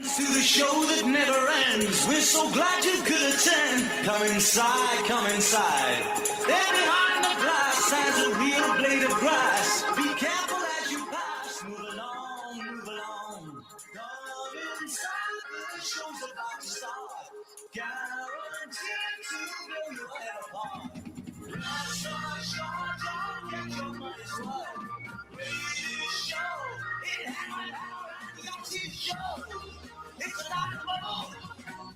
To the show that never ends. We're so glad you could attend. Come inside, come inside. There behind the glass stands a real blade of grass. Be careful as you pass. Move along, move along. Come inside, the show's about to start. Guaranteed to blow your head apart. Life's so short, don't get your money's worth. Radio show, it had an hour and you got to see the show. It's a lot of roll.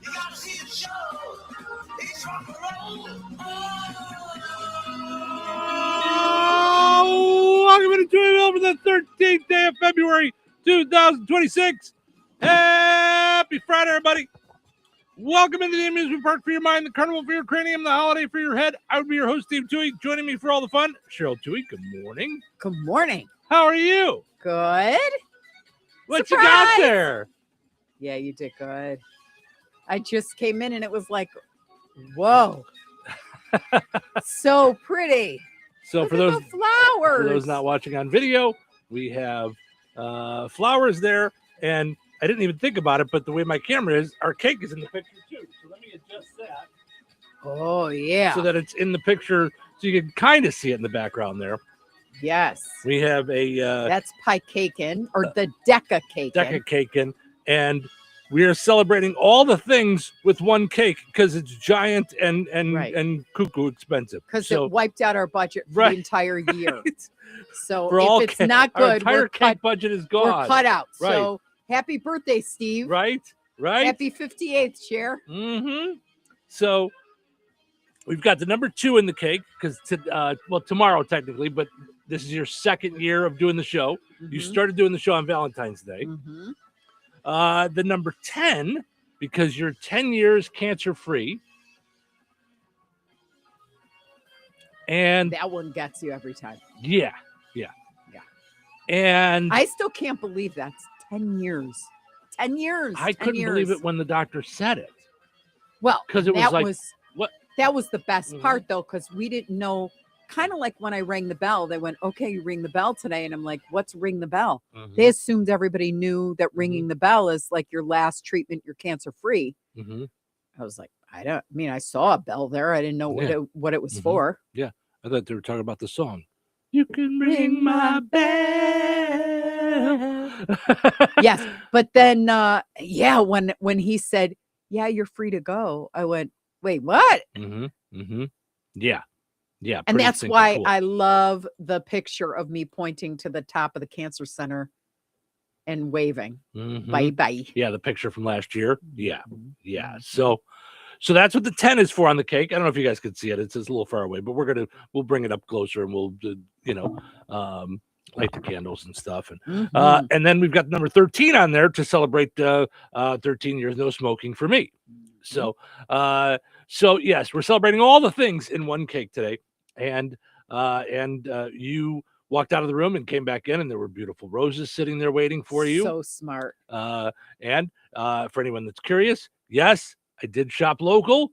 You gotta see the show. It's rock and roll. Oh, welcome to Touhyville for the 13th day of February 2026. Happy Friday, everybody. Welcome into the amusement park for your mind, the carnival for your cranium, the holiday for your head. I would be your host, Steve Touhy. Joining me for all the fun, Cheryl Touhy. Good morning. Good morning. How are you? Good. What Surprise! you got there? Yeah, you did good. I just came in and it was like, whoa. So pretty. So Look for at those the flowers. not watching on video, we have flowers there, and I didn't even think about it, but the way my camera is, our cake is in the picture too. So let me adjust that. Oh, yeah. So that it's in the picture, so you can kind of see it in the background there. Yes. We have a That's pie cakin, or the deca cakin. deca cake in, and we are celebrating all the things with one cake because it's giant and Right. and cuckoo expensive. Because So it wiped out our budget for Right. the entire year. So for all if it's cake, not our good, entire we're cake cut, budget is we're gone. cut out. Right. So happy birthday, Steve. Right. Happy 58th, Chair. Mm-hmm. So we've got the number 2 in the cake because tomorrow technically, but this is your second year of doing the show. You started doing the show on Valentine's Day. Mm-hmm. The number 10, because you're 10 years cancer free. And That one gets you every time. yeah. Yeah. And I still can't believe that's 10 years. 10 years. I 10 couldn't believe years. it when the doctor said it. Well, 'Cause it was that like, was what? That was the best Mhm. part, though, because we didn't know. Kind of like when I rang the bell, they went, "Okay, you ring the bell today," and I'm like, "What's ring the bell?" They assumed everybody knew that ringing the bell is like your last treatment. You're cancer free. Mm-hmm. I was like, I mean, I saw a bell there. I didn't know what it was Mhm. for. I thought they were talking about the song. You can ring my bell. Yes, but then, when he said, "Yeah, you're free to go," I went, "Wait, what?" Mm-hmm. Mm-hmm. Yeah. Yeah. And pretty that's stinking why cool. I love the picture of me pointing to the top of the cancer center and waving. Mhm. Bye bye. Yeah, the picture from last year. Yeah. Mhm. Yeah. Mhm. So that's what the 10 is for on the cake. I don't know if you guys can see it. It's a little far away, but we'll bring it up closer and we'll light the candles and stuff. And Mhm. and then we've got number 13 on there to celebrate 13 years no smoking for me. So yes, we're celebrating all the things in one cake today. And you walked out of the room and came back in, and there were beautiful roses sitting there waiting for you. So smart. And for anyone that's curious, yes, I did shop local.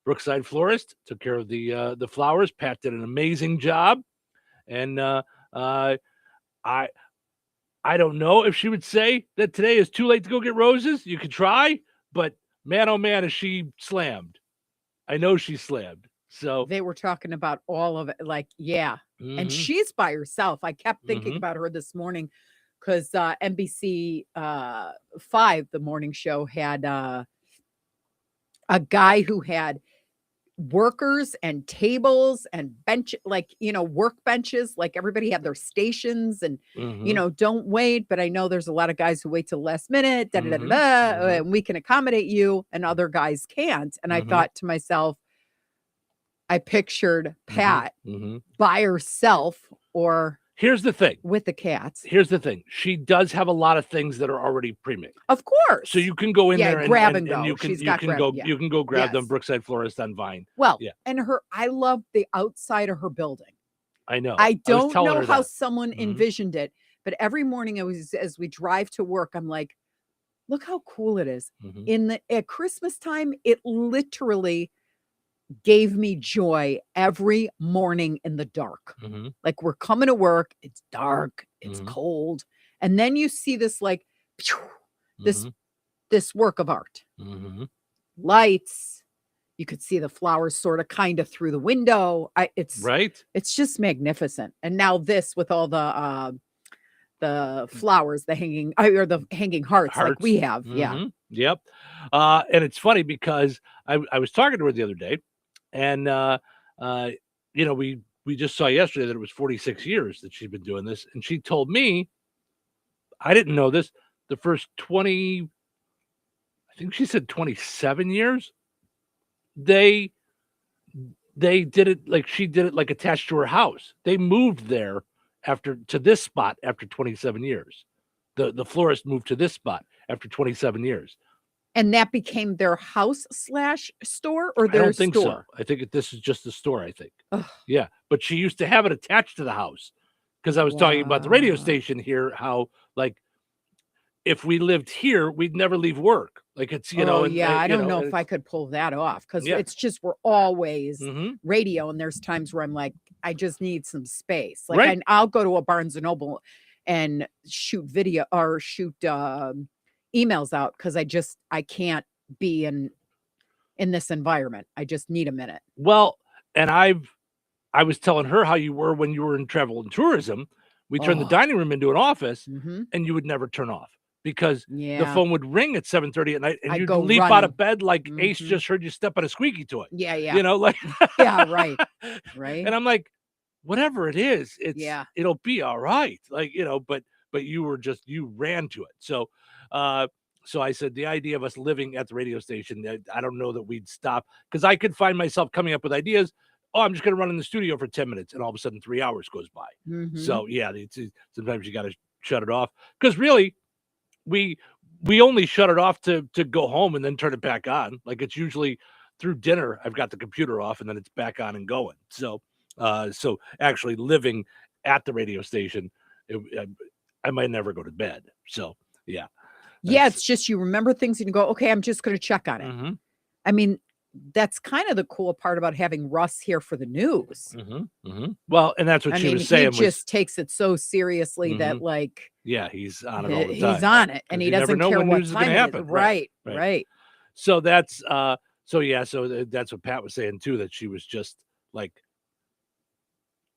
Brookside Florist took care of the flowers. Pat did an amazing job, and I don't know if she would say that today is too late to go get roses. You could try, but man, oh man, is she slammed. I know she's slammed. So They were talking about all of it. Like, yeah. And mhm, she's by herself. I kept thinking Mhm. about her this morning because NBC 5, the morning show, had a guy who had workers and tables and bench, like, work benches, like everybody had their stations and, mhm, don't wait. But I know there's a lot of guys who wait till the last minute, Mhm, mhm. and we can accommodate you and other guys can't. And I Mhm. thought to myself, I pictured Pat Mhm. by herself or Here's the thing. with the cats. She does have a lot of things that are already pre-made. Of course. So you can go in Yeah, there grab and and go. you can She's you got can grab- go yeah. you can go grab them Yes. Brookside Florist on Vine. Well, Yeah. and I love the outside of her building. I know. I was don't telling know her how that. someone Mhm. envisioned it, but every morning as we drive to work, I'm like, look how cool it is. Mhm. At Christmas time, it literally gave me joy every morning in the dark. Mhm. Like, we're coming to work, it's dark, it's Mhm. cold, and then you see this, like, this Mhm. this work of art. Mm-hmm. Lights, you could see the flowers sort of kind of through the window. It's Right. It's just magnificent. And now this with all the flowers, the hanging or the hanging hearts like we have. Yeah. Mm-hmm. Yep. And it's funny because I was talking to her the other day, and you know, we just saw yesterday that it was 46 years that she's been doing this, and she told me, I didn't know this, the first 20, I think she said 27 years, they did it like she did it like attached to her house. They moved there to this spot after 27 years. The florist moved to this spot after 27 years. And that became their house / store or I their don't think store? so. I think this is just the store, I think. Ugh. Yeah. But she used to have it attached to the house, because I was talking about the radio Wow. station here, how like if we lived here, we'd never leave work. Like it's, you know, Oh, and yeah. I you don't know and if I could pull that off because Yeah. it's just we're always Mhm. radio, and there's times where I'm like, I just need some space. Like Right. I'll go to a Barnes and Noble and shoot video or shoot emails out because I can't be in this environment. I just need a minute. Well, and I was telling her how you were when you were in travel and tourism. We turned the Oh. dining room into an office, Mm-hmm. and you would never turn off because the Yeah. phone would ring at 7:30 at night, and I'd you'd go leap out running. of bed like Ace Mhm. just heard you step on a squeaky toy. Yeah. Yeah. You know, like Yeah. Right. Right. And I'm like, whatever it is, Yeah. it'll be all right. Like, you know, but you ran to it. So so I said the idea of us living at the radio station, I don't know that we'd stop, because I could find myself coming up with ideas. Oh, I'm just going to run in the studio for 10 minutes, and all of a sudden 3 hours goes by. Mhm. So yeah, sometimes you got to shut it off, because really we only shut it off to go home and then turn it back on. Like it's usually through dinner, I've got the computer off and then it's back on and going. So so actually living at the radio station, I might never go to bed. So yeah. Yeah, it's just you remember things and you go, okay, I'm just going to check on it. Mm-hmm. I mean, that's kind of the cool part about having Russ here for the news. Mm-hmm. Mm-hmm. Well, and that's what I she mean, was saying. he just takes it so seriously that like yeah, he's on it all the time. he's on it, and he you never doesn't know care when what news is time gonna it happen. is. Right, Right. right. So that's so yeah, so that's what Pat was saying too, that she was just like,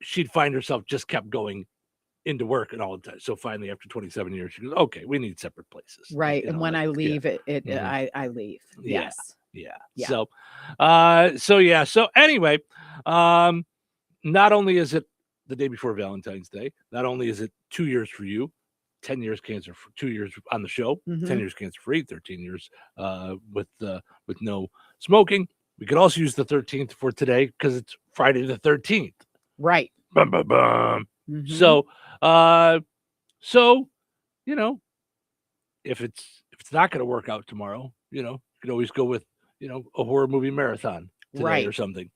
she'd find herself just kept going into work and all the time. So finally, after 27 years, she goes, okay, we need separate places. Right. You And know, when like, I leave, Mhm. I leave. Yeah. Yes. Yeah. Yeah. So yeah. So anyway, not only is it the day before Valentine's Day, not only is it 2 years for you, 10 years cancer, 2 years on the show, 10 Mhm. years cancer free, 13 years with no smoking. We could also use the 13th for today because it's Friday the 13th. Right. Bum, bum, bum. Mhm. So you know, if it's not going to work out tomorrow, you know, you could always go with, you know, a horror movie marathon today Right. or something.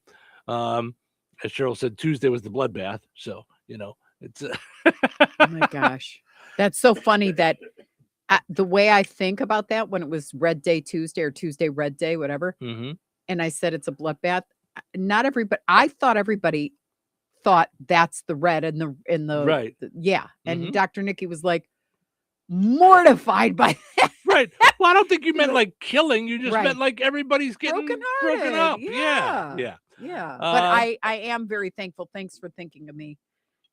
As Cheryl said, Tuesday was the bloodbath, so you know it's. Oh my gosh. That's so funny that the way I think about that when it was Red Day Tuesday or Tuesday Red Day, whatever, Mm-hmm. and I said it's a bloodbath. Not everybody. I thought everybody thought that's the red in the Right. yeah. And Mhm. Dr. Nikki was like mortified by that. Right. Well, I don't think you meant like killing. You just Right. meant like everybody's getting broken Brokenhearted, up. yeah. Yeah. Yeah. But Uh, I am very thankful. Thanks for thinking of me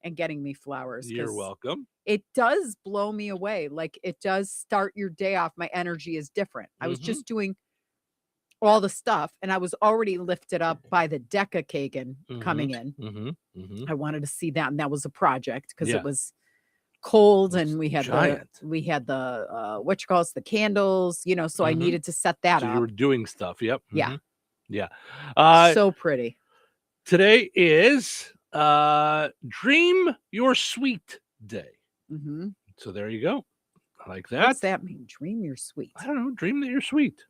and getting me flowers. You're 'cause welcome. It does blow me away. Like it does start your day off. My energy is different. I was Mhm. just doing all the stuff and I was already lifted up by the Deca coming in. Mm-hmm. Mm-hmm. I wanted to see that, and that was a project because Yeah. it was cold It's and we had giant. the what you call it, the candles, you know, so I Mhm. needed to set that So you up. were doing stuff. Yep. Yeah. Mhm. Yeah. So pretty. Today is Dream Your Sweet Day. Hmm. So there you go. I like that. What's that mean? Dream you're sweet. I don't know. Dream that you're sweet,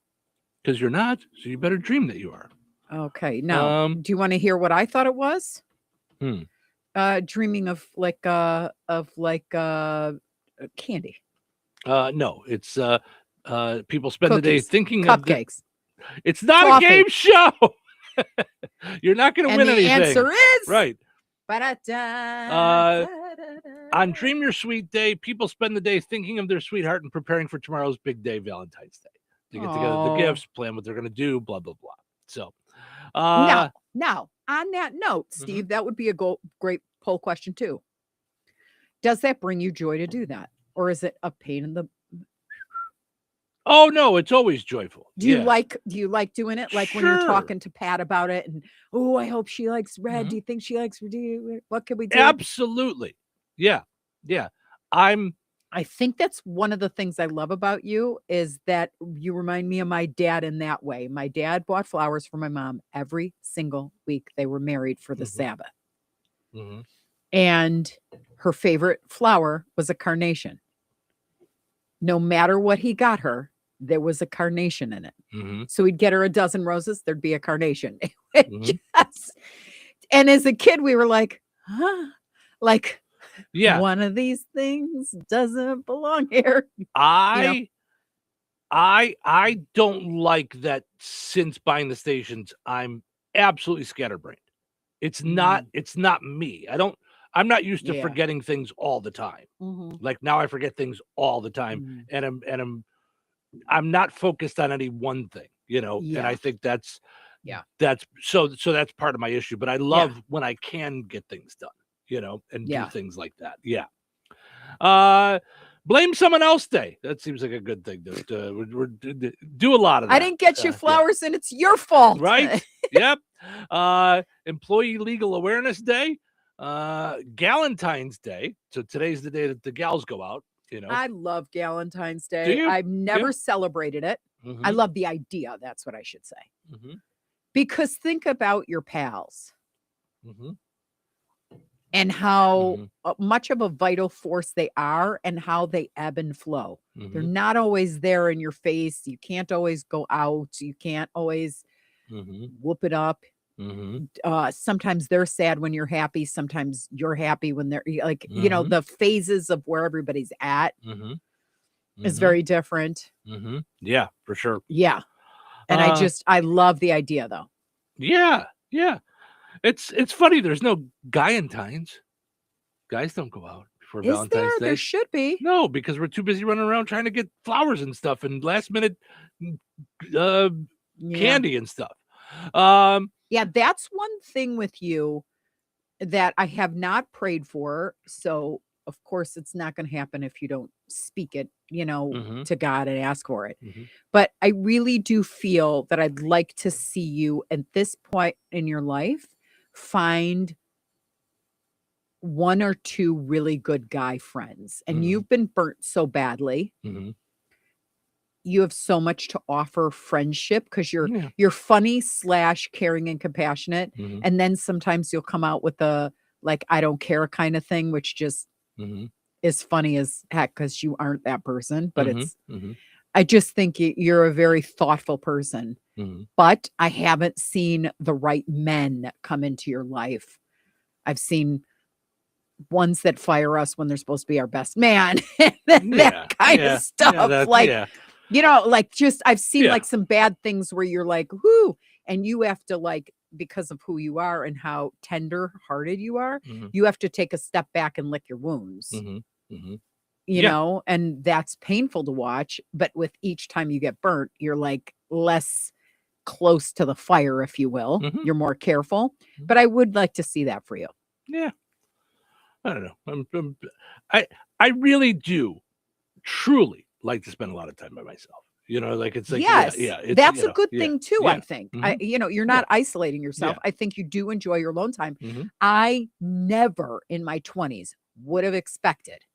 because you're not. So you better dream that you are. Okay. Now, Um, do you want to hear what I thought it was? Hmm. Dreaming of candy, No, it's people spend the day Cookies, thinking of cupcakes. It's not coffee. a game show. You're not going to And win the anything. answer is Right. Ba-da-da, On Dream Your Sweet Day, people spend the day thinking of their sweetheart and preparing for tomorrow's big day, Valentine's Day. They get together the Oh. gifts, plan what they're going to do, blah, blah, blah. So, Now, on that note, Mhm. Steve, that would be a great poll question too. Does that bring you joy to do that? Or is it a pain in the oh no, it's always joyful. do you Yeah. like doing it? Like when you're Sure. talking to Pat about it and oh, I hope she likes red. Mhm. Do you think she likes what can we do? Absolutely. Yeah. Yeah. I think that's one of the things I love about you is that you remind me of my dad in that way. My dad bought flowers for my mom every single week they were married for the Mhm. Sabbath. Mhm. And her favorite flower was a carnation. No matter what he got her, there was a carnation in it. Mhm. So he'd get her a dozen roses, there'd be a carnation. Mhm. And as a kid, we were like, huh? Like, Yeah. one of these things doesn't belong here. I don't like that since buying the stations, I'm absolutely scatterbrained. It's not me. I'm not used to Yeah. forgetting things all the time. Mhm. Like now I forget things all the time Mm. and I'm not focused on any one thing, and Yeah. I think that's Yeah. so that's part of my issue, but I love when I can get things done, and do Yeah. things like that. Yeah. Blame someone else day. That seems like a good thing to do a lot of that. I didn't get you Yeah. flowers and it's your fault. Right. Yep. Employee Legal Awareness Day, Galentine's Day. So today's the day that the gals go out, I love Galentine's Do Day. you? I've never Yeah. celebrated it. I Mhm. love the idea. That's what I should say. Mhm. Because think about your pals Mhm. and how Mhm. much of a vital force they are and how they ebb and flow. They're Mhm. not always there in your face. You can't always go out. You can't always Mhm. whoop it up. Mhm. Sometimes they're sad when you're happy. Sometimes you're happy when they're like, Mhm. the phases of where everybody's at Mhm. is Mhm. very different. Mhm. Yeah, for sure. Yeah. And I love the idea though. Yeah. Yeah. It's funny. There's no Galentine's. Guys don't go out before Is there? Valentine's Day. There should be. No, because we're too busy running around trying to get flowers and stuff and last minute uh, Yeah. candy and stuff. Um, Yeah, that's one thing with you that I have not prayed for. So, of course, it's not going to happen if you don't speak it, Mhm. to God and ask for it. Mhm. But I really do feel that I'd like to see you at this point in your life find one or two really good guy friends. And Mhm. you've been burnt so badly. Mhm. You have so much to offer friendship because Yeah. you're funny / caring and compassionate. Mhm. And then sometimes you'll come out with a like I don't care kind of thing, which just Mhm. is funny as heck because you aren't that person. But Mhm. Mhm. I just think you're a very thoughtful person. Mhm. But I haven't seen the right men come into your life. I've seen ones that fire us when they're supposed to be our best man, that Yeah. kind Yeah. of stuff. Yeah, that- Like, yeah. like just I've seen Yeah. like some bad things where you're like, whoo, and you have to like, because of who you are and how tender hearted you are, Mhm. you have to take a step back and lick your wounds, Mhm. Mhm. and that's painful to watch. But with each time you get burnt, you're like less close to the fire, if you will. Mhm. You're more careful. Mhm. But I would like to see that for you. Yeah. I don't know. I really do truly like to spend a lot of time by myself. Like it's like Yes, it's, that's a good thing too, yeah. I think. Mhm. You're not isolating yourself. Yeah. I think you do enjoy your alone time. Mhm. I never in my 20s would have expected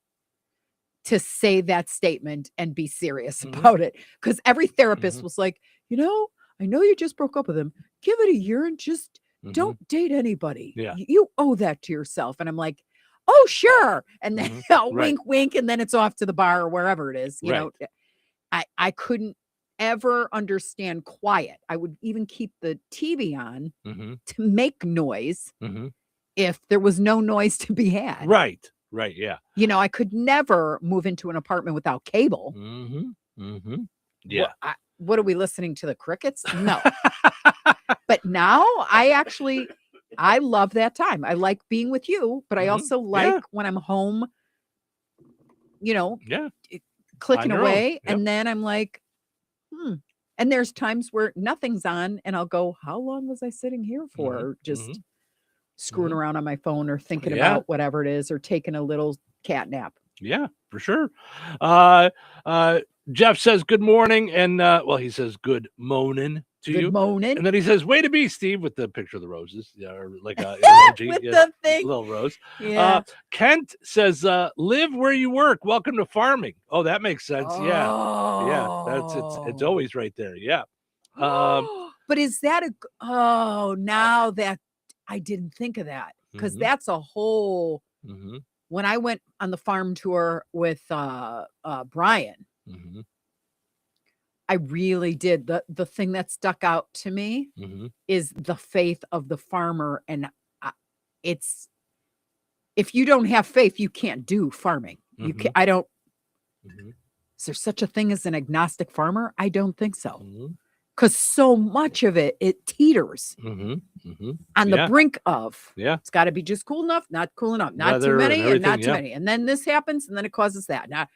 to say that statement and be serious Mhm. about it because every therapist Mhm. was like, I know you just broke up with him. Give it a year and just Mhm. don't date anybody. Yeah. You owe that to yourself. And I'm like, oh, sure. And then Mhm. Right. wink, wink. And then it's off to the bar or wherever it is. Right. I couldn't ever understand quiet. I would even keep the TV on Mhm. to make noise Mhm. if there was no noise to be had. Right. Right. Yeah. I could never move into an apartment without cable. Mhm. Mhm. Yeah. What are we listening to, the crickets? No. But now I love that time. I like being with you, but I Mhm. also like Yeah. when I'm home, Yeah. clicking On your own. away. Yep. And then I'm like, And there's times where nothing's on and I'll go, how long was I sitting here for? Mhm, Or just mhm. screwing around on my phone or thinking Yeah. about whatever it is or taking a little cat nap. Yeah, for sure. Uh, Jeff says good morning, and well, he says good morning to Good you, morning. and then he says way to be, Steve, with the picture of the roses, yeah, or like a emoji, With yeah, the thing. little rose. Yeah. Kent says live where you work. Welcome to farming. Oh, that makes sense. Yeah, that's it's Oh. always right there. Yeah. Um, But is that now that I didn't think of that because Mhm. that's a whole. mhm, When I went on the farm tour with Brian, mhm, I really did. The thing that stuck out to me mhm, is the faith of the farmer, and it's if you don't have faith, you can't do farming. You can. mhm, I don't. mhm, Is there such a thing as an agnostic farmer? I don't think so. mhm, Because so much of it teeters mhm, mhm. on the Yeah, brink of. yeah. It's got to be just cool enough, not cool enough, not too Weather and many, and not everything. too Yeah. many. And then this happens, and then it causes that. Now,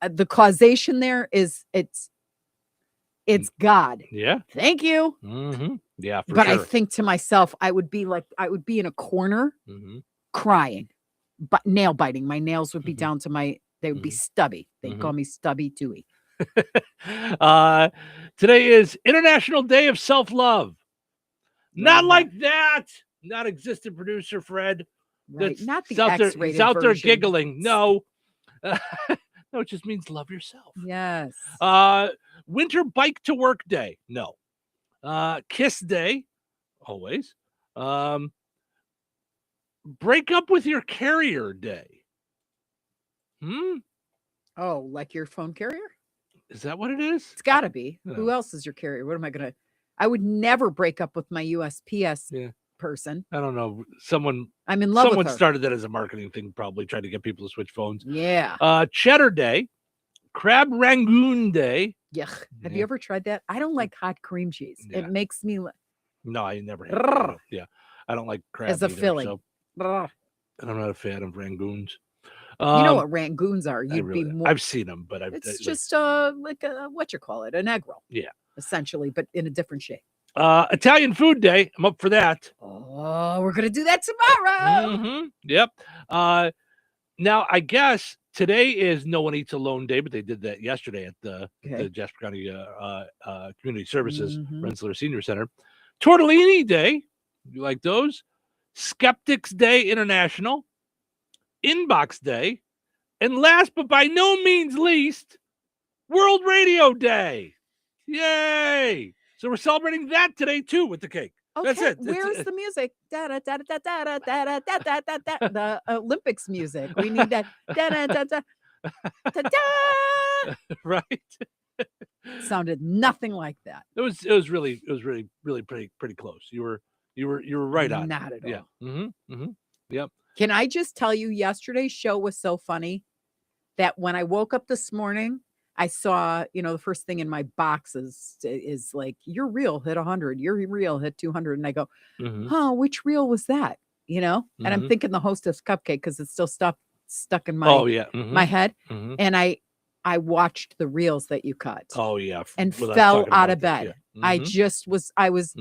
the causation there is it's God. Yeah. Thank you. Yeah, for But I sure. think to myself, I would be in a corner Mhm, crying, but nail biting. My nails would be mhm, down to they would be mhm, stubby. They'd mhm. call me Stubby Tooey. uh, Today is International Day of Self-Love. Not Love that. like that. Not existent producer Fred. Right. That's Not he's the out there. He's X-rated out there version. giggling. No, no, it just means love yourself. Yes. Winter Bike to Work Day. No. Kiss Day. Always. Break up with your carrier day. Oh, like your phone carrier? Is that what it is? It's got to be. No. Who else is your carrier? What am I going to? I would never break up with my USPS Yeah. person. I don't know. Someone I'm in love with Someone her. started that as a marketing thing, probably tried to get people to switch phones. Yeah. Cheddar Day, Crab Rangoon Day. Yuck. Have Yeah. you ever tried that? I don't like hot cream cheese. Yeah. It makes me No, I never had. Brrr. Yeah, I don't like crab as a either, filling. so Brrr. I'm not a fan of Rangoons. You know what Rangoons are? I You'd really, be more. I've seen them, but It's just like a what you call it, an egg roll. Yeah. Essentially, but in a different shape. Italian Food Day. I'm up for that. Oh, we're gonna do that tomorrow. Yep. Now I guess today is No One Eats Alone Day, but they did that yesterday at the Jasper County Community Services Rensselaer Senior Center. Tortellini Day. You like those? Skeptics Day International. Inbox Day. And last but by no means least, World Radio Day. Yay! So we're celebrating that today too with the cake. Okay, That's it. where's the music? Da, da, da, da, da, da, da, da, da, da, da, da. The Olympics music. We need that. Da, da, da, da, da, da. Right? Sounded nothing like that. It was really pretty close. You were right on. Not at all. Yeah. Yep. Can I just tell you, yesterday's show was so funny that when I woke up this morning, I saw, the first thing in my box is like, your reel hit 100, your reel hit 200. And I go, which reel was that? And I'm thinking the Hostess cupcake because it's still stuck in my, my head. And I watched the reels that you cut. Oh, yeah. And fell out of bed. Yeah. I was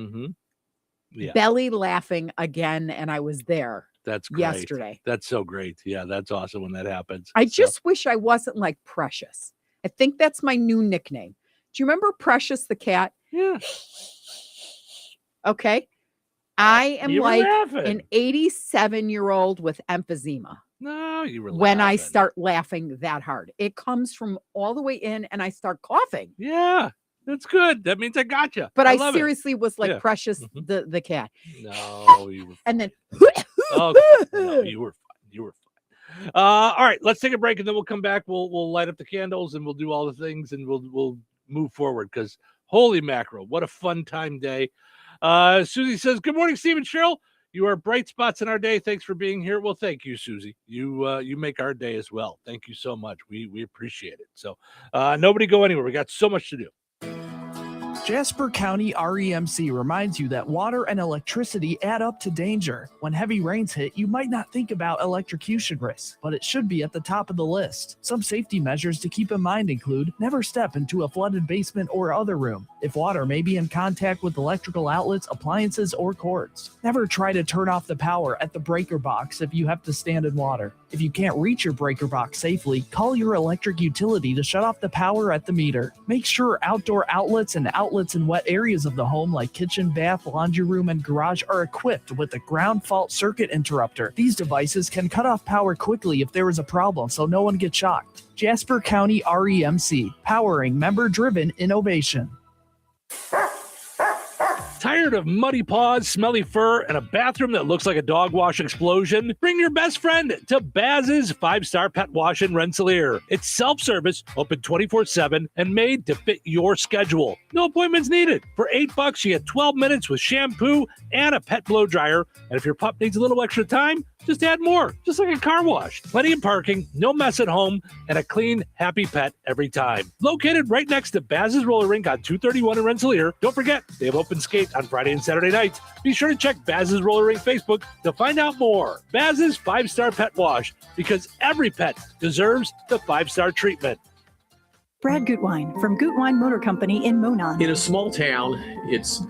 belly laughing again. And I was there. That's great. Yesterday. That's so great. Yeah, that's awesome when that happens. I just wish I wasn't like Precious. I think that's my new nickname. Do you remember Precious the cat? Yeah. Okay. I am like laughing. an 87-year-old with emphysema. No, you were when laughing. I start laughing that hard. It comes from all the way in and I start coughing. Yeah. That's good. That means I got you. But I seriously was like Precious the cat. No, you were. And then no, you were fine. You were fine. All right, let's take a break and then we'll come back. We'll light up the candles and we'll do all the things and we'll move forward because holy mackerel, what a fun time day. Susie says, "Good morning, Steve and Cheryl. You are bright spots in our day. Thanks for being here." Well, thank you, Susie. You make our day as well. Thank you so much. We appreciate it. So nobody go anywhere. We got so much to do. Jasper County REMC reminds you that water and electricity add up to danger. When heavy rains hit, you might not think about electrocution risks, but it should be at the top of the list. Some safety measures to keep in mind include never step into a flooded basement or other room if water may be in contact with electrical outlets, appliances, or cords. Never try to turn off the power at the breaker box if you have to stand in water. If you can't reach your breaker box safely, call your electric utility to shut off the power at the meter. Make sure outdoor outlets and outlets in wet areas of the home like kitchen, bath, laundry room, and garage are equipped with a ground fault circuit interrupter. These devices can cut off power quickly if there is a problem so no one gets shocked. Jasper County REMC, powering member-driven innovation. Tired of muddy paws, smelly fur, and a bathroom that looks like a dog wash explosion? Bring your best friend to Baz's 5-Star Pet Wash in Rensselaer. It's self-service, open 24/7, and made to fit your schedule. No appointments needed. For $8, you get 12 minutes with shampoo and a pet blow dryer. And if your pup needs a little extra time, just add more, just like a car wash. Plenty of parking, no mess at home, and a clean, happy pet every time. Located right next to Baz's Roller Rink on 231 in Rensselaer. Don't forget, they have open skate on Friday and Saturday nights. Be sure to check Baz's Roller Rink Facebook to find out more. Baz's 5-Star Pet Wash, because every pet deserves the 5-star treatment. Brad Gutwein from Gutwein Motor Company in Monon. In a small town, it's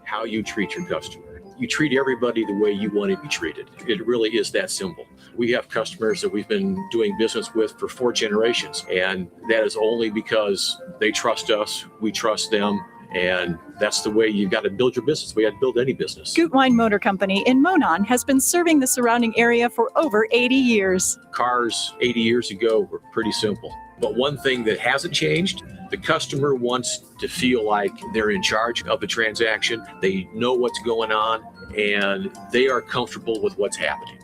how you treat your customer. You treat everybody the way you want to be treated. It really is that simple. We have customers that we've been doing business with for 4 generations, and that is only because they trust us, we trust them, and that's the way you've got to build your business. We got to build any business. Gutwein Motor Company in Monon has been serving the surrounding area for over 80 years. Cars 80 years ago were pretty simple. But one thing that hasn't changed, the customer wants to feel like they're in charge of the transaction. They know what's going on, and they are comfortable with what's happening.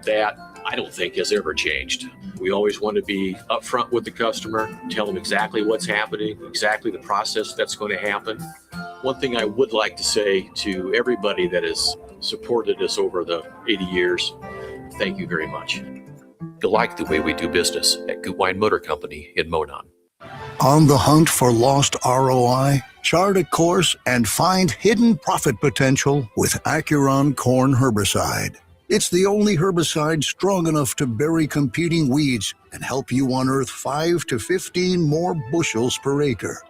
That, I don't think, has ever changed. We always want to be upfront with the customer, tell them exactly what's happening, exactly the process that's going to happen. One thing I would like to say to everybody that has supported us over the 80 years, thank you very much. You like the way we do business at Gutwein Motor Company in Monon. On the hunt for lost ROI? Chart a course and find hidden profit potential with Acuron Corn Herbicide. It's the only herbicide strong enough to bury competing weeds and help you unearth 5 to 15 more bushels per acre.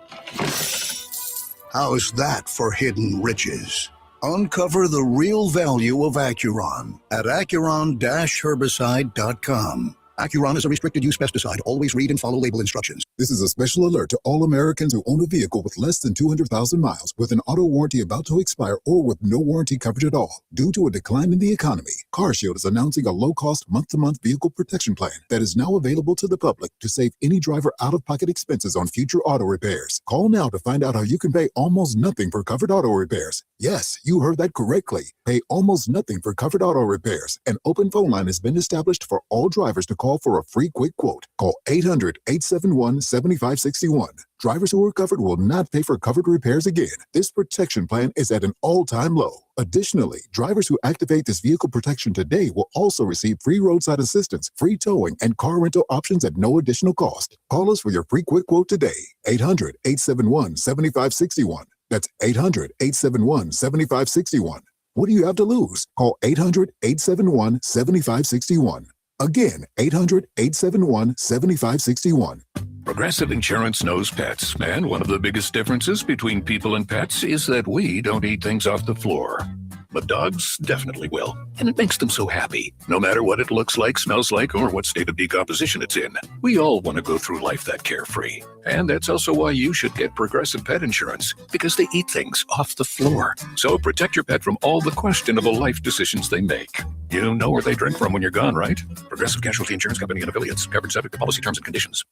How's that for hidden riches? Uncover the real value of Acuron at acuron-herbicide.com. Acuron is a restricted use pesticide. Always read and follow label instructions. This is a special alert to all Americans who own a vehicle with less than 200,000 miles, with an auto warranty about to expire, or with no warranty coverage at all. Due to a decline in the economy, CarShield is announcing a low-cost month-to-month vehicle protection plan that is now available to the public to save any driver out-of-pocket expenses on future auto repairs. Call now to find out how you can pay almost nothing for covered auto repairs. Yes, you heard that correctly. Pay almost nothing for covered auto repairs. An open phone line has been established for all drivers to call for a free quick quote. Call 800-871-7561. Drivers who are covered will not pay for covered repairs again. This protection plan is at an all-time low. Additionally, drivers who activate this vehicle protection today will also receive free roadside assistance, free towing, and car rental options at no additional cost. Call us for your free quick quote today. 800-871-7561. That's 800-871-7561. What do you have to lose? Call 800-871-7561. Again, 800-871-7561. Progressive Insurance knows pets, and one of the biggest differences between people and pets is that we don't eat things off the floor. But dogs definitely will, and it makes them so happy, no matter what it looks like, smells like, or what state of decomposition it's in. We all want to go through life that carefree. And that's also why you should get Progressive Pet Insurance, because they eat things off the floor. So protect your pet from all the questionable life decisions they make. You know where they drink from when you're gone, right? Progressive Casualty Insurance Company and affiliates. Coverage subject to policy terms and conditions.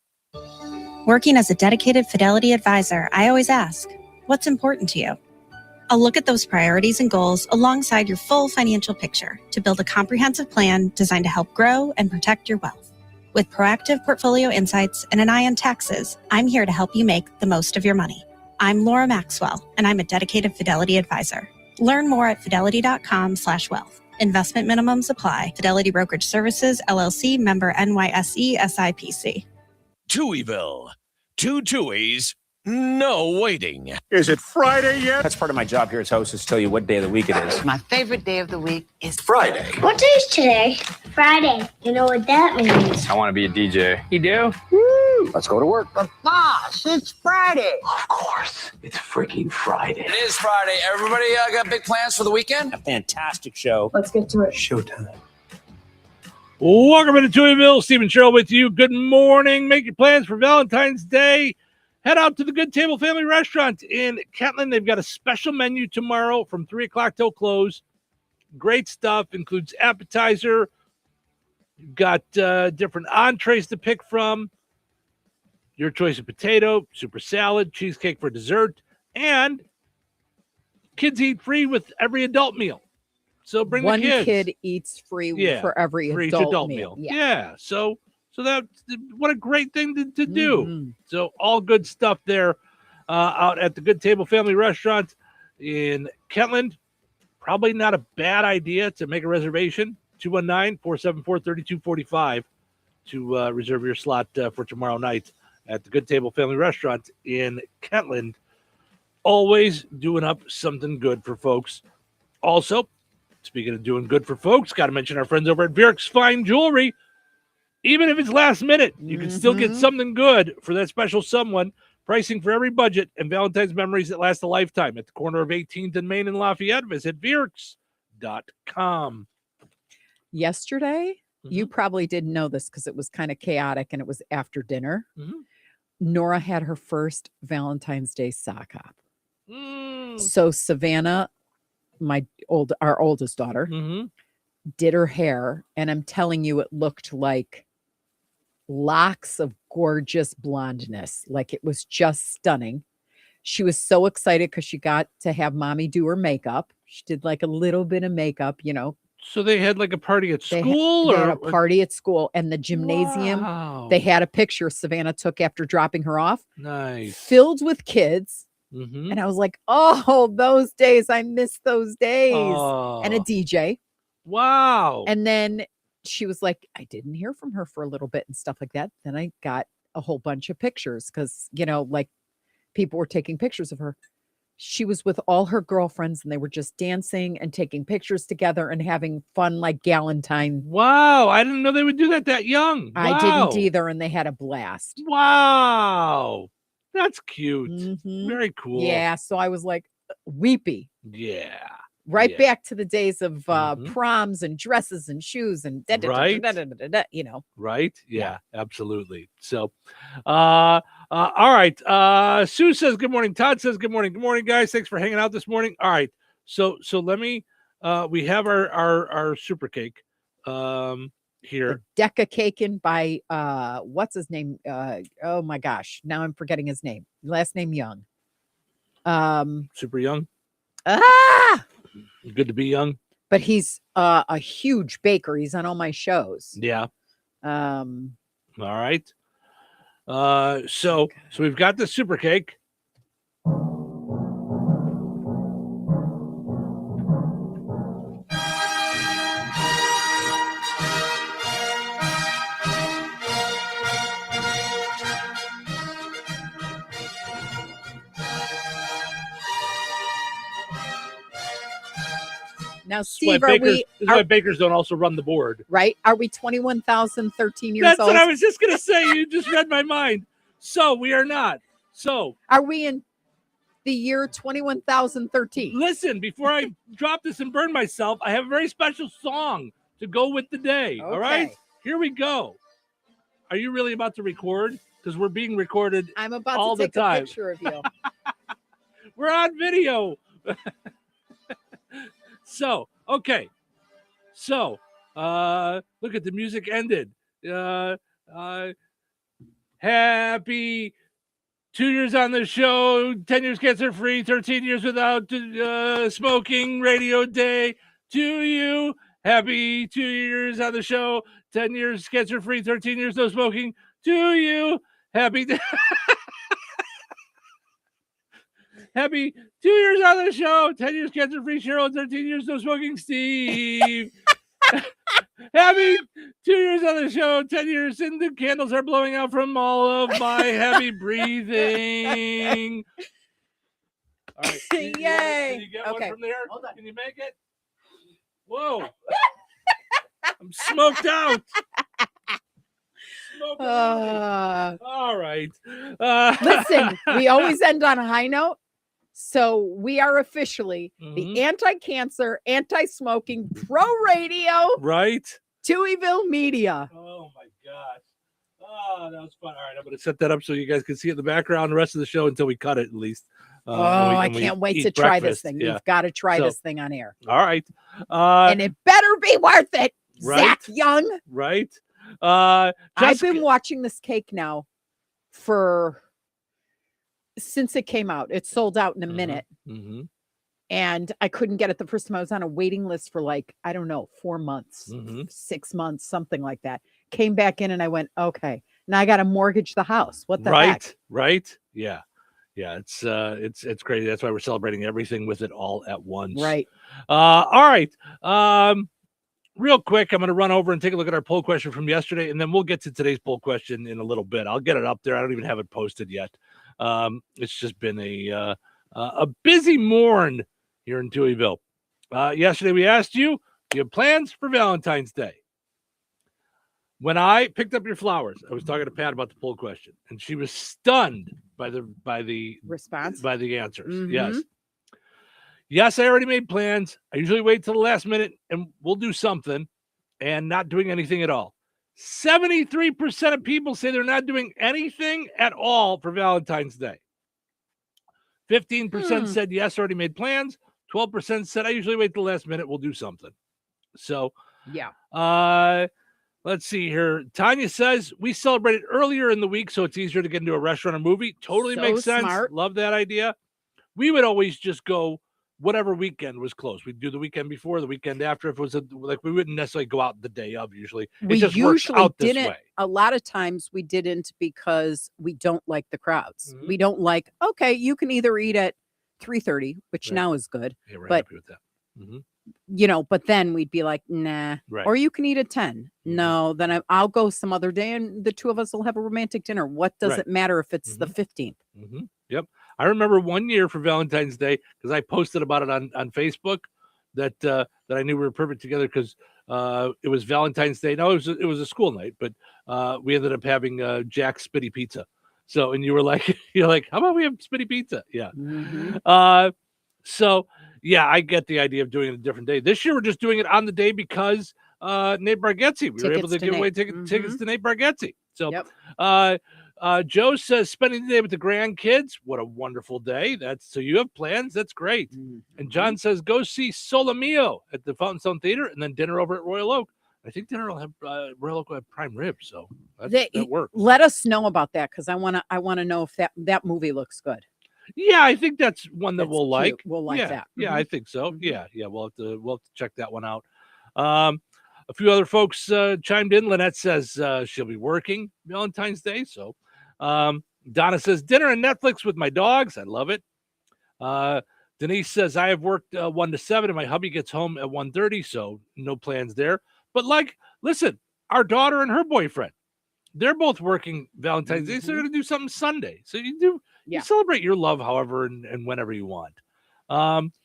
Working as a dedicated Fidelity advisor, I always ask, what's important to you? I'll look at those priorities and goals alongside your full financial picture to build a comprehensive plan designed to help grow and protect your wealth. With proactive portfolio insights and an eye on taxes, I'm here to help you make the most of your money. I'm Laura Maxwell, and I'm a dedicated Fidelity advisor. Learn more at fidelity.com/wealth. Investment minimums apply. Fidelity Brokerage Services, LLC, member NYSE, SIPC. Touhyville. Two Touhies, No waiting. Is it Friday yet? That's part of my job here as host is to tell you what day of the week it is. My favorite day of the week is Friday. What day is today? Friday. You know what that means? I want to be a DJ. You do? Woo! Let's go to work. But boss, it's Friday. Of course. It's freaking Friday. It is Friday. Everybody got big plans for the weekend? A fantastic show. Let's get to it. Showtime. Welcome to Touhyville. Stephen Sherrill with you. Good morning. Make your plans for Valentine's Day. Head out to the Good Table Family Restaurant in Kentland. They've got a special menu tomorrow from 3 o'clock till close. Great stuff. Includes appetizer. You've got different entrees to pick from. Your choice of potato, super salad, cheesecake for dessert, and kids eat free with every adult meal. So bring One the kids. kid eats free for every for each adult, meal. Yeah. Yeah. So that what a great thing to do. Mhm. So all good stuff there out at the Good Table Family Restaurant in Kentland. Probably not a bad idea to make a reservation. 219-474-3245 to reserve your slot for tomorrow night at the Good Table Family Restaurant in Kentland. Always doing up something good for folks. Also, speaking of doing good for folks, got to mention our friends over at Vierk's Fine Jewelry. Even if it's last minute, you can still get something good for that special someone. Pricing for every budget and Valentine's memories that last a lifetime at the corner of 18th and Main in Lafayette. Visit Vierks.com. Yesterday, you probably didn't know this because it was kind of chaotic and it was after dinner. Nora had her first Valentine's Day sock hop. So Savannah, our oldest daughter, did her hair, and I'm telling you, it looked like locks of gorgeous blondness. Like it was just stunning. She was so excited because she got to have mommy do her makeup. She did like a little bit of makeup, So they had like a party at They school? had a party at school, and the gymnasium, they had a picture Savannah took after dropping her off. Nice. Filled with kids. And I was like, oh, those days. I miss those days. And a DJ. Wow. And then she was like, I didn't hear from her for a little bit and stuff like that. Then I got a whole bunch of pictures because, like people were taking pictures of her. She was with all her girlfriends and they were just dancing and taking pictures together and having fun like Galentine. Wow. I didn't know they would do that young. I Wow. didn't either. And they had a blast. Wow. That's cute. Very cool. Yeah. So I was like weepy. Yeah. Right Yeah. back to the days of proms and dresses and shoes and Right. Right? Yeah, absolutely. So, all right. Sue says good morning. Todd says good morning. Good morning, guys. Thanks for hanging out this morning. All right. So let me. We have our super cake here. Deca Caken by what's his name? Oh my gosh, now I'm forgetting his name. Last name Young. Super Young. Ah. Good to be young. But he's a huge baker. He's on all my shows. Yeah. All right. So we've got the super cake. Now, Steve, This is why bakers don't also run the board. Right? Are we 21,013 years That's old? what I was just going to say. You just read my mind. So we are not. So are we in the year 21,013? Listen, before I drop this and burn myself, I have a very special song to go with the day. All right? Here we go. Are you really about to record? Because we're being recorded I'm about all to take the time. a picture of you. We're on video. So, okay. So, look at the music ended. Happy 2 years on the show, 10 years cancer free, 13 years without smoking, radio day to you. Happy 2 years on the show, 10 years cancer free, 13 years no smoking to you. Happy Happy 2 years on the show, 10 years cancer free, Cheryl, 13 years no smoking, Steve. Happy 2 years on the show, 10 years in. The candles are blowing out from all of my heavy breathing. All right. Yay. Can you get one Okay. from there? Hold on. Can you make it? Whoa. I'm smoked out. All right. Listen, we always end on a high note. So we are officially the anti-cancer, anti-smoking, pro-radio, right? Touhyville Media. Oh my gosh. Oh, that was fun. All right, I'm going to set that up so you guys can see it in the background the rest of the show until we cut it at least. I can't wait to try this thing. Yeah. We've got to try this thing on air. All right. And it better be worth it, right? Zach Young. Right. I've been watching this cake now since it came out. It sold out in a minute. And I couldn't get it the first time. I was on a waiting list for 4 months, 6 months, something like that. Came back in and I went, okay, now I got to mortgage the house. What the heck? Right. Yeah. Yeah. It's crazy. That's why we're celebrating everything with it all at once. Right. All right. Real quick, I'm going to run over and take a look at our poll question from yesterday, and then we'll get to today's poll question in a little bit. I'll get it up there. I don't even have it posted yet. It's just been a busy morn here in Touhyville. Yesterday, we asked you, do you have plans for Valentine's Day? When I picked up your flowers, I was talking to Pat about the poll question, and she was stunned by the response, by the answers. Yes, I already made plans. I usually wait till the last minute and we'll do something, and not doing anything at all. 73% of people say they're not doing anything at all for Valentine's Day. 15% said yes, already made plans. 12% said I usually wait till the last minute. We'll do something. So, yeah. Let's see here. Tanya says we celebrated earlier in the week, so it's easier to get into a restaurant or movie. Totally makes sense. Smart. Love that idea. We would always just go whatever weekend was close. We'd do the weekend before, the weekend after. If it was we wouldn't necessarily go out the day of usually. We just usually out this didn't. way. A lot of times we didn't because we don't like the crowds. We don't like, okay, you can either eat at 3:30, which now is good. Yeah, we're but happy with that. but then we'd be like, nah. Right. Or you can eat at 10. No, then I'll go some other day and the two of us will have a romantic dinner. What does it matter if it's the 15th? Yep. I remember one year for Valentine's Day, because I posted about it on Facebook, that I knew we were perfect together because it was Valentine's Day. No, it was a school night, but we ended up having Jack's Spitty Pizza. So, and you're like, how about we have Spitty Pizza? Yeah. So yeah, I get the idea of doing it a different day. This year we're just doing it on the day because Nate Bargatze. We were able to give away tickets to Nate Bargatze. So Joe says spending the day with the grandkids. What a wonderful day. So you have plans. That's great. And John says go see Solo Mio at the Fountain Stone Theater and then dinner over at Royal Oak. I think dinner will have Royal Oak will have prime rib. So that works. Let us know about that because I want to know if that movie looks good. Yeah, I think that's one that we'll like. Cute. We'll like that. Yeah, I think so. Yeah, we'll have to check that one out. A few other folks chimed in. Lynette says she'll be working Valentine's Day. So Donna says dinner and Netflix with my dogs. I love it. Denise says I have worked 1 to 7 and my hubby gets home at 1:30, so no plans there. But listen, our daughter and her boyfriend, they're both working Valentine's Day, so they're going to do something Sunday. So you celebrate your love however and whenever you want.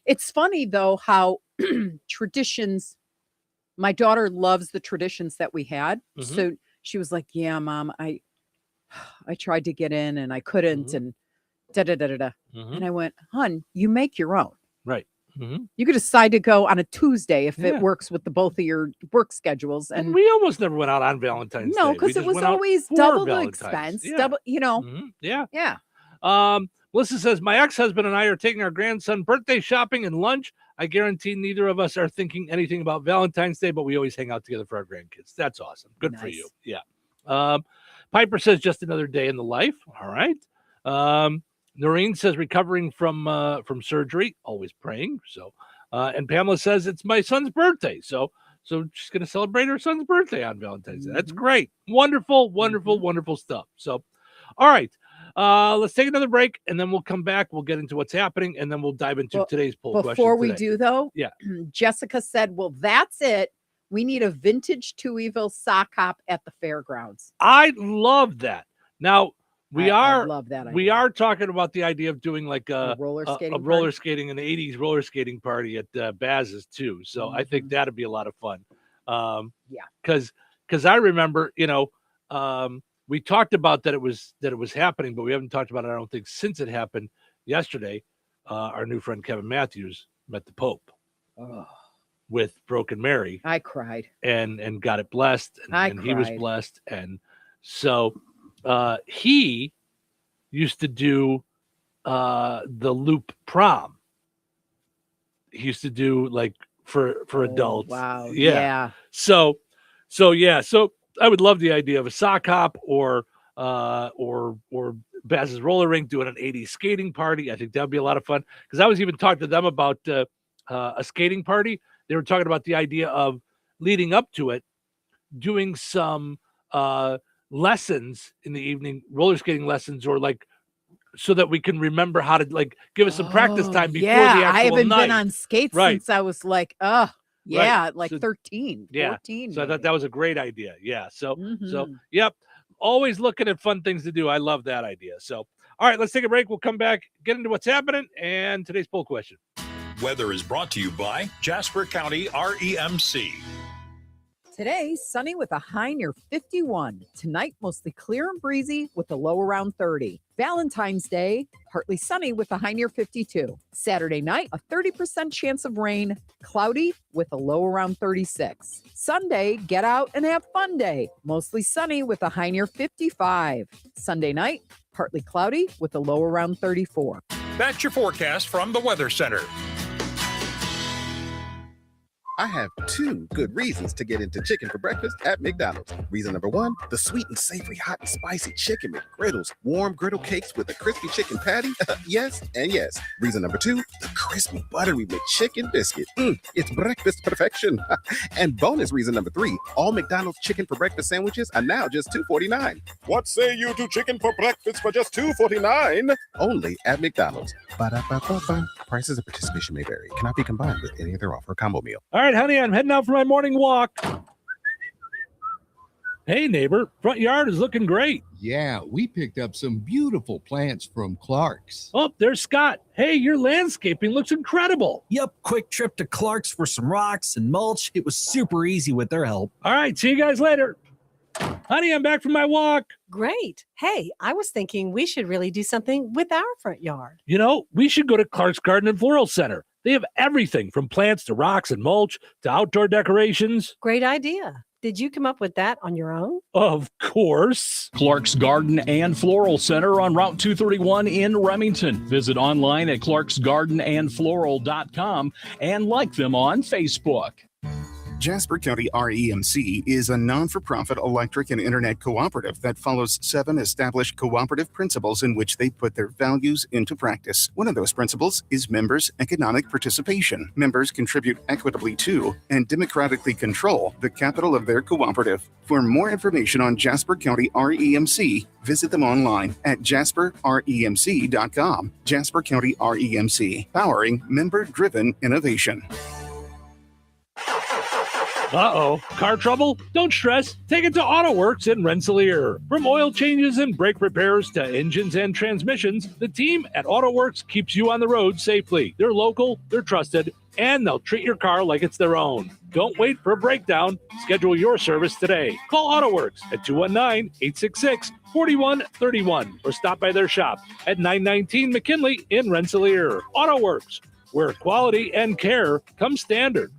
It's funny though how traditions. My daughter loves the traditions that we had. So she was like, "Yeah, Mom, I tried to get in and I couldn't, and da-da-da-da-da." And I went, "Hun, you make your own. Right. You could decide to go on a Tuesday if it works with the both of your work schedules." And we almost never went out on Valentine's Day. No, because it was always double the expense. Yeah. Double, Yeah. Melissa says, my ex-husband and I are taking our grandson birthday shopping and lunch. I guarantee neither of us are thinking anything about Valentine's Day, but we always hang out together for our grandkids. That's awesome. Good for you. Yeah. Piper says, just another day in the life. All right. Noreen says, recovering from surgery, always praying. So, and Pamela says, it's my son's birthday. So she's going to celebrate her son's birthday on Valentine's Day. That's great. Wonderful, wonderful, wonderful stuff. So, all right. Let's take another break and then we'll come back. We'll get into what's happening and then we'll dive into today's poll question. Before we do though, yeah. Jessica said, well, that's it. We need a vintage Touhyville sock hop at the fairgrounds. I love that. Now I love that we idea. are talking about the idea of doing like a roller skating roller party? skating in the 80s roller skating party at Baz's too. So I think that'd be a lot of fun. Yeah. Because I remember, we talked about that it was happening, but we haven't talked about it, I don't think, since it happened yesterday. Our new friend Kevin Matthews met the Pope with Broken Mary. I cried. And got it blessed. And he was cried. blessed. And so he used to do the Loop prom. He used to do like for adults. Wow. Yeah. So I would love the idea of a sock hop or Baz's roller rink doing an 80s skating party. I think that'd be a lot of fun, because I was even talking to them about a skating party. They were talking about the idea of leading up to it, doing some lessons in the evening, roller skating lessons, or like so that we can remember how to like give us some practice time before the actual I haven't night. been on skates since I was like, like So- 13, 14. So I thought that was a great idea. Yeah. So Mhm. yep. Always looking at fun things to do. I love that idea. So all right, let's take a break. We'll come back, get into what's happening, and today's poll question. Weather is brought to you by Jasper County REMC. Today, sunny with a high near 51. Tonight, mostly clear and breezy with a low around 30. Valentine's Day, partly sunny with a high near 52. Saturday night, a 30% chance of rain, cloudy with a low around 36. Sunday, get out and have fun day. Mostly sunny with a high near 55. Sunday night, partly cloudy with a low around 34. That's your forecast from the Weather Center. I have two good reasons to get into chicken for breakfast at McDonald's. Reason number one, the sweet and savory hot and spicy chicken McGriddles, warm griddle cakes with a crispy chicken patty. Yes and yes. Reason number two, the crispy buttery McChicken biscuit. It's breakfast perfection. And bonus reason number three, all McDonald's chicken for breakfast sandwiches are now just $2.49. What say you to chicken for breakfast for just $2.49? Only at McDonald's. Ba-da-ba-ba-ba. Prices of participation may vary. Cannot be combined with any other offer or combo meal. All right, honey, I'm heading out for my morning walk. Hey, neighbor, front yard is looking great. Yeah, we picked up some beautiful plants from Clark's. Oh, there's Scott. Hey, your landscaping looks incredible. Yep, quick trip to Clark's for some rocks and mulch. It was super easy with their help. All right, see you guys later. Honey, I'm back from my walk. Great. Hey, I was thinking we should really do something with our front yard. You know, we should go to Clark's Garden and Floral Center. They have everything from plants to rocks and mulch to outdoor decorations. Great idea. Did you come up with that on your own? Of course. Clark's Garden and Floral Center on Route 231 in Remington. Visit online at clarksgardenandfloral.com and like them on Facebook. Jasper County REMC is a non-for-profit electric and internet cooperative that follows 7 established cooperative principles in which they put their values into practice. One of those principles is members' economic participation. Members contribute equitably to and democratically control the capital of their cooperative. For more information on Jasper County REMC, visit them online at jasperremc.com. Jasper County REMC, powering member-driven innovation. Uh-oh, car trouble? Don't stress. Take it to AutoWorks in Rensselaer. From oil changes and brake repairs to engines and transmissions, the team at AutoWorks keeps you on the road safely. They're local, they're trusted, and they'll treat your car like it's their own. Don't wait for a breakdown. Schedule your service today. Call AutoWorks at 219-866-4131 or stop by their shop at 919 McKinley in Rensselaer. AutoWorks, where quality and care come standard.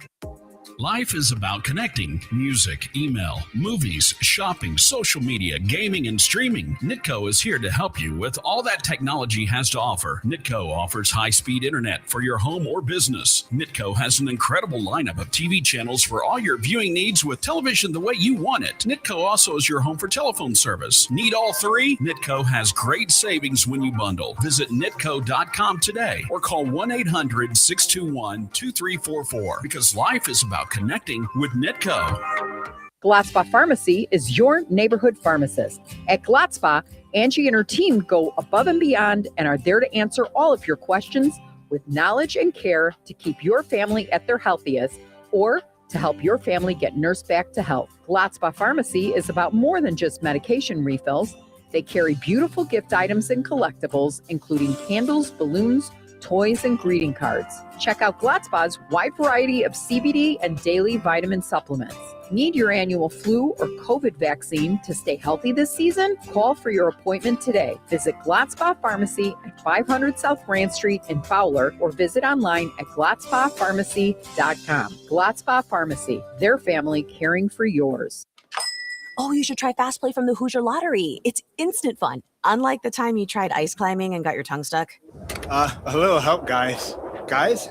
Life is about connecting. Music, email, movies, shopping, social media, gaming, and streaming. Nitco is here to help you with all that technology has to offer. Nitco offers high-speed internet for your home or business. Nitco has an incredible lineup of TV channels for all your viewing needs with television the way you want it. Nitco also is your home for telephone service. Need all three? Nitco has great savings when you bundle. Visit nitco.com today or call 1-800-621-2344 because life is about connecting with Nitco. Glotzba Pharmacy is your neighborhood pharmacist. At Glotzba, Angie and her team go above and beyond and are there to answer all of your questions with knowledge and care to keep your family at their healthiest or to help your family get nursed back to health. Glotzba Pharmacy is about more than just medication refills. They carry beautiful gift items and collectibles, including candles, balloons, toys, and greeting cards. Check out Glotzba's wide variety of CBD and daily vitamin supplements. Need your annual flu or COVID vaccine to stay healthy this season? Call for your appointment today. Visit Glotzba Pharmacy at 500 South Grand Street in Fowler or visit online at glotzbapharmacy.com. Glotzba Pharmacy, their family caring for yours. Oh, you should try Fast Play from the Hoosier Lottery. It's instant fun. Unlike the time you tried ice climbing and got your tongue stuck. A little help, guys. Guys?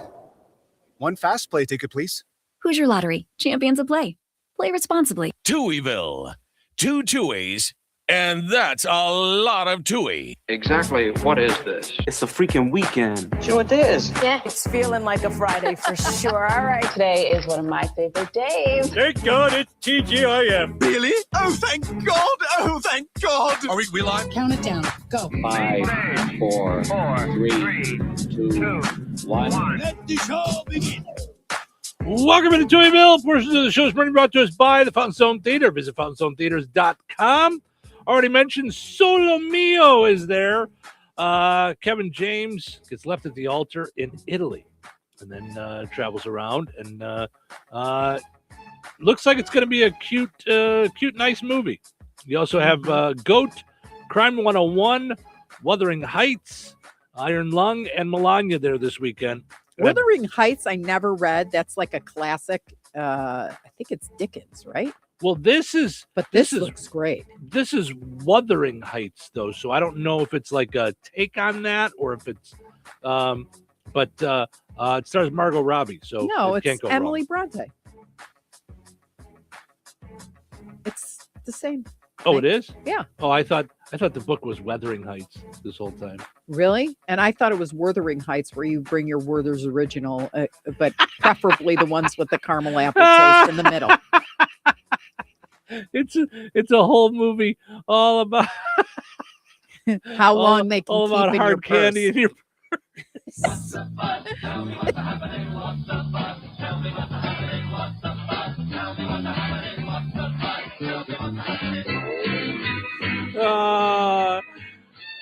One Fast Play ticket, please. Hoosier Lottery, champions of play. Play responsibly. Touhyville. 2 Tuohys, and that's a lot of Touhy. Exactly what is this? It's a freaking weekend. Sure it is. Yeah. It's feeling like a Friday for sure. All right, today is one of my favorite days. Thank God it's TGIF. Really? Oh, thank God! Oh, thank God! Are we live? Count it down. Go. 5, 4, 3, 2, 1. Let the show begin. Welcome into Touhyville. Portions of the show is brought to us by the Fountain Stone Theater. Visit fountainstonetheaters.com. Already mentioned Solo Mio is there. Kevin James gets left at the altar in Italy and then travels around and looks like it's going to be a cute, nice movie. You also have Goat, Crime 101, Wuthering Heights, Iron Lung, and Melania there this weekend. Wuthering Heights, I never read. That's like a classic. I think it's Dickens, right? Well, this looks great. This is Wuthering Heights, though, so I don't know if it's like a take on that or if it's. But it stars Margot Robbie, so No, it it's can't go Emily wrong. Bronte. It's the same. Oh, it is? Yeah. Oh, I thought the book was Wuthering Heights this whole time. Really? And I thought it was Wuthering Heights, where you bring your Werther's original, but preferably the ones with the caramel apple taste in the middle. It's a whole movie all about how long they can all keep about in hard your candy purse. in your What's the fun? Tell me what's happening. What's the fun? Tell me what's happening. What's the fun? Tell me what's happening. What's the fun? Tell me what's happening.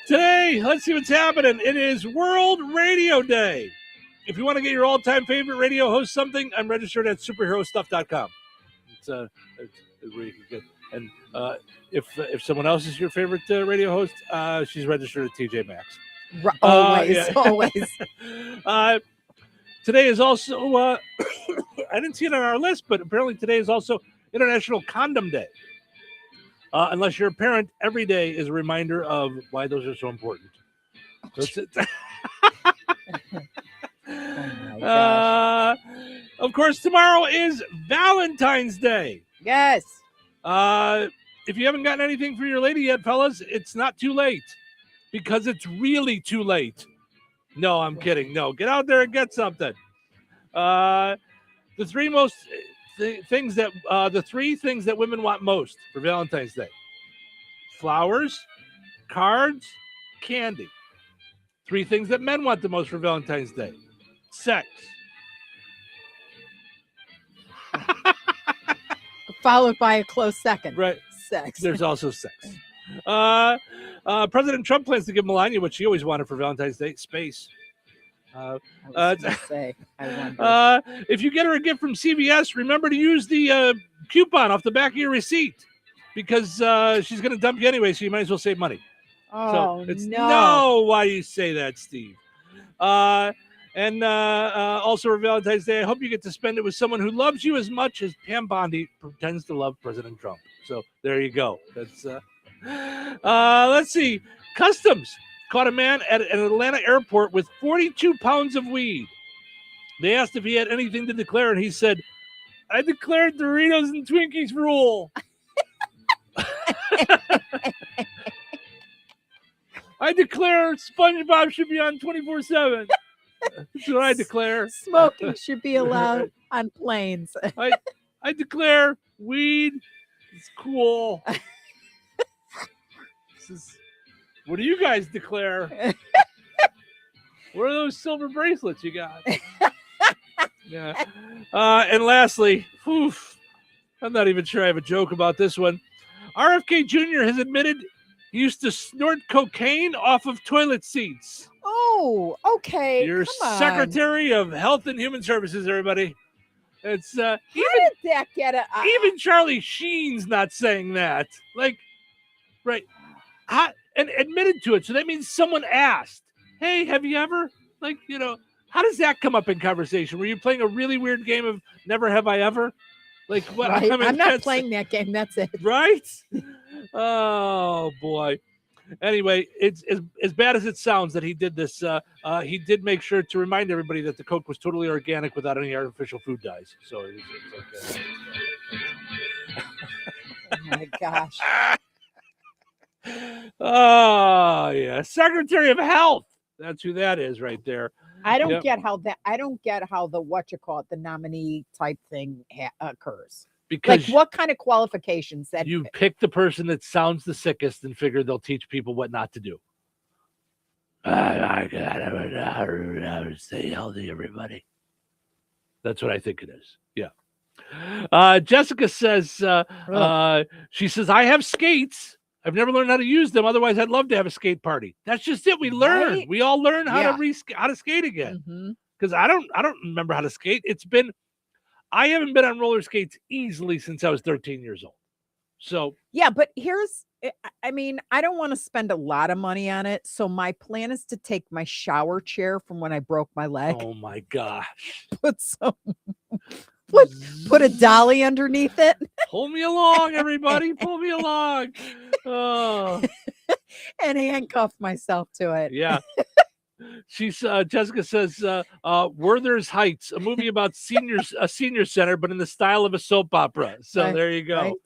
Today, let's see what's happening. It is World Radio Day. If you want to get your all-time favorite radio host something, I'm registered at superherostuff.com. It's where you can get. And if someone else is your favorite radio host, she's registered at TJ Maxx. Always. Today is also, I didn't see it on our list, but apparently today is also International Condom Day. Unless you're a parent, every day is a reminder of why those are so important. That's it. Of course, tomorrow is Valentine's Day. Yes. If you haven't gotten anything for your lady yet, fellas, it's not too late. Because it's really too late. No, I'm kidding. No, get out there and get something. The three things that women want most for Valentine's Day: flowers, cards, candy. 3 things that men want the most for Valentine's Day: sex. Followed by a close second. Right. Sex. There's also sex. President Trump plans to give Melania what she always wanted for Valentine's Day: space. I was gonna say, I wonder. If you get her a gift from CVS, remember to use the coupon off the back of your receipt, because she's going to dump you anyway, so you might as well save money. Oh, no! Why do you say that, Steve? And also for Valentine's Day, I hope you get to spend it with someone who loves you as much as Pam Bondi pretends to love President Trump. So there you go. That's let's see. Customs caught a man at an Atlanta airport with 42 pounds of weed. They asked if he had anything to declare, and he said, "I declared Doritos and Twinkies rule." I declare SpongeBob should be on 24/7. That's what I declare. Smoking should be allowed on planes. I declare weed is cool. What do you guys declare? What are those silver bracelets you got? Yeah. And lastly, I'm not even sure I have a joke about this one. RFK Jr. has admitted he used to snort cocaine off of toilet seats. Oh, okay. Your come on. Secretary of Health and Human Services, everybody. It's How did that get a? even Charlie Sheen's not saying that. Like, right? And admitted to it. So that means someone asked, "Hey, have you ever How does that come up in conversation? Were you playing a really weird game of Never Have I Ever? Like what? Right? I mean, I'm not playing that game. That's it. Right? Oh boy. Anyway, it's as bad as it sounds that he did this. He did make sure to remind everybody that the Coke was totally organic without any artificial food dyes. So it was okay. Oh my gosh. Oh yeah, Secretary of Health. That's who that is right there. I don't Yep. get how the the nominee type thing occurs. Because like what kind of qualifications that you pick the person that sounds the sickest and figure they'll teach people what not to do. I gotta stay healthy, everybody. That's what I think it is. Yeah. Jessica says, she says, I have skates. I've never learned how to use them. Otherwise, I'd love to have a skate party. That's just it. We learn. Right? We all learn how Yeah. to skate again. Mhm. Because I don't remember how to skate. I haven't been on roller skates easily since I was 13 years old. So Yeah, but I mean, I don't want to spend a lot of money on it. So my plan is to take my shower chair from when I broke my leg, oh my gosh. put a dolly underneath it, Pull me along, everybody. Pull me along. Oh, and handcuff myself to it. yeah. Jessica says, Werther's Heights, a movie about a senior center, but in the style of a soap opera. So Right, there you go.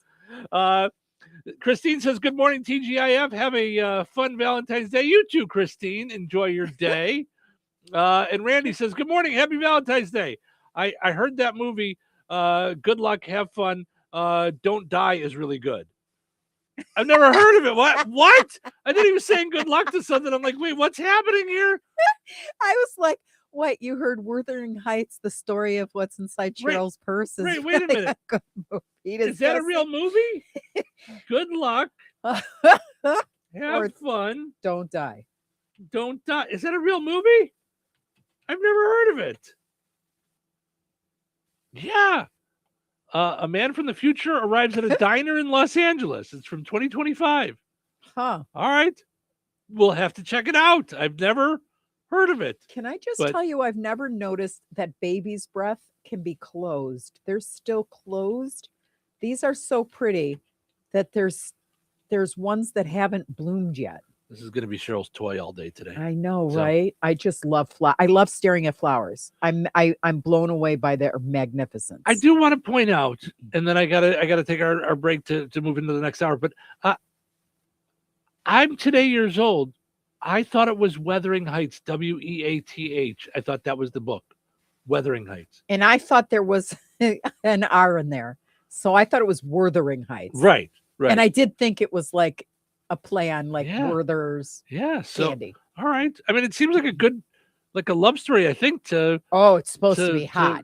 Christine says, good morning, TGIF. Have a fun Valentine's Day. You too, Christine. Enjoy your day. And Randy says, good morning. Happy Valentine's Day. I heard that movie. Good luck. Have fun. Don't Die is really good. I've never heard of it. What? I thought he was saying good luck to something. I'm like, wait, what's happening here? I was like, what? You heard Wuthering Heights, the story of what's inside Cheryl's purse? Is Wait a really minute. good movie. Is that a real movie? Good luck. Have Or fun. Don't Die. Don't die. Is that a real movie? I've never heard of it. Yeah. A man from the future arrives at a diner in Los Angeles. It's from 2025. Huh. All right. We'll have to check it out. I've never heard of it. Can I just tell you, I've never noticed that baby's breath can be closed. They're still closed. These are so pretty that there's ones that haven't bloomed yet. This is going to be Cheryl's toy all day today. I know, So- right? I just love I love staring at flowers. I'm blown away by their magnificence. I do want to point out, and then I gotta take our break to move into the next hour. But I'm today years old. I thought it was Wuthering Heights, Weath. I thought that was the book, Wuthering Heights. And I thought there was an R in there, so I thought it was Wuthering Heights. Right. And I did think it was like a play on like Werther's So candy. all right. I mean, it seems like a love story. I think it's supposed to be hot.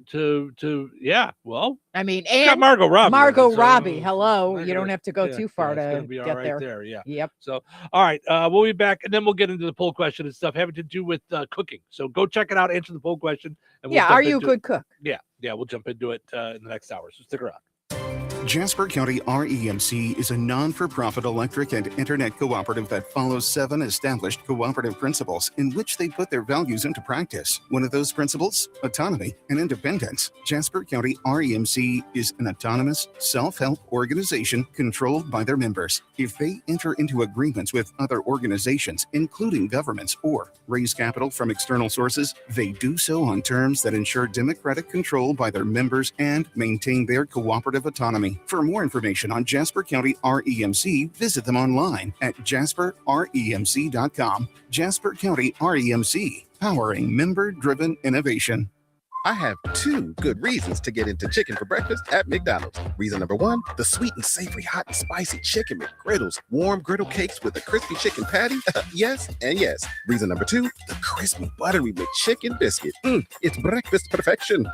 Yeah. Well, I mean, it's got and Margot Robbie. Margot Robbie. Hello, you Margot- don't have to go yeah, too far it's to gonna be all get right there. Yeah. Yep. So, all right, we'll be back, and then we'll get into the poll question and stuff having to do with cooking. So go check it out, answer the poll question, and we'll Yeah, jump are you a into good it. cook? Yeah, we'll jump into it in the next hour. So stick around. Jasper County REMC is a non-for-profit electric and internet cooperative that follows 7 established cooperative principles in which they put their values into practice. One of those principles, autonomy and independence. Jasper County REMC is an autonomous, self-help organization controlled by their members. If they enter into agreements with other organizations, including governments, or raise capital from external sources, they do so on terms that ensure democratic control by their members and maintain their cooperative autonomy. For more information on Jasper County REMC, visit them online at jasperremc.com. Jasper County REMC, powering member-driven innovation. I have two good reasons to get into chicken for breakfast at McDonald's. Reason number one, the sweet and savory hot and spicy chicken McGriddles, warm griddle cakes with a crispy chicken patty. Yes and yes. Reason number two, the crispy buttery McChicken biscuit. It's breakfast perfection.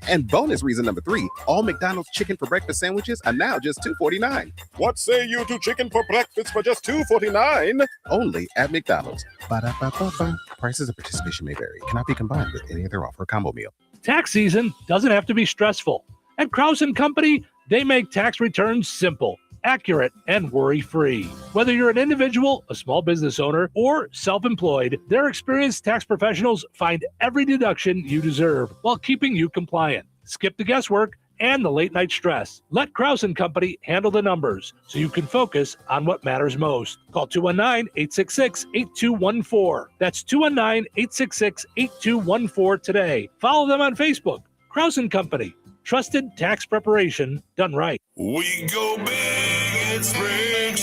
And bonus reason number three, all McDonald's chicken for breakfast sandwiches are now just $2.49. What say you to chicken for breakfast for just $2.49? Only at McDonald's. Ba-da-ba-ba-ba. Prices of participation may vary. Cannot be combined with any other offer or combo meal. Tax season doesn't have to be stressful. At Krause & Company, they make tax returns simple, accurate, and worry-free. Whether you're an individual, a small business owner, or self-employed, their experienced tax professionals find every deduction you deserve while keeping you compliant. Skip the guesswork and the late-night stress. Let Krause & Company handle the numbers so you can focus on what matters most. Call 219-866-8214. That's 219-866-8214 today. Follow them on Facebook. Krause & Company. Trusted tax preparation done right. We go big in spring.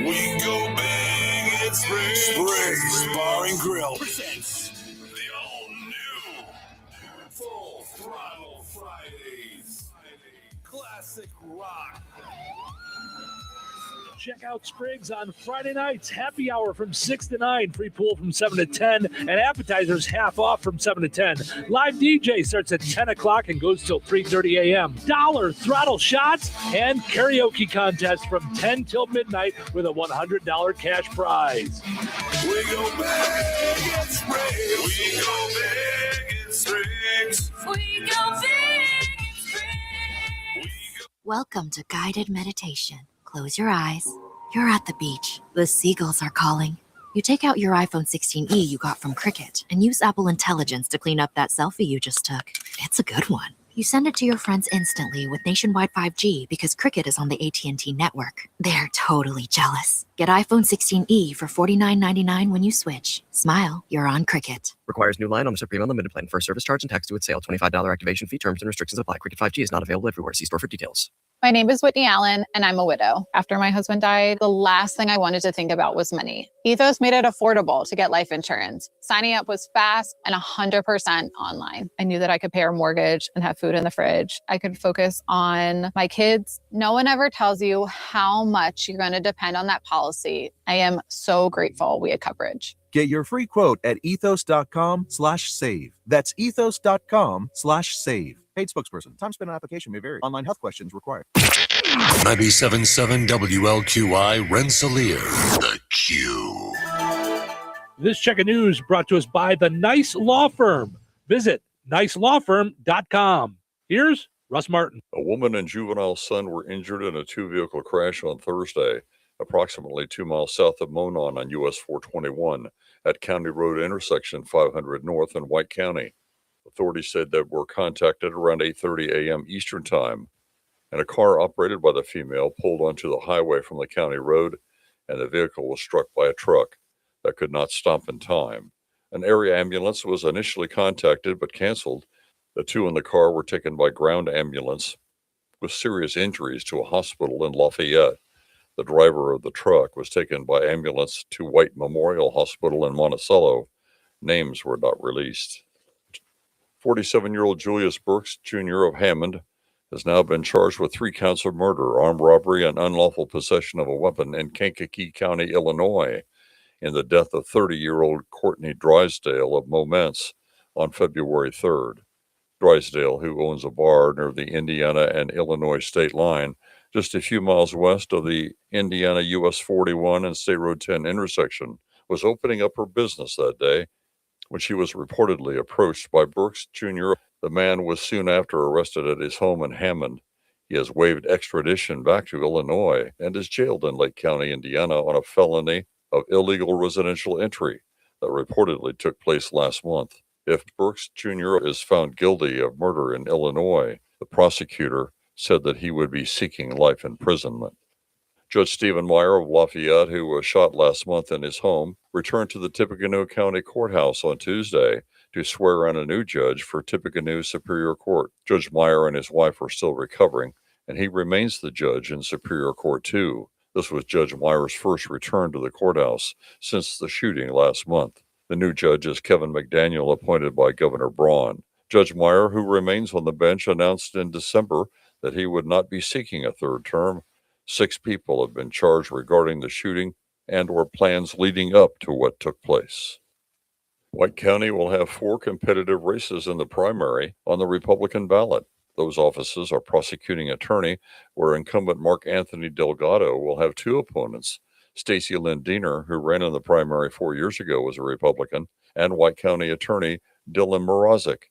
We go big in spring. Springs Bar and Grill presents the all-new Full Throttle Fridays. Classic rock. Check out Spriggs on Friday nights. Happy hour from 6 to 9. Free pool from 7 to 10. And appetizers half off from 7 to 10. Live DJ starts at 10 o'clock and goes till 3:30 a.m. $1 throttle shots and karaoke contest from 10 till midnight with a $100 cash prize. We go big in Springs. We go big in Springs. We go big in Springs. Welcome to guided meditation. Close your eyes. You're at the beach. The seagulls are calling. You take out your iPhone 16e you got from Cricket and use Apple Intelligence to clean up that selfie you just took. It's a good one. You send it to your friends instantly with nationwide 5G because Cricket is on the AT&T network. They're totally jealous. Get iPhone 16e for $49.99 when you switch. Smile, you're on Cricket. Requires new line on the Supreme Unlimited plan. First service charge and tax due at sale. $25 activation fee. Terms and restrictions apply. Cricket 5G is not available everywhere. See store for details. My name is Whitney Allen, and I'm a widow. After my husband died, the last thing I wanted to think about was money. Ethos made it affordable to get life insurance. Signing up was fast and 100% online. I knew that I could pay our mortgage and have food in the fridge. I could focus on my kids. No one ever tells you how much you're going to depend on that policy. I am so grateful we had coverage. Get your free quote at ethos.com/save. That's ethos.com/save. Paid spokesperson. Time spent on application may vary. Online health questions required. 97.7 WLQI Rensselaer. The Q. This check of news brought to us by the Nice Law Firm. Visit nicelawfirm.com. Here's Russ Martin. A woman and juvenile son were injured in a two-vehicle crash on Thursday, approximately 2 miles south of Monon on US 421 at County Road intersection 500 North in White County. Authorities said they were contacted around 8:30 a.m. Eastern Time, and a car operated by the female pulled onto the highway from the county road, and the vehicle was struck by a truck that could not stop in time. An area ambulance was initially contacted but canceled. The two in the car were taken by ground ambulance with serious injuries to a hospital in Lafayette. The driver of the truck was taken by ambulance to White Memorial Hospital in Monticello. Names were not released. 47-year-old Julius Burks, Jr. of Hammond, has now been charged with 3 counts of murder, armed robbery, and unlawful possession of a weapon in Kankakee County, Illinois, in the death of 30-year-old Courtney Drysdale of Momence on February 3rd. Drysdale, who owns a bar near the Indiana and Illinois state line, just a few miles west of the Indiana US 41 and State Road 10 intersection, was opening up her business that day when she was reportedly approached by Burks Jr. The man was soon after arrested at his home in Hammond. He has waived extradition back to Illinois and is jailed in Lake County, Indiana on a felony of illegal residential entry that reportedly took place last month. If Burks Jr. is found guilty of murder in Illinois, the prosecutor said that he would be seeking life imprisonment. Judge Stephen Meyer of Lafayette, who was shot last month in his home, returned to the Tippecanoe County Courthouse on Tuesday to swear in a new judge for Tippecanoe Superior Court. Judge Meyer and his wife are still recovering, and he remains the judge in Superior Court too. This was Judge Meyer's first return to the courthouse since the shooting last month. The new judge is Kevin McDaniel, appointed by Governor Braun. Judge Meyer, who remains on the bench, announced in December that he would not be seeking a third term. 6 people have been charged regarding the shooting and/or plans leading up to what took place. White County will have 4 competitive races in the primary on the Republican ballot. Those offices are prosecuting attorney, where incumbent Mark Anthony Delgado will have 2 opponents. Stacey Lynn Diener, who ran in the primary 4 years ago, was a Republican, and White County attorney Dylan Morozic.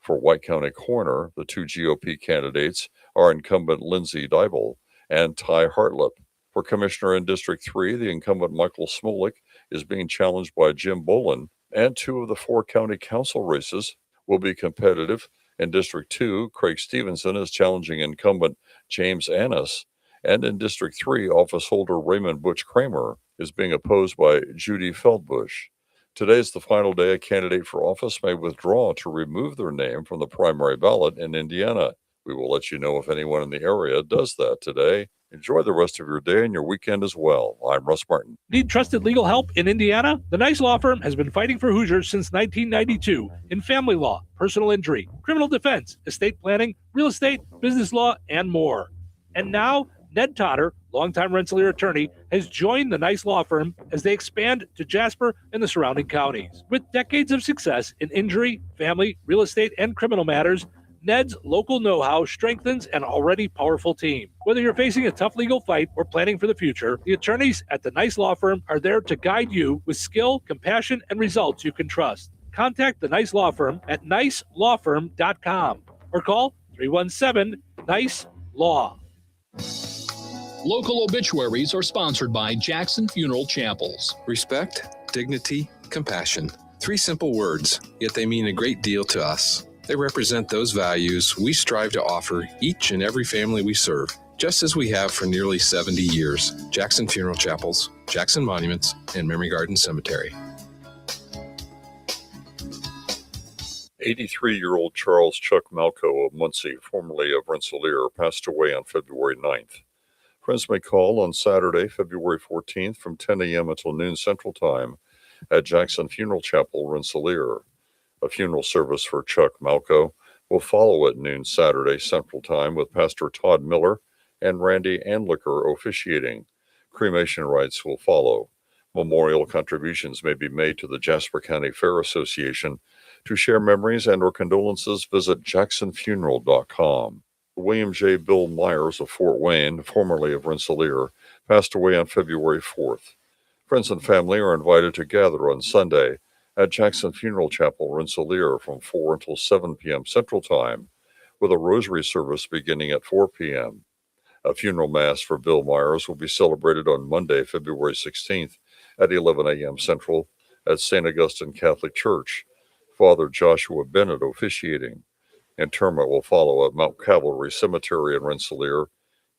For White County coroner, the 2 GOP candidates are incumbent Lindsay Dybel and Ty Hartlip. For commissioner in District 3, the incumbent Michael Smolik is being challenged by Jim Bolin, and 2 of the 4 county council races will be competitive. In District 2, Craig Stevenson is challenging incumbent James Annis, and in District 3, office holder Raymond Butch Kramer is being opposed by Judy Feldbush. Today is the final day a candidate for office may withdraw to remove their name from the primary ballot in Indiana. We will let you know if anyone in the area does that today. Enjoy the rest of your day and your weekend as well. I'm Russ Martin. Need trusted legal help in Indiana? The Nice Law Firm has been fighting for Hoosiers since 1992 in family law, personal injury, criminal defense, estate planning, real estate, business law, and more. And now, Ned Totter, longtime Rensselaer attorney, has joined the Nice Law Firm as they expand to Jasper and the surrounding counties. With decades of success in injury, family, real estate, and criminal matters, Ned's local know-how strengthens an already powerful team. Whether you're facing a tough legal fight or planning for the future, the attorneys at the Nice Law Firm are there to guide you with skill, compassion, and results you can trust. Contact the Nice Law Firm at nicelawfirm.com or call 317-NICE-LAW. Local obituaries are sponsored by Jackson Funeral Chapels. Respect, dignity, compassion. 3 simple words, yet they mean a great deal to us. They represent those values we strive to offer each and every family we serve, just as we have for nearly 70 years. Jackson Funeral Chapels, Jackson Monuments, and Memory Garden Cemetery. 83-year-old Charles Chuck Malco of Muncie, formerly of Rensselaer, passed away on February 9th. Friends may call on Saturday, February 14th from 10 a.m. until noon Central Time at Jackson Funeral Chapel, Rensselaer. A funeral service for Chuck Malco will follow at noon Saturday Central Time with Pastor Todd Miller and Randy Anlicker officiating. Cremation rites will follow. Memorial contributions may be made to the Jasper County Fair Association. To share memories and/or condolences, visit jacksonfuneral.com. William J. Bill Myers of Fort Wayne, formerly of Rensselaer, passed away on February 4th. Friends and family are invited to gather on Sunday at Jackson Funeral Chapel, Rensselaer, from 4 until 7 p.m. Central Time, with a rosary service beginning at 4 p.m. A funeral mass for Bill Myers will be celebrated on Monday, February 16th at 11 a.m. Central at St. Augustine Catholic Church. Father Joshua Bennett officiating. Interment will follow at Mount Calvary Cemetery in Rensselaer.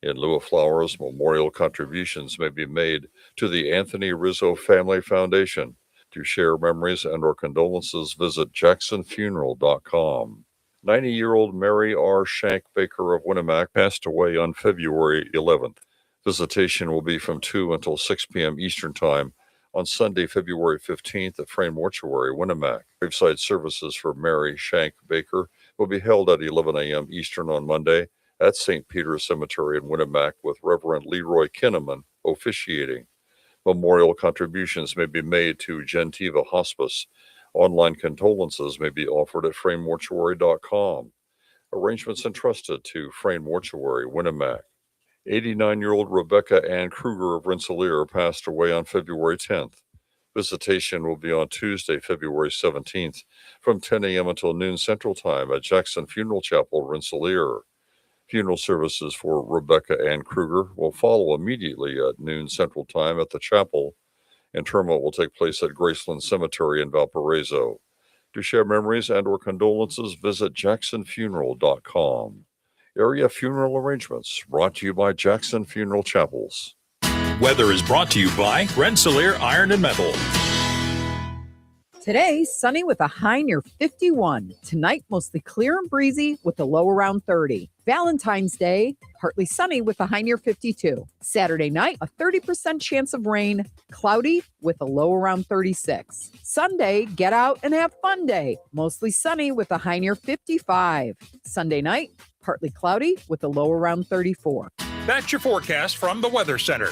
In lieu of flowers, memorial contributions may be made to the Anthony Rizzo Family Foundation. To share memories and/or condolences, visit jacksonfuneral.com. 90-year-old Mary R. Shank Baker of Winnemac passed away on February 11th. Visitation will be from 2 until 6 p.m. Eastern Time on Sunday, February 15th at Frame Mortuary, Winnemac. Graveside services for Mary Shank Baker will be held at 11 a.m. Eastern on Monday at St. Peter's Cemetery in Winnemac, with Reverend Leroy Kinnaman officiating. Memorial contributions may be made to Gentiva Hospice. Online condolences may be offered at framemortuary.com. Arrangements entrusted to Frame Mortuary, Winnemac. 89-year-old Rebecca Ann Kruger of Rensselaer passed away on February 10th. Visitation will be on Tuesday, February 17th from 10 a.m. until noon Central Time at Jackson Funeral Chapel, Rensselaer. Funeral services for Rebecca Ann Kruger will follow immediately at noon Central Time at the chapel. Interment will take place at Graceland Cemetery in Valparaiso. To share memories and/or condolences, visit jacksonfuneral.com. Area funeral arrangements brought to you by Jackson Funeral Chapels. Weather is brought to you by Rensselaer Iron and Metal. Today, sunny with a high near 51. Tonight, mostly clear and breezy with a low around 30. Valentine's Day, partly sunny with a high near 52. Saturday night, a 30% chance of rain, cloudy with a low around 36. Sunday, get out and have fun day, mostly sunny with a high near 55. Sunday night, partly cloudy with a low around 34. That's your forecast from the Weather Center.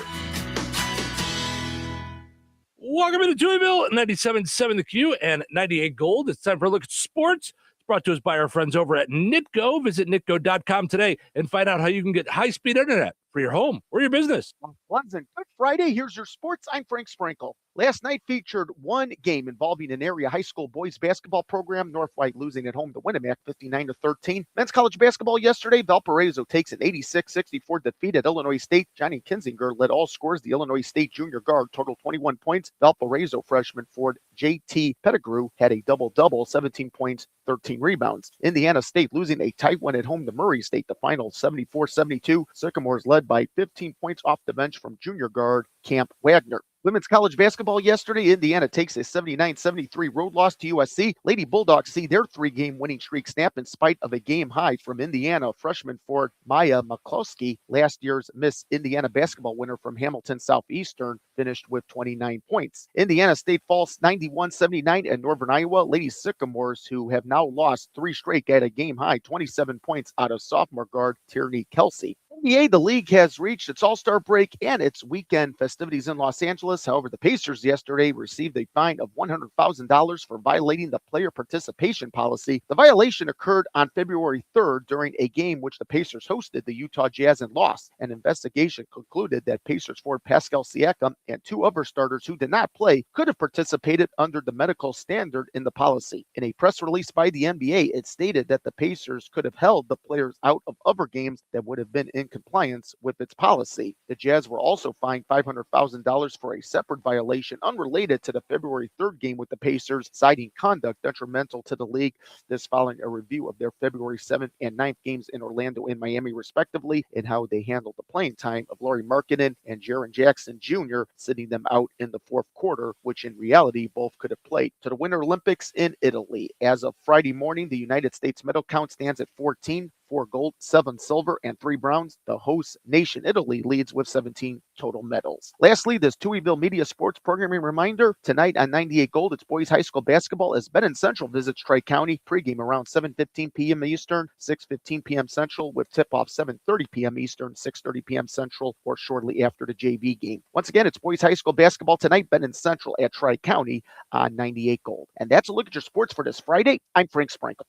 Welcome to Touhyville, 97.7 The Q and 98 Gold. It's time for a look at sports. It's brought to us by our friends over at Nitco. Visit nitco.com today and find out how you can get high-speed internet for your home or your business. Pleasant. Good Friday. Here's your sports. I'm Frank Sprinkle. Last night featured one game involving an area high school boys basketball program, North White losing at home to Winnemac 59-13. Men's college basketball yesterday, Valparaiso takes an 86-64 defeat at Illinois State. Johnny Kinzinger led all scores. The Illinois State junior guard totaled 21 points. Valparaiso freshman forward J.T. Pettigrew had a double-double, 17 points, 13 rebounds. Indiana State losing a tight one at home to Murray State, the final 74-72. Sycamores led by 15 points off the bench from junior guard Camp Wagner. Women's college basketball yesterday, Indiana takes a 79-73 road loss to USC. Lady Bulldogs see their three-game winning streak snap in spite of a game high from Indiana freshman forward Maya McCloskey. Last year's Miss Indiana basketball winner from Hamilton Southeastern finished with 29 points. Indiana State falls 91-79 at Northern Iowa. Lady Sycamores, who have now lost three straight, at a game high 27 points out of sophomore guard Tierney Kelsey. NBA, the league has reached its All-Star break and its weekend festivities in Los Angeles. However, the Pacers yesterday received a fine of $100,000 for violating the player participation policy. The violation occurred on February 3rd during a game which the Pacers hosted the Utah Jazz and lost. An investigation concluded that Pacers forward Pascal Siakam and two other starters who did not play could have participated under the medical standard in the policy. In a press release by the NBA, it stated that the Pacers could have held the players out of other games that would have been in compliance with its policy. The Jazz were also fined $500,000 for a separate violation unrelated to the February 3rd game with the Pacers, citing conduct detrimental to the league. This following a review of their February 7th and 9th games in Orlando and Miami, respectively, and how they handled the playing time of Lauri Markkanen and Jaren Jackson Jr., sitting them out in the fourth quarter, which in reality both could have played. To the Winter Olympics in Italy. As of Friday morning, the United States medal count stands at 14. 4 gold, 7 silver, and 3 bronze. The host nation, Italy, leads with 17 total medals. Lastly, this Touhyville Media Sports Programming reminder. Tonight on 98 Gold, it's boys high school basketball as Benton Central visits Tri-County. Pregame around 7:15 p.m. Eastern, 6:15 p.m. Central, with tip-off 7:30 p.m. Eastern, 6:30 p.m. Central, or shortly after the JV game. Once again, it's boys high school basketball tonight, Benton Central at Tri-County on 98 Gold. And that's a look at your sports for this Friday. I'm Frank Sprinkle.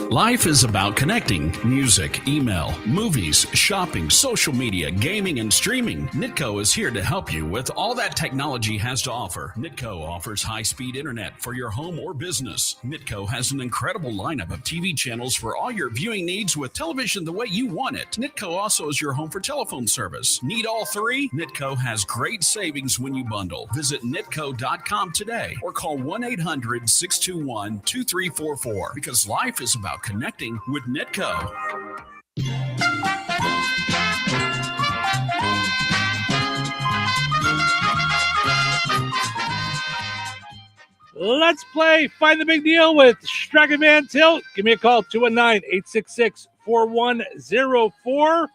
Life is about connecting. Music, email, movies, shopping, social media, gaming, and streaming. Nitco is here to help you with all that technology has to offer. Nitco offers high-speed internet for your home or business. Nitco has an incredible lineup of TV channels for all your viewing needs with television the way you want it. Nitco also is your home for telephone service. Need all three? Nitco has great savings when you bundle. Visit nitco.com today or call 1-800-621-2344 because life is about connecting with Nitco. Let's play Find the Big Deal with Strachan Van Til. Give me a call, 219-866-4104.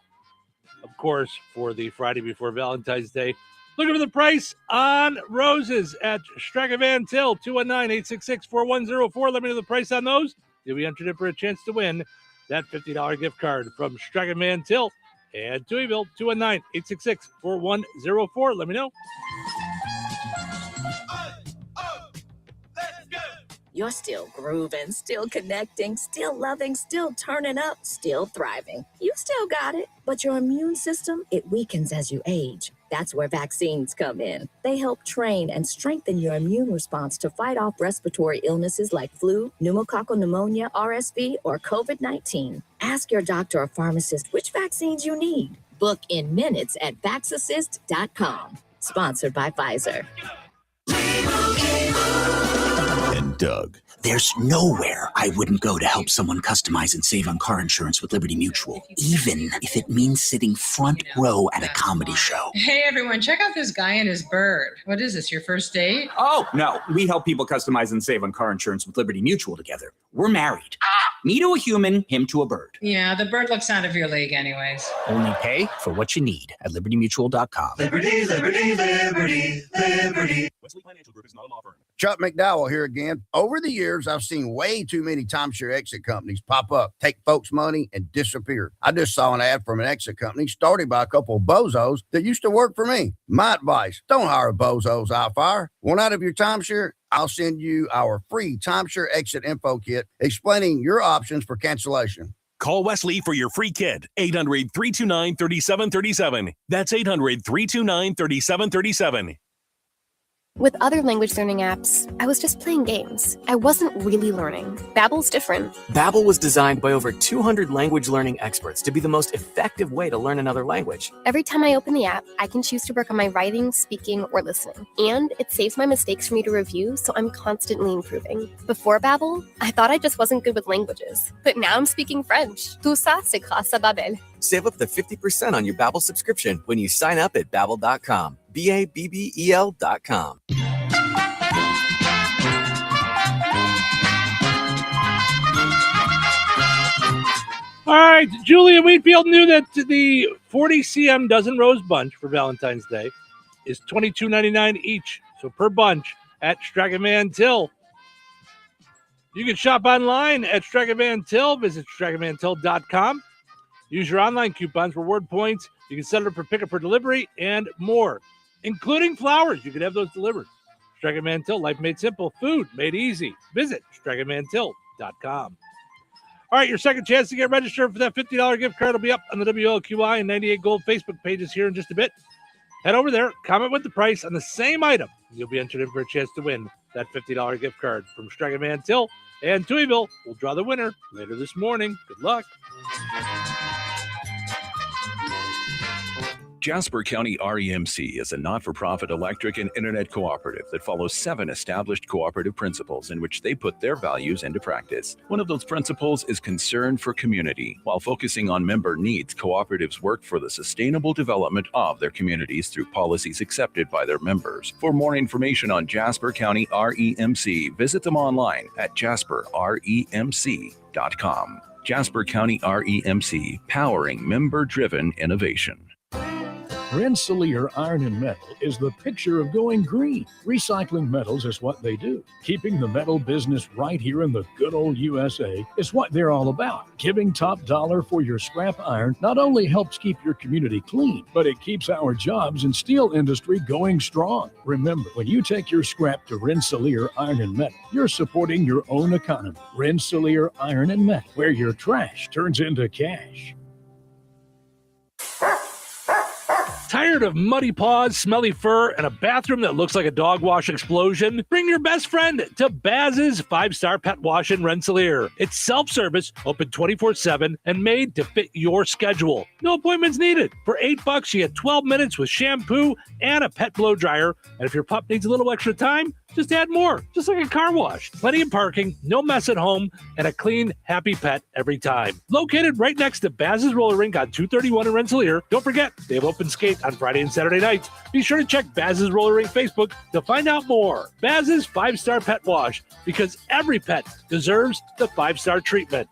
Of course, for the Friday before Valentine's Day. Looking for the price on roses at Strachan Van Til, 219-866-4104. Let me know the price on those. You'll be entered in for a chance to win that $50 gift card from Strachan Van Til and Touhyville, 219-866-4104. Let me know. You're still grooving, still connecting, still loving, still turning up, still thriving. You still got it, but your immune system, it weakens as you age. That's where vaccines come in. They help train and strengthen your immune response to fight off respiratory illnesses like flu, pneumococcal pneumonia, RSV, or COVID-19. Ask your doctor or pharmacist which vaccines you need. Book in minutes at vaxassist.com. Sponsored by Pfizer. And Doug, There's nowhere I wouldn't go to help someone customize and save on car insurance with Liberty Mutual, even if it means sitting front row at a comedy show. Hey everyone, check out this guy and his bird. What is this, your first date? Oh, no, we help people customize and save on car insurance with Liberty Mutual together. We're married. Me to a human, him to a bird. Yeah, the bird looks out of your league anyways. Only pay for what you need at libertymutual.com. Liberty, liberty, liberty, liberty. Wesley Financial Group is not a law firm. Chuck McDowell here again. Over the years, I've seen way too many timeshare exit companies pop up, take folks' money, and disappear. I just saw an ad from an exit company started by a couple of bozos that used to work for me. My advice, don't hire bozos out fire. Want out of your timeshare? I'll send you our free timeshare exit info kit explaining your options for cancellation. Call Wesley for your free kit. 800-329-3737. That's 800-329-3737. With other language learning apps, I was just playing games. I wasn't really learning. Babbel's different. Babbel was designed by over 200 language learning experts to be the most effective way to learn another language. Every time I open the app, I can choose to work on my writing, speaking, or listening. And it saves my mistakes for me to review, so I'm constantly improving. Before Babbel, I thought I just wasn't good with languages. But now I'm speaking French. Tout ça, c'est grâce à Babbel. Save up to 50% on your Babbel subscription when you sign up at Babbel.com. Babbel.com. All right, Julia Wheatfield knew that the 40 cm dozen rose bunch for Valentine's Day is $22.99 each. So per bunch at Stragaman Till. You can shop online at Stragaman Till. Visit StragamanTill.com. Use your online coupons, reward points. You can set it up for pickup or delivery and more, including flowers. You can have those delivered. Stragaman Till, life made simple, food made easy. Visit StragamanTill.com. All right, your second chance to get registered for that $50 gift card will be up on the WLQI and 98 Gold Facebook pages here in just a bit. Head over there, comment with the price on the same item. You'll be entered in for a chance to win that $50 gift card from Stragaman Till and Touhyville. We'll draw the winner later this morning. Good luck. Jasper County REMC is a not-for-profit electric and internet cooperative that follows 7 established cooperative principles in which they put their values into practice. One of those principles is concern for community. While focusing on member needs, cooperatives work for the sustainable development of their communities through policies accepted by their members. For more information on Jasper County REMC, visit them online at jasperremc.com. Jasper County REMC, powering member-driven innovation. Rensselaer Iron and Metal is the picture of going green. Recycling metals is what they do. Keeping the metal business right here in the good old USA is what they're all about. Giving top dollar for your scrap iron not only helps keep your community clean, but it keeps our jobs and steel industry going strong. Remember, when you take your scrap to Rensselaer Iron and Metal, you're supporting your own economy. Rensselaer Iron and Metal, where your trash turns into cash. Tired of muddy paws, smelly fur, and a bathroom that looks like a dog wash explosion? Bring your best friend to Baz's 5-Star Pet Wash in Rensselaer. It's self-service, open 24/7, and made to fit your schedule. No appointments needed. For $8, you get 12 minutes with shampoo and a pet blow dryer. And if your pup needs a little extra time, just add more, just like a car wash. Plenty of parking, no mess at home, and a clean, happy pet every time. Located right next to Baz's Roller Rink on 231 in Rensselaer. Don't forget, they have open skate on Friday and Saturday nights. Be sure to check Baz's Roller Rink Facebook to find out more. Baz's 5-Star Pet Wash, because every pet deserves the 5-star treatment.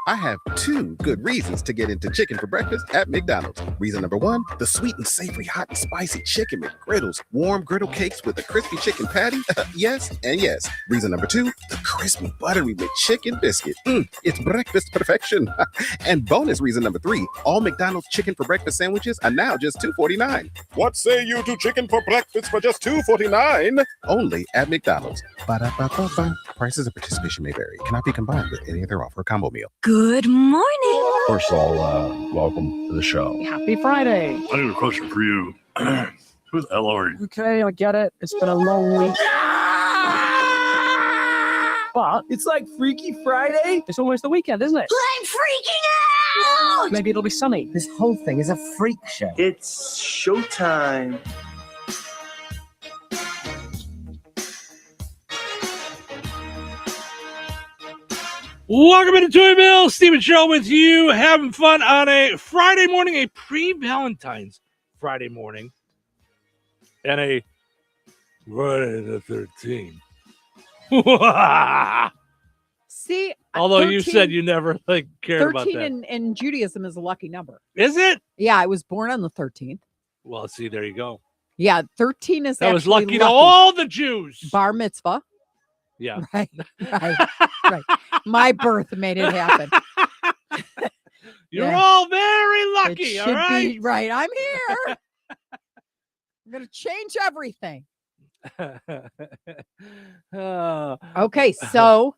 I have 2 good reasons to get into chicken for breakfast at McDonald's. Reason number 1, the sweet and savory hot and spicy chicken McGriddles, warm griddle cakes with a crispy chicken patty. Yes and yes. Reason number 2, the crispy buttery McChicken biscuit. It's breakfast perfection. And bonus reason number 3, all McDonald's chicken for breakfast sandwiches are now just $2.49. What say you to chicken for breakfast for just $2.49? Only at McDonald's. Ba-da-ba-ba-ba. Prices of participation may vary. Cannot be combined with any other offer or combo meal. Good morning. First of all, welcome to the show. Happy Friday. I need a question for you. Who the hell are you? Okay, I get it. It's been a long week. But it's like Freaky Friday. It's almost the weekend, isn't it? I'm freaking out! Maybe it'll be sunny. This whole thing is a freak show. It's showtime. Welcome into Touhyville. Steven Show with you, having fun on a Friday morning, a pre-Valentine's Friday morning, and a Friday the 13th. See, Although you said you never cared about 13 that. in Judaism is a lucky number. Is it? Yeah, I was born on the 13th. Well, see, there you go. Yeah, 13 is That was actually lucky to all the Jews. Bar mitzvah. Yeah. Right. Right. My birth made it happen. You're Yeah. all very lucky, It all should right? be right. I'm here. I'm going to change everything. Okay, so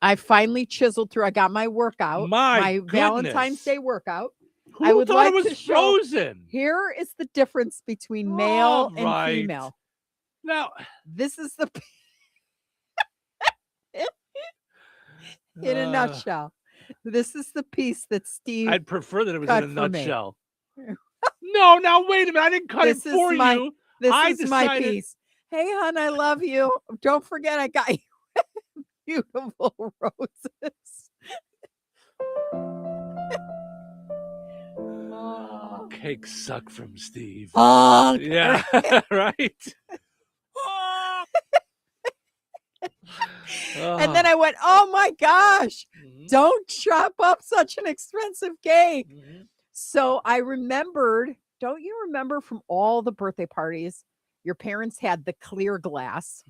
I finally chiseled through. I got my workout, My Valentine's goodness. Day workout. Who I would thought like it was to show. frozen? Here is the difference between male All and right. female. Now, This is the in a nutshell. This is the piece that Steve. I'd prefer that it was cut in a for me. nutshell. No, now wait a minute. I didn't cut This it is for my- you. This I is my decided- piece. Hey, hon, I love you. Don't forget, I got you beautiful roses. Cake suck from Steve. Oh, Yeah, right. And then I went, oh my gosh, don't chop up such an expensive cake. So I remembered, don't you remember from all the birthday parties, your parents had the clear glass.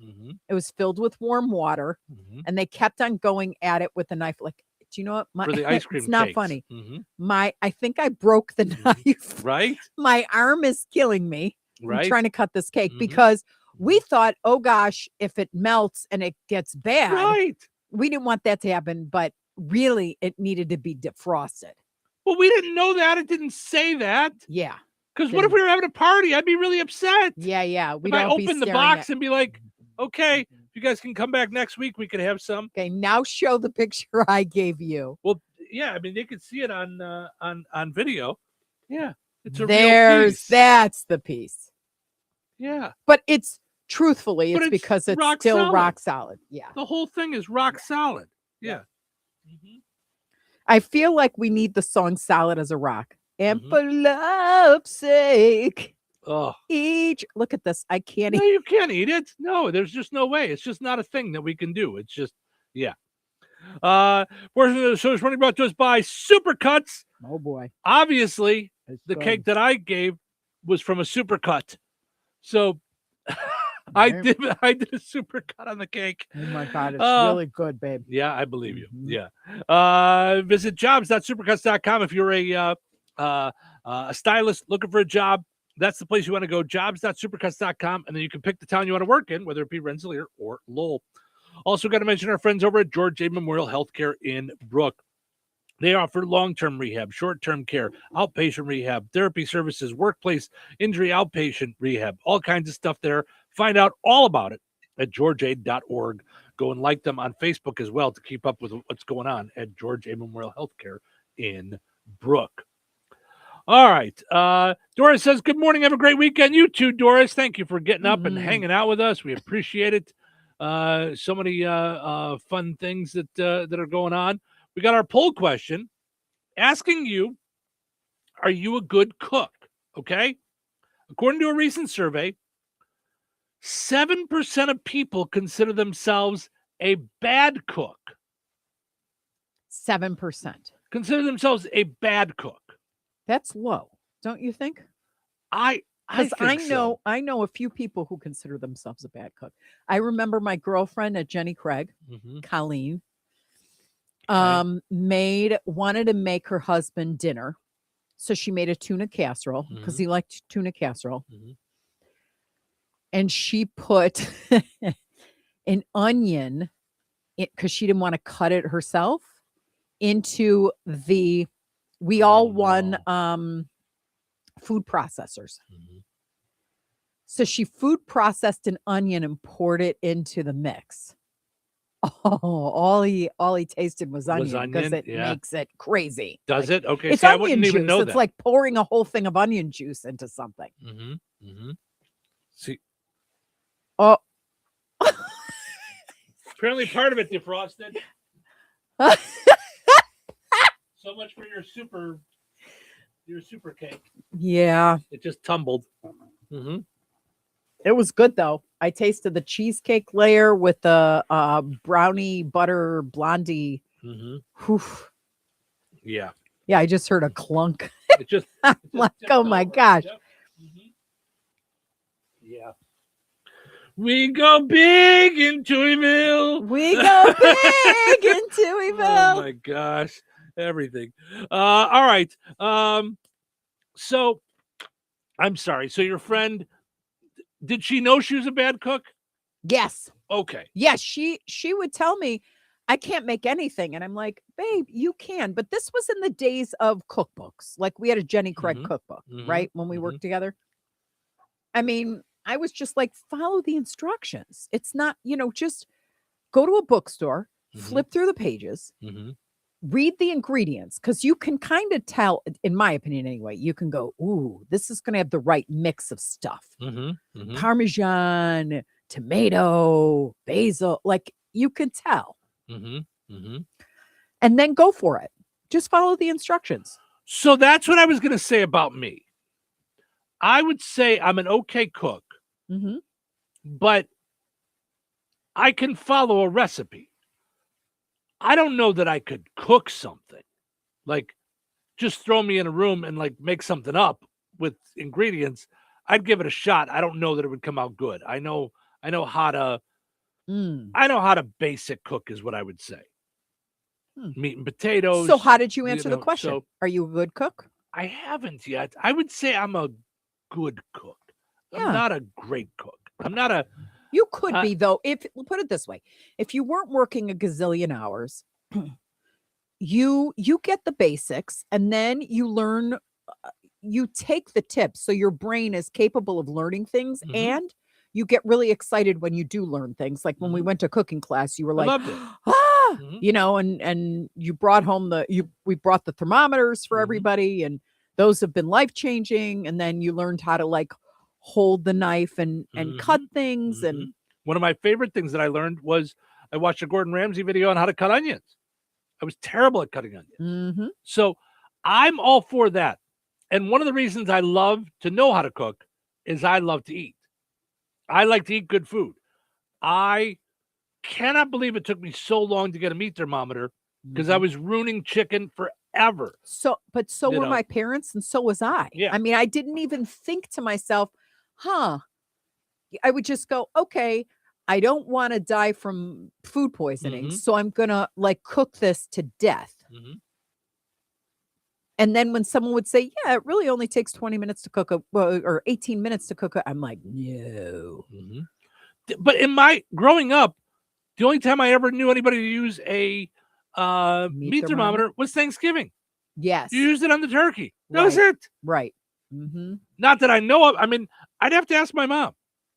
It was filled with warm water, and they kept on going at it with a knife. Like, do you know what? For the ice cream it's not cakes. funny. Mhm. I think I broke the knife. Right? My arm is killing me. Right. I'm trying to cut this cake because we thought, oh gosh, if it melts and it gets bad, Right. we didn't want that to happen, but really it needed to be defrosted. Well, we didn't know that. It didn't say that. Yeah. Because what if we were having a party? I'd be really upset. Yeah. If We'd I all be open the staring box at- and be like, okay, if you guys can come back next week, we could have some. Okay, now show the picture I gave you. Well, yeah, I mean, they could see it on video. Yeah. It's a real There's piece. that's the piece. Yeah. But it's truthfully, But it's it's because it's rock still solid. rock solid. Yeah. The whole thing is rock solid. Yeah. I feel like we need the song Solid as a Rock. And Mm-hmm. for love's sake, Oh. look at this. I can't No, you can't eat it. No, there's just no way. It's just not a thing that we can do. It's just, yeah. Portion of the show is running brought to us by Supercuts. Oh boy. Obviously, the good. cake that I gave was from a supercut. So I did a supercut on the cake. Oh my God, it's Uh, really good, babe. Yeah, I believe you. Yeah. Visit jobs.supercuts.com if you're a stylist looking for a job. That's the place you want to go, jobs.supercuts.com, and then you can pick the town you want to work in, whether it be Rensselaer or Lowell. Also got to mention our friends over at George A. Memorial Healthcare in Brook. They offer long-term rehab, short-term care, outpatient rehab, therapy services, workplace injury outpatient rehab, all kinds of stuff there. Find out all about it at georgia.org. Go and like them on Facebook as well to keep up with what's going on at George A. Memorial Healthcare in Brook. All right. Doris says, good morning. Have a great weekend. You too, Doris. Thank you for getting up and hanging out with us. We appreciate it. So many fun things that are going on. We got our poll question asking you, are you a good cook? Okay. According to a recent survey, 7% of people consider themselves a bad cook. 7%. Consider themselves a bad cook. That's low, don't you think? I Because I think know so. I know a few people who consider themselves a bad cook. I remember my girlfriend at Jenny Craig, Colleen, wanted to make her husband dinner. So she made a tuna casserole because he liked tuna casserole. And she put an onion, because she didn't want to cut it herself, into we all won food processors. So she food processed an onion and poured it into the mix. Oh, all he tasted was onion because onion? it Yeah. makes it crazy. Does it? Okay. It's See, I onion wouldn't juice. even know It's that. like pouring a whole thing of onion juice into something. See, Oh, apparently part of it defrosted. So much for your super cake. Yeah. It just tumbled. Mm-hmm. It was good though. I tasted the cheesecake layer with the brownie butter blondie. Mm-hmm. Whew. Yeah. Yeah, I just heard a clunk. It just I'm like, oh my gosh. Yep. Mm-hmm. Yeah. We go big in Touhyville. We go big in Touhyville. Oh my gosh. Everything. All right. So I'm sorry. So your friend, did she know she was a bad cook? Yes. Okay. Yes, she would tell me I can't make anything. And I'm like, babe, you can. But this was in the days of cookbooks. Like we had a Jenny Craig cookbook, right? When we worked together. I mean, I was just like, follow the instructions. It's not, just go to a bookstore, flip through the pages, read the ingredients, because you can kind of tell, in my opinion anyway, you can go, ooh, this is going to have the right mix of stuff. Parmesan, tomato, basil, like you can tell. And then go for it. Just follow the instructions. So that's what I was going to say about me. I would say I'm an okay cook, but I can follow a recipe. I don't know that I could cook something. Like, just throw me in a room and like make something up with ingredients. I'd give it a shot. I don't know that it would come out good. I know how to basic cook is what I would say. Meat and potatoes. So how did you answer the question? So are you a good cook? I haven't yet. I would say I'm a good cook. Yeah. I'm not a great cook. I'm not a. You could be though. If put it this way, if you weren't working a gazillion hours, you get the basics, and then you learn. You take the tips, so your brain is capable of learning things, and you get really excited when you do learn things. Like when we went to cooking class, you were like, loved it. and you brought home we brought the thermometers for everybody, and those have been life-changing. And then you learned how to like hold the knife and cut things. And one of my favorite things that I learned was I watched a Gordon Ramsay video on how to cut onions. I was terrible at cutting onions. So I'm all for that. And one of the reasons I love to know how to cook is I love to eat. I like to eat good food. I cannot believe it took me so long to get a meat thermometer because I was ruining chicken forever. So were my parents, and so was I. Yeah. I mean, I didn't even think to myself, I would just go, okay, I don't want to die from food poisoning, so I'm gonna like cook this to death. And then when someone would say, yeah, it really only takes 20 minutes to cook or 18 minutes to cook I'm like, no. But in my growing up, the only time I ever knew anybody to use a meat thermometer was Thanksgiving. Yes. You used it on the turkey. That was it. Right. Not that I know of. I mean, I'd have to ask my mom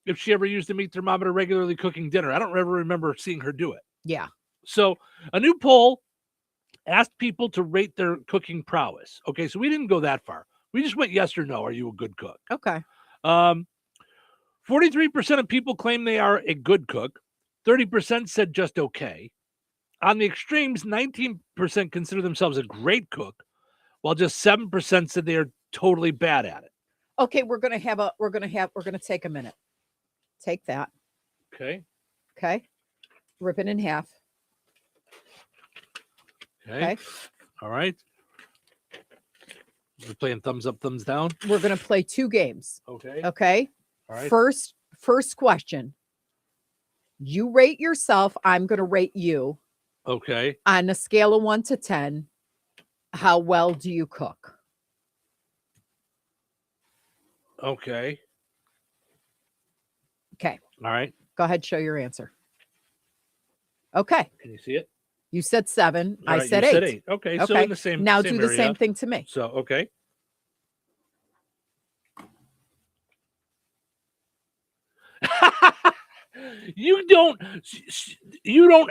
if she ever used a meat thermometer regularly cooking dinner. I don't ever remember seeing her do it. Yeah. So a new poll asked people to rate their cooking prowess. Okay, so we didn't go that far. We just went yes or no. Are you a good cook? Okay. 43% of people claim they are a good cook. 30% said just okay. On the extremes, 19% consider themselves a great cook, while just 7% said they are totally bad at it. Okay, we're gonna take a minute. Take that. Okay. Okay. Rip it in half. Okay. All right. We're playing thumbs up, thumbs down. We're gonna play 2 games. Okay. Okay. All right. First question. You rate yourself. I'm gonna rate you. Okay. On a scale of 1 to 10, how well do you cook? Okay. Okay. All right. Go ahead, show your answer. Okay. Can you see it? You said 7. All I right, said you 8. said 8. Okay. So in the same. Now same do the area. same thing to me. So okay. You don't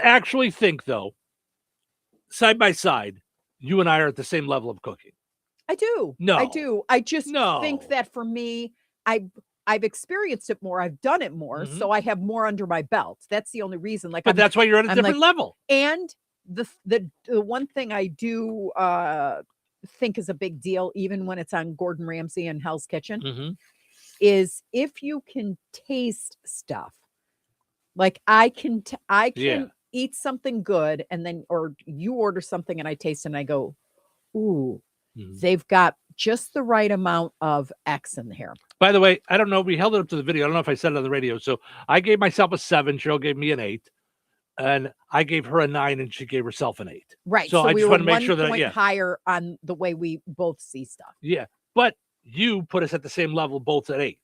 actually think though, side by side, you and I are at the same level of cooking. I do. No. I do. I just No. think that for me, I've experienced it more. I've done it more. So I have more under my belt. That's the only reason. Like, But that's why you're at a I'm different like- level. And the one thing I do think is a big deal, even when it's on Gordon Ramsay and Hell's Kitchen, is if you can taste stuff. Like I can eat something good, and then or you order something and I taste and I go, ooh, they've got just the right amount of X in here. By the way, I don't know. We held it up to the video. I don't know if I said it on the radio. So I gave myself a 7. Cheryl gave me an 8. And I gave her a 9 and she gave herself an 8. Right. So I we just were want to make 1 sure that, point higher on the way we both see stuff. Yeah. But you put us at the same level, both at 8s.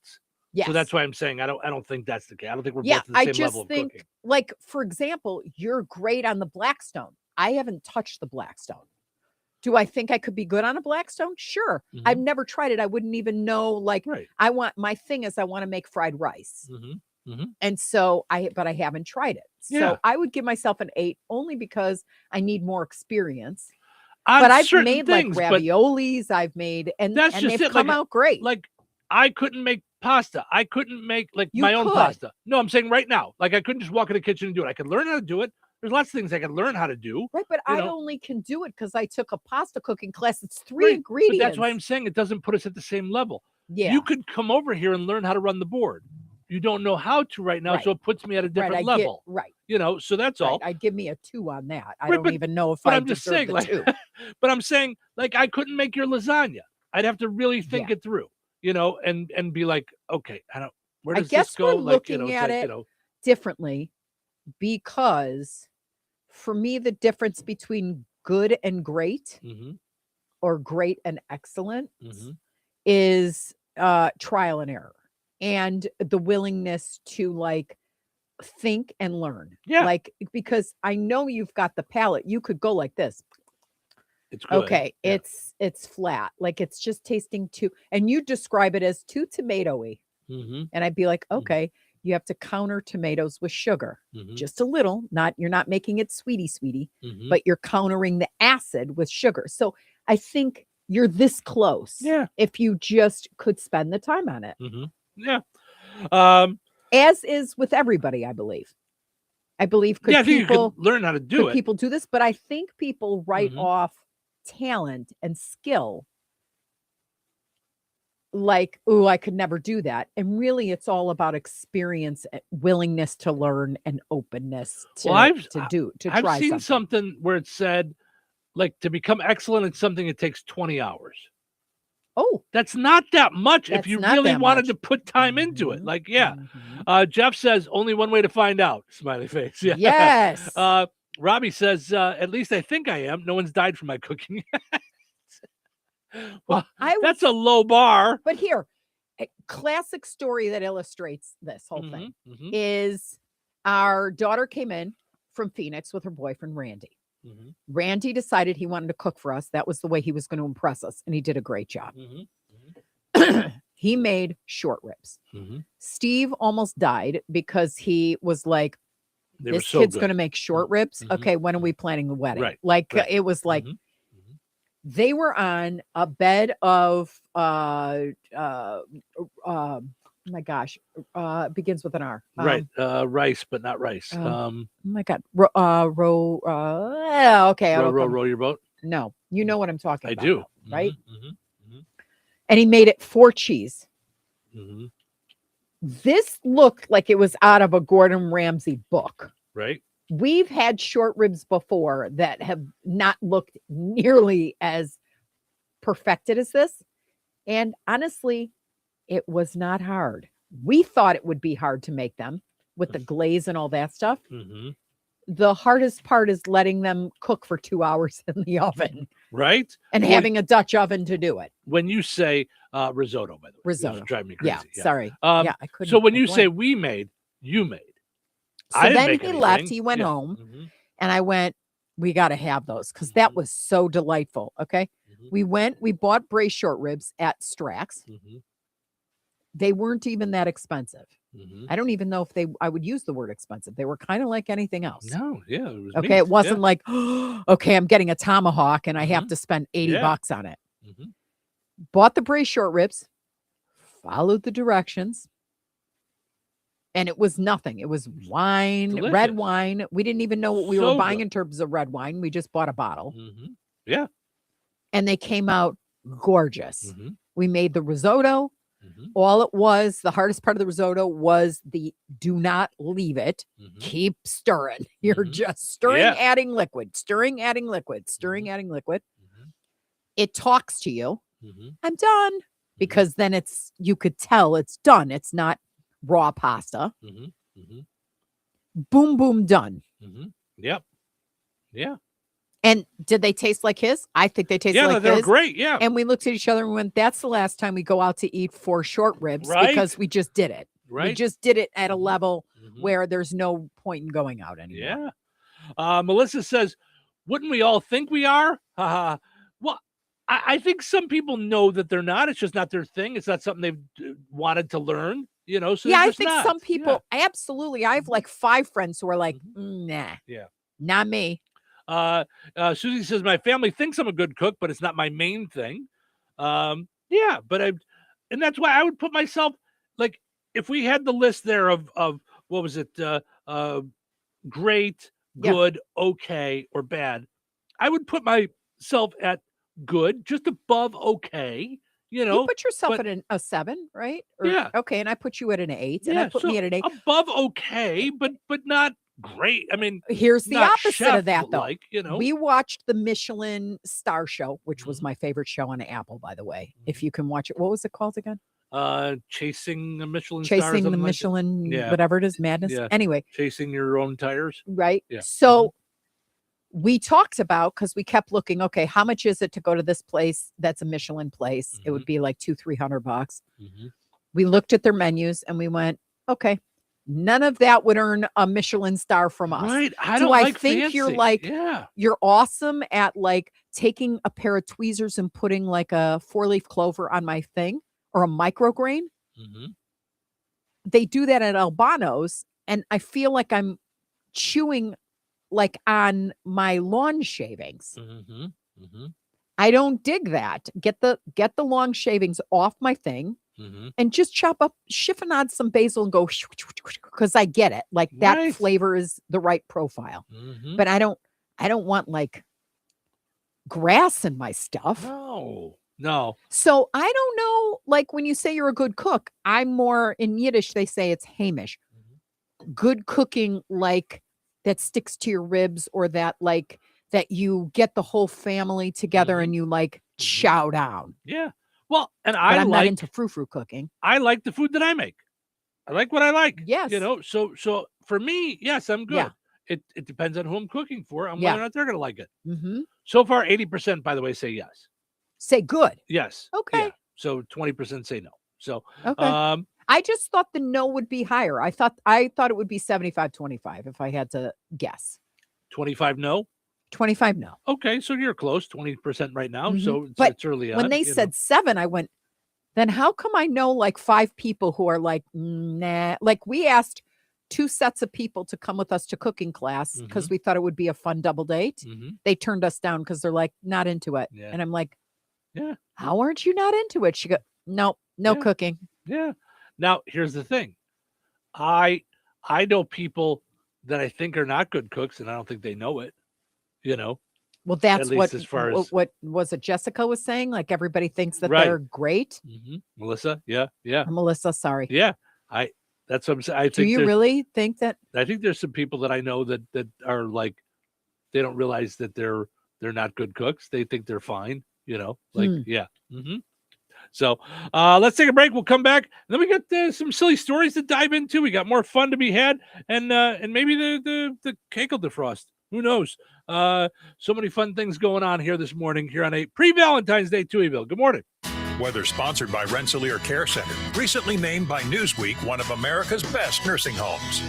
Yes. So that's why I'm saying I don't think that's the case. I don't think we're Yeah, both at the I same just level of think, cooking. like, for example, you're great on the Blackstone. I haven't touched the Blackstone. Do I think I could be good on a Blackstone? Sure. I've never tried it. I wouldn't even know. Like, my thing is I want to make fried rice. And so but I haven't tried it. So I would give myself an 8 only because I need more experience. But I've made things, like raviolis. I've made, and that's just they've come out great. Like I couldn't make pasta. I couldn't make You my own could. pasta. No, I'm saying right now. Like I couldn't just walk in the kitchen and do it. I could learn how to do it. There's lots of things I could learn how to do. Right, but you I know. only can do it because I took a pasta cooking class. It's 3 ingredients. But that's why I'm saying it doesn't put us at the same level. Yeah. You could come over here and learn how to run the board. You don't know how to right now, so it puts me at a different level. Right. So that's all. I'd give me a 2 on that. I Right, don't but- even know if but I I'm just deserve saying, the like, 2. but I'm saying, like, I couldn't make your lasagna. I'd have to really think it through, and be like, okay, where I does guess this go? we're Like, looking it's at like, it differently because for me, the difference between good and great or great and excellent is trial and error and the willingness to like think and learn. Yeah. Like, because I know you've got the palate. You could go like this. It's good. Okay, it's flat. Like it's just tasting too, and you describe it as too tomatoey. And I'd be like, okay, you have to counter tomatoes with sugar, just a little. You're not making it sweetie, but you're countering the acid with sugar. So I think you're this close. Yeah. If you just could spend the time on it. Yeah. As is with everybody, I believe. Could I think people you could learn how to do could it. people do this? But I think people write off talent and skill like, oh, I could never do that. And really, it's all about experience, willingness to learn, and openness to I've try seen something. something where it said, like, to become excellent at something, it takes 20 hours. Oh, that's not that much if That's you not really that wanted much. to put time into it. Like, Jeff says only one way to find out. Smiley face. Yeah. Yes. Robbie says, at least I think I am. No one's died from my cooking. Well, that's a low bar. But here, a classic story that illustrates this whole thing is our daughter came in from Phoenix with her boyfriend, Randy. Randy decided he wanted to cook for us. That was the way he was going to impress us. And he did a great job. He made short ribs. Steve almost died because he was like, They were this so kid's good. going to make short ribs. Okay, when are we planning the wedding? Right, Like right. it was like they were on a bed of oh my gosh, it begins with an R. Right. Rice, but not rice. Oh my God. Okay. Row your boat. No, you know what I'm talking I about. do. Though, right? And he made it 4 cheese. This looked like it was out of a Gordon Ramsay book. Right. We've had short ribs before that have not looked nearly as perfected as this. And honestly, it was not hard. We thought it would be hard to make them with the glaze and all that stuff. The hardest part is letting them cook for 2 hours in the oven. Right. And having a Dutch oven to do it. When you say risotto, by the way, Risotto. drive me crazy. Yeah, sorry. I couldn't. So when you I say blanked. we made, you made. So I didn't then make he left. anything. He went Yeah. home, and I went, we got to have those because that was so delightful. Okay. We bought braised short ribs at Strax. They weren't even that expensive. I don't even know if I would use the word expensive. They were kind of like anything else. No, yeah. It was Okay. meat. It wasn't Yeah. like, okay, I'm getting a tomahawk and I have to spend $80 on it. Bought the braised short ribs, followed the directions, And it was nothing. It was wine, red Delicious. wine. We didn't even know what we So were buying good. in terms of red wine. We just bought a bottle. Yeah. And they came out gorgeous. Mm-hmm. We made the risotto. All it was, the hardest part of the risotto was the do not leave it. Keep stirring. You're just stirring, Yeah. adding liquid, stirring, adding liquid, stirring, adding liquid. It talks to you. I'm done. Because then you could tell it's done. It's not raw pasta. Boom, boom, done. Yep. Yeah. And did they taste like his? I think they tasted like they were his. great. Yeah. And we looked at each other and went, that's the last time we go out to eat 4 short ribs Right. because we just did it. We Right. just did it at a level where there's no point in going out anymore. Yeah. Melissa says, wouldn't we all think we are? Well, I think some people know that they're not. It's just not their thing. It's not something they've wanted to learn, So Yeah, they're I just think not. some people, absolutely. I have like 5 friends who are like, nah, Yeah. not me. Susie says, my family thinks I'm a good cook, but it's not my main thing. Yeah, but and that's why I would put myself, like, if we had the list there of what was it, great, good, okay, or bad, I would put myself at good, just above okay, You put yourself at a 7, right? Yeah. Okay, and I put you at an 8, and I put so me at an 8. above okay, but not great. I mean, Here's the not opposite of that, though. chef-like, We watched the Michelin Star Show, which was my favorite show on Apple, by the way. If you can watch it. What was it called again? Chasing the Michelin star or Chasing the something like that. Michelin, Yeah. whatever it is, madness. Yeah. Anyway, Chasing your own tires. right? Yeah. So we talked about, because we kept looking, okay, how much is it to go to this place that's a Michelin place? It would be like $200-$300. We looked at their menus and we went, okay, none of that would earn a Michelin star from us. Right. I Do don't I like think you're fancy. like, Yeah. you're awesome at like taking a pair of tweezers and putting like a 4-leaf clover on my thing or a micrograin? They do that at Albano's, and I feel like I'm chewing like on my lawn shavings. I don't dig that. Get the long shavings off my thing and just chop up, chiffonade some basil and go, because I get it. Like that Right. flavor is the right profile. But I don't want like grass in my stuff. No. So I don't know, like when you say you're a good cook, I'm more in Yiddish, they say it's Hamish. Good cooking, like that sticks to your ribs, or that like that you get the whole family together and you like chow down. Yeah. Well, and But I'm I'm not like into frou-frou cooking. I like the food that I make. I like what I like. Yes. So for me, yes, I'm good. Yeah. It depends on who I'm cooking for and Yeah. whether or not they're gonna like it. Mm-hmm. So far, 80%, by the way, say yes. Say good. Yes. Okay. Yeah. So 20% say no. So Okay. I just thought the no would be higher. I thought it would be 75-25 if I had to guess. 25 no. 25 no. Okay, so you're close, 20% right now. Mhm. So But it's early on. when they said 7, I went, then how come I know like 5 people who are like, nah? Like we asked 2 sets of people to come with us to cooking class because we thought it would be a fun double date. They turned us down because they're like, not into it. Yeah. And I'm like, Yeah. how aren't you not into it? She go, no Yeah. cooking. Yeah. Now, here's the thing. I know people that I think are not good cooks, and I don't think they know it. Well, that's least what as far as- what was it Jessica was saying? Like everybody thinks that Right. they're great. Melissa, yeah. Or Melissa, sorry. Yeah. That's what I'm saying. I Do think you there's- really think that? I think there's some people that I know that are like, they don't realize that they're not good cooks. They think they're fine, yeah. So let's take a break. We'll come back. And then we got some silly stories to dive into. We got more fun to be had, and maybe the cake will defrost. Who knows? So many fun things going on here this morning here on a pre-Valentine's Day Touhyville. Good morning. Weather sponsored by Rensselaer Care Center, recently named by Newsweek one of America's best nursing homes.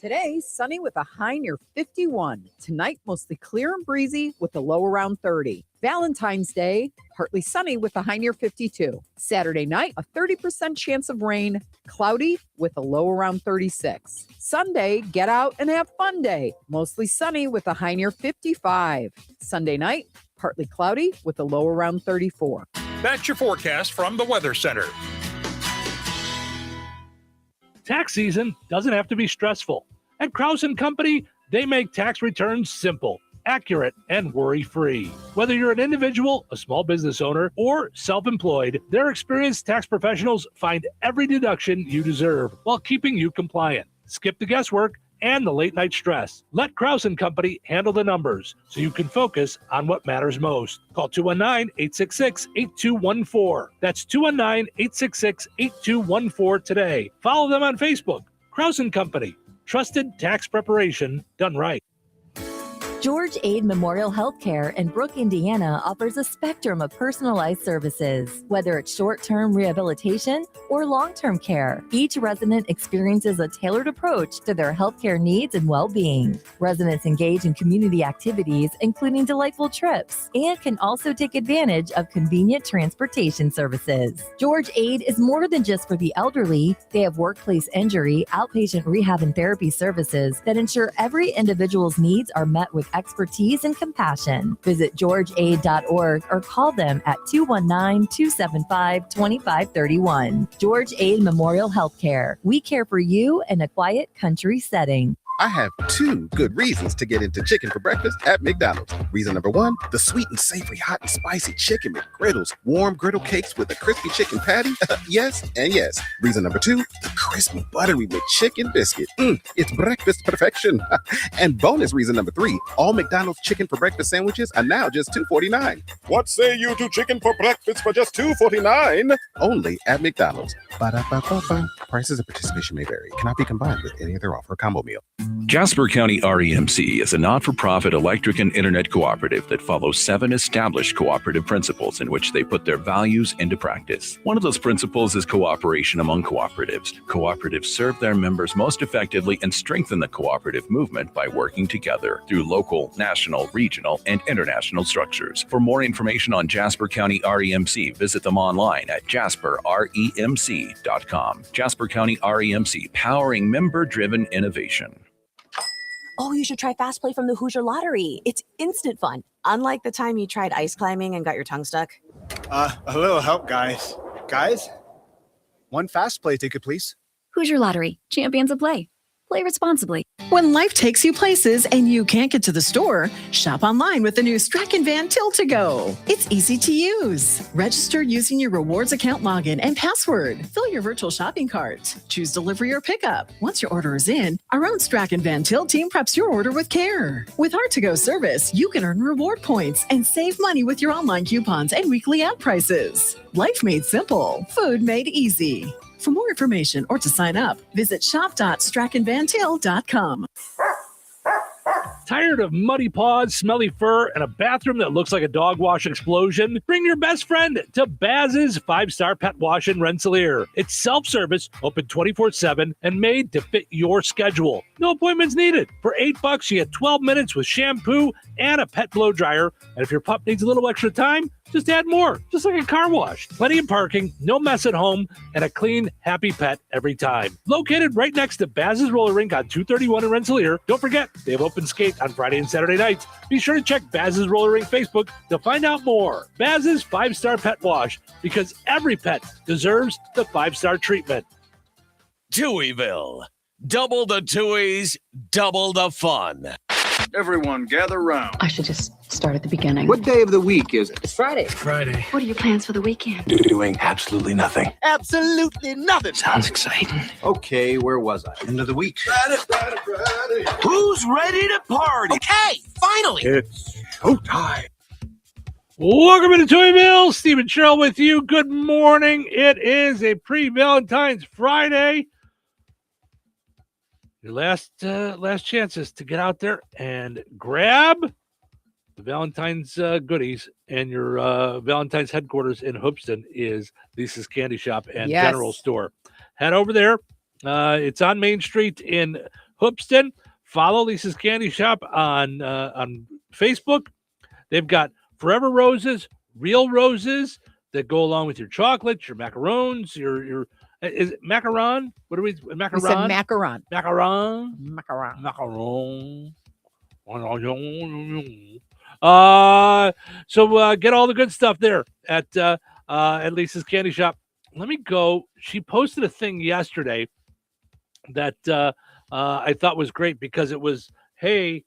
Today, sunny with a high near 51. Tonight, mostly clear and breezy with a low around 30. Valentine's Day, partly sunny with a high near 52. Saturday night, a 30% chance of rain, cloudy with a low around 36. Sunday, get out and have fun day. Mostly sunny with a high near 55. Sunday night, partly cloudy with a low around 34. That's your forecast from the Weather Center. Tax season doesn't have to be stressful. At Krause & Company, they make tax returns simple, accurate, and worry-free. Whether you're an individual, a small business owner, or self-employed, their experienced tax professionals find every deduction you deserve while keeping you compliant. Skip the guesswork and the late-night stress. Let Krause & Company handle the numbers so you can focus on what matters most. Call 219-866-8214. That's 219-866-8214 today. Follow them on Facebook. Krause & Company. Trusted tax preparation done right. George Aid Memorial Healthcare in Brooke, Indiana offers a spectrum of personalized services, whether it's short-term rehabilitation or long-term care. Each resident experiences a tailored approach to their healthcare needs and well-being. Residents engage in community activities, including delightful trips, and can also take advantage of convenient transportation services. George Aid is more than just for the elderly. They have workplace injury, outpatient rehab and therapy services that ensure every individual's needs are met with expertise and compassion. Visit georgeaid.org or call them at 219-275-2531. George Aid Memorial Healthcare. We care for you in a quiet country setting. I have two good reasons to get into chicken for breakfast at McDonald's. Reason number one, the sweet and savory hot and spicy chicken McGriddles, warm griddle cakes with a crispy chicken patty. Yes and yes. Reason number two, the crispy buttery McChicken biscuit. It's breakfast perfection. And bonus reason number three, all McDonald's chicken for breakfast sandwiches are now just $2.49. What say you to chicken for breakfast for just $2.49? Only at McDonald's. Ba-da-ba-ba-ba. Prices and participation may vary. Cannot be combined with any other offer or combo meal. Jasper County REMC is a not-for-profit electric and internet cooperative that follows 7 established cooperative principles in which they put their values into practice. One of those principles is cooperation among cooperatives. Cooperatives serve their members most effectively and strengthen the cooperative movement by working together through local, national, regional, and international structures. For more information on Jasper County REMC, visit them online at jasperremc.com. Jasper County REMC, powering member-driven innovation. Oh, you should try Fast Play from the Hoosier Lottery. It's instant fun. Unlike the time you tried ice climbing and got your tongue stuck. A little help, guys. Guys? One Fast Play ticket, please. Hoosier Lottery, champions of play. Play responsibly. When life takes you places and you can't get to the store, shop online with the new Strachan Van Til to Go. It's easy to use. Register using your rewards account login and password. Fill your virtual shopping cart. Choose delivery or pickup. Once your order is in, our own Strachan Van Til team preps your order with care. With our to-go service, you can earn reward points and save money with your online coupons and weekly ad prices. Life made simple. Food made easy. For more information or to sign up, visit shop.strachanvantil.com. Tired of muddy paws, smelly fur, and a bathroom that looks like a dog wash explosion? Bring your best friend to Baz's 5-star pet wash in Rensselaer. It's self-service, open 24/7, and made to fit your schedule. No appointments needed. For $8, you get 12 minutes with shampoo and a pet blow dryer. And if your pup needs a little extra time, just add more, just like a car wash. Plenty of parking, no mess at home, and a clean, happy pet every time. Located right next to Baz's Roller Rink on 231 in Rensselaer. Don't forget, they have open skate on Friday and Saturday nights. Be sure to check Baz's Roller Rink Facebook to find out more. Baz's 5-star pet wash, because every pet deserves the 5-star treatment. Touhyville. Double the Touhies, double the fun. Everyone gather round. I should just start at the beginning. What day of the week is it? It's Friday. Friday. What are your plans for the weekend? Doing absolutely nothing. Absolutely nothing. Sounds exciting. Okay, where was I? End of the week. Friday. Who's ready to party? Okay, finally. It's showtime. Welcome to Touhyville. Stephen Sherrill with you. Good morning. It is a pre-Valentine's Friday. Your last chances to get out there and grab the Valentine's goodies, and your Valentine's headquarters in Hoopston is Lisa's Candy Shop and General Store. Head over there. It's on Main Street in Hoopston. Follow Lisa's Candy Shop on Facebook. They've got Forever Roses, real roses that go along with your chocolates, your macarons, your is it macaron? What are we? Macaron? We said macaron. Macaron. Macaron. Macaron. So get all the good stuff there at Lisa's Candy Shop. Let me go. She posted a thing yesterday that I thought was great because it was, hey,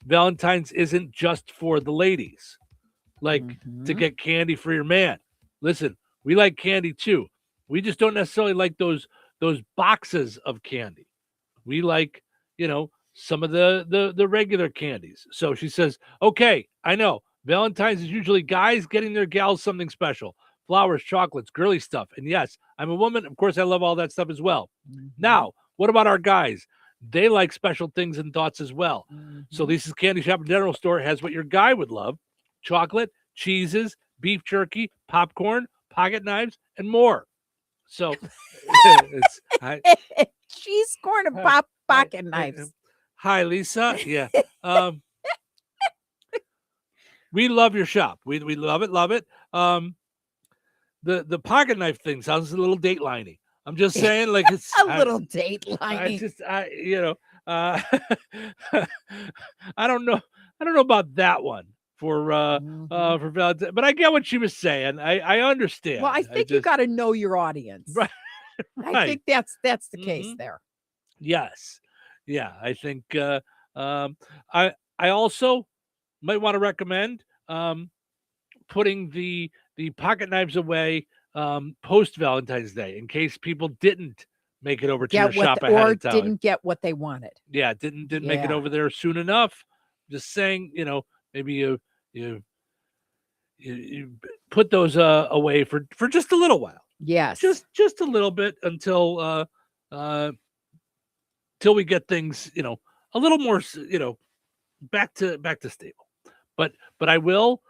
Valentine's isn't just for the ladies, like to get candy for your man. Listen, we like candy too. We just don't necessarily like those boxes of candy. We like, some of the regular candies. So she says, okay, I know Valentine's is usually guys getting their gals something special. Flowers, chocolates, girly stuff. And yes, I'm a woman. Of course, I love all that stuff as well. Now, what about our guys? They like special things and thoughts as well. So Lisa's Candy Shop and General Store has what your guy would love: chocolate, cheeses, beef jerky, popcorn, pocket knives, and more. So it's cheese, corn, and pocket knives. Hi, Lisa. Yeah. We love your shop. We love it, love it. The pocket knife thing sounds a little dateliney. I'm just saying, like, it's a little dateliney. I don't know about that one for Valentine, but I get what she was saying. I understand. Well, I think you got to know your audience. Right. I think that's the case there. Yes. Yeah. I think I also might want to recommend putting the pocket knives away post Valentine's Day in case people didn't make it over to your shop ahead of time. Didn't get what they wanted. Yeah, didn't make it over there soon enough. Just saying, maybe you put those away for just a little while. Yes, just a little bit until till we get things a little more back to stable. But I will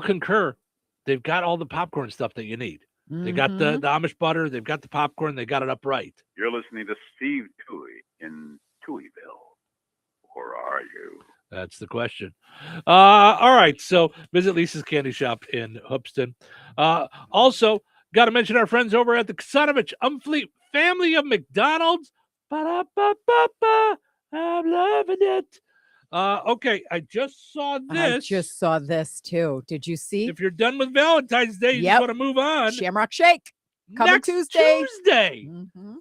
concur. They've got all the popcorn stuff that you need. They got the Amish butter. They've got the popcorn. They got it up right. You're listening to Steve Touhy in Touhyville. Or are you? That's the question. All right. So visit Lisa's Candy Shop in Hoopston. Also, got to mention our friends over at the Kasanovich Umfleet family of McDonald's. Ba-da-ba-ba-ba. I'm loving it. Okay, I just saw this. I just saw this too. Did you see? If you're done with Valentine's Day, you just want to move on. Shamrock Shake. Coming Next Tuesday.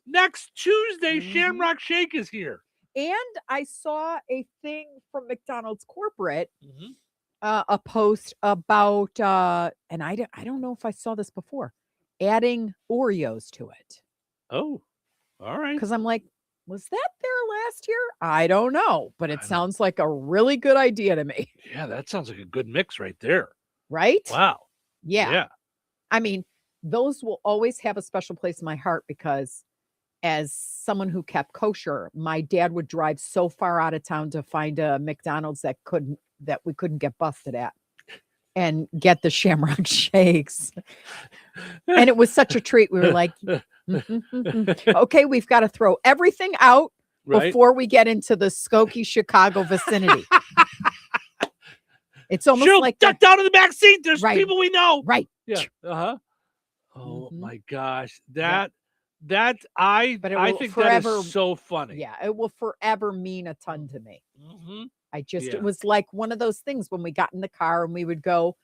Next Tuesday, Shamrock Shake is here. And I saw a thing from McDonald's corporate, a post about, and I don't know if I saw this before, adding Oreos to it. Oh, all right. Because I'm like, was that there last year? I don't know, but it sounds like a really good idea to me. Yeah, that sounds like a good mix right there. Right? Wow. Yeah. I mean, those will always have a special place in my heart because as someone who kept kosher, my dad would drive so far out of town to find a McDonald's that we couldn't get busted at and get the Shamrock Shakes. And it was such a treat. We were like, okay, we've got to throw everything out before we get into the Skokie, Chicago vicinity. It's almost like duck down in the back seat. There's Right. people we know. Right. Yeah. Uh-huh. Oh my gosh. I But think that forever- is so funny. Yeah, it will forever mean a ton to me. Yeah. It was like one of those things when we got in the car and we would go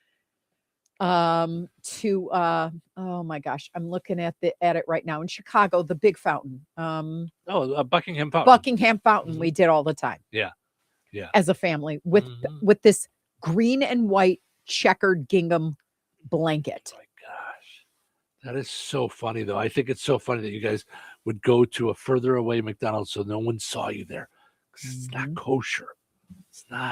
to oh my gosh, I'm looking at it right now in Chicago, the big fountain. Buckingham Fountain. Buckingham Fountain we did all the time Yeah. Yeah. as a family with this green and white checkered gingham blanket. That is so funny, though. I think it's so funny that you guys would go to a further away McDonald's so no one saw you there. 'Cause it's not kosher.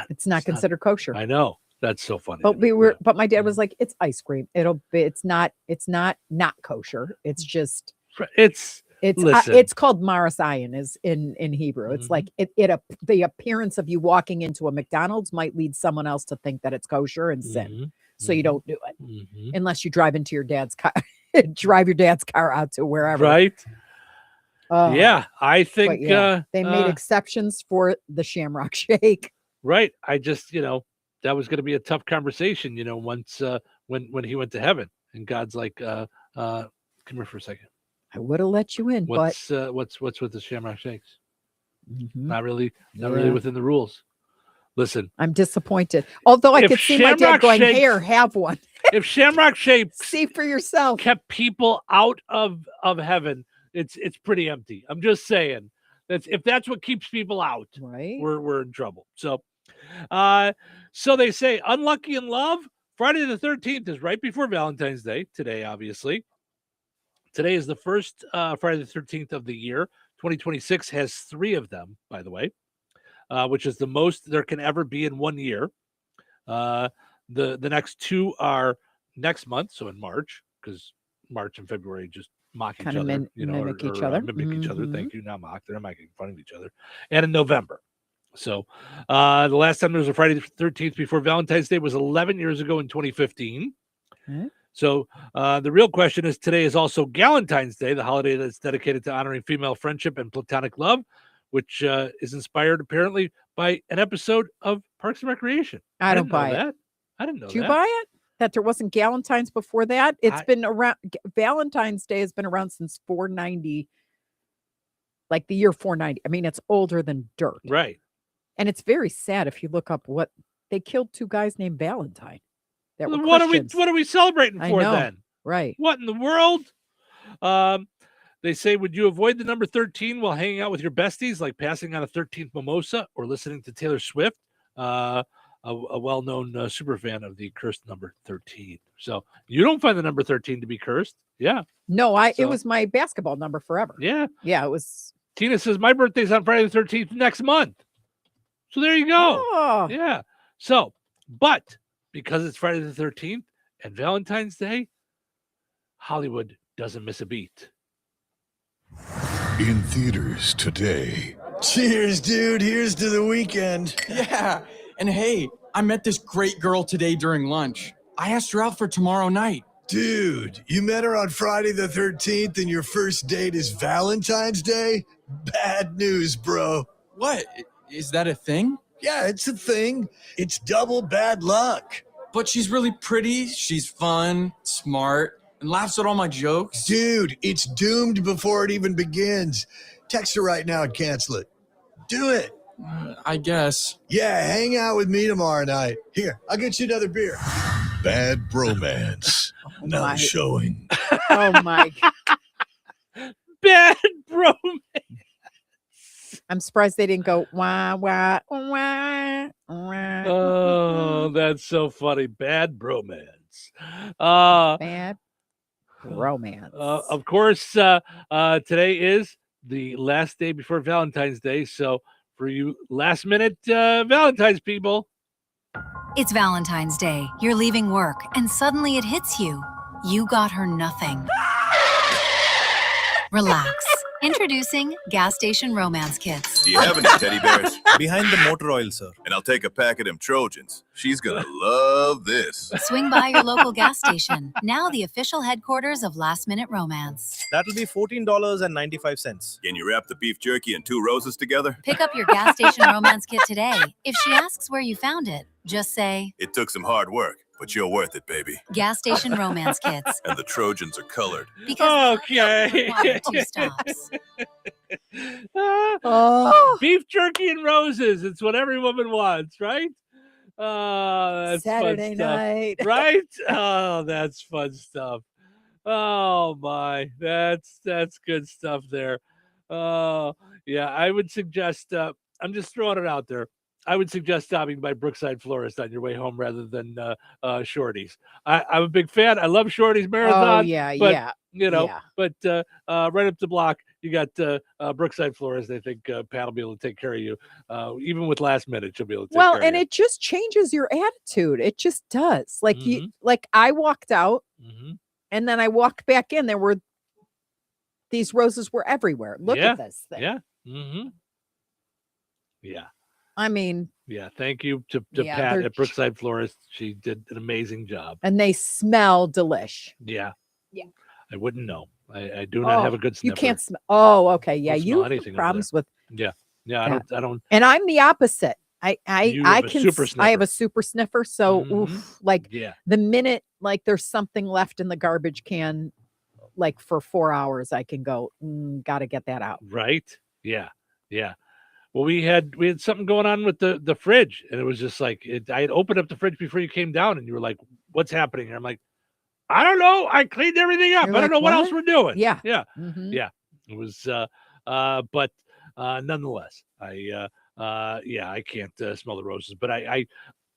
It's not considered kosher. I know. That's so funny. But but my dad was like, it's ice cream. It's not kosher. It's just Listen. it's called Maris Ayin is in Hebrew. It's like the appearance of you walking into a McDonald's might lead someone else to think that it's kosher and sin. So you don't do it unless you drive into your dad's car, drive your dad's car out to wherever. Right. Yeah, I think they made exceptions for the Shamrock Shake. Right. I just, that was going to be a tough conversation, once when he went to heaven and God's like, come here for a second. I would have let you in, what's with the Shamrock Shakes? Not really Yeah. within the rules. Listen, I'm disappointed. Although I if could see my dad Shamrock going, Shakes- here, have one. if Shamrock Shakes see for yourself kept people out of heaven, it's pretty empty. I'm just saying if that's what keeps people out, right, we're in trouble. So they say unlucky in love. Friday the 13th is right before Valentine's Day today. Obviously, today is the first Friday the 13th of the year. 2026 has 3 of them, by the way, which is the most there can ever be in one year. The next 2 are next month, so in March, because March and February just mock each other, mimic each other. Mimic each other. Thank you. Not mock. They're making fun of each other. And in November. So the last time there was a Friday the 13th before Valentine's Day was 11 years ago in 2015. Okay. So the real question is, today is also Galentine's Day, the holiday that's dedicated to honoring female friendship and platonic love, which is inspired apparently by an episode of Parks and Recreation. I don't didn't know buy it. that. I didn't know Do you that. buy it? That there wasn't Galentine's before that? It's been around. Valentine's Day has been around since 490, like the year 490. I mean, it's older than dirt. Right. And it's very sad if you look up what they killed 2 guys named Valentine. That were What Christians. are we celebrating I for know, then? right. What in the world? They say, would you avoid the number 13 while hanging out with your besties, like passing on a 13th mimosa or listening to Taylor Swift? A well-known super fan of the cursed number 13. So you don't find the number 13 to be cursed? Yeah. No, it was my basketball number forever. Yeah. Yeah, it was. Tina says, my birthday's on Friday the 13th next month. So there you go. Oh. Yeah. So, but because it's Friday the 13th and Valentine's Day, Hollywood doesn't miss a beat. In theaters today. Cheers, dude. Here's to the weekend. Yeah. And hey, I met this great girl today during lunch. I asked her out for tomorrow night. Dude, you met her on Friday the 13th and your first date is Valentine's Day? Bad news, bro. What? Is that a thing? Yeah, it's a thing. It's double bad luck. But she's really pretty, she's fun, smart, and laughs at all my jokes. Dude, it's doomed before it even begins. Text her right now and cancel it. Do it. I guess. Yeah, hang out with me tomorrow night. Here, I'll get you another beer. Bad bromance. Now my. showing. Oh my. Bad bromance. I'm surprised they didn't go wah wah wah wah. Oh, that's so funny. Bad bromance. Bad romance. Of course, today is the last day before Valentine's Day. So for you last minute Valentine's people. It's Valentine's Day. You're leaving work, and suddenly it hits you. You got her nothing. Relax. Introducing gas station romance kits. Do you have any teddy bears? Behind the motor oil, sir. And I'll take a pack of them Trojans. She's gonna love this. Swing by your local gas station. Now the official headquarters of Last Minute Romance. That'll be $14.95. Can you wrap the beef jerky and 2 roses together? Pick up your gas station romance kit today. If she asks where you found it, just say, It took some hard work, but you're worth it, baby. gas station romance kits. And the Trojans are colored. Because Okay. 2 stops. Beef jerky and roses. It's what every woman wants, right? That's Saturday fun stuff, night. right? Oh, that's fun stuff. Oh my, that's good stuff there. Oh yeah, I would suggest. I'm just throwing it out there. I would suggest stopping by Brookside Florist on your way home rather than Shorty's. I'm a big fan. I love Shorty's Marathon. Oh yeah, but, yeah. You know, Yeah. but right up the block, you got Brookside Florist. I think Pat will be able to take care of you. Even with last minute, she'll be able to take Well, care and of you. it just changes your attitude. It just does. Like Mm-hmm. like I walked out and then I walked back in. These roses were everywhere. Look Yeah. at this thing. Yeah. Mm-hmm. Yeah. I mean, Yeah. Thank you to Yeah, Pat they're at Brookside Florist. She did an amazing job. and they smell delish. Yeah. Yeah. I wouldn't know. I do not have a good sniffer. You can't smell. Oh, okay. Yeah, Don't you smell have anything over problems with. Yeah. Yeah. that. I don't. And I'm the opposite. I You have a can super I have sniffer. a super sniffer. So oof, like Yeah. the minute like there's something left in the garbage can, like for 4 hours, I can go, got to get that out. Right. Yeah. Yeah. Well, we had something going on with the fridge, and it was just like I had opened up the fridge before you came down, and you were like, "What's happening?" And I'm like, "I don't know. I cleaned everything up. You're I don't like, know what else "What?" we're doing." Yeah. Yeah. Mhm. Yeah. It was, but nonetheless, I can't smell the roses, but I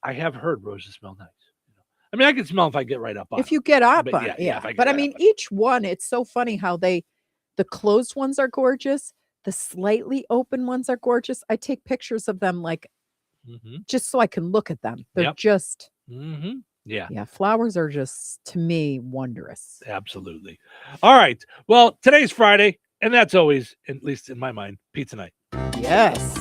have heard roses smell nice. I mean, I can smell if I get right up on If them. you get up But on yeah, it, yeah, yeah. if I get But I right mean, up each one, it's so funny how the closed ones are gorgeous. The slightly open ones are gorgeous. I take pictures of them like just so I can look at them. They're Yep. just, Yeah. yeah, flowers are just, to me, wondrous. Absolutely. All right. Well, today's Friday, and that's always, at least in my mind, pizza night. Yes.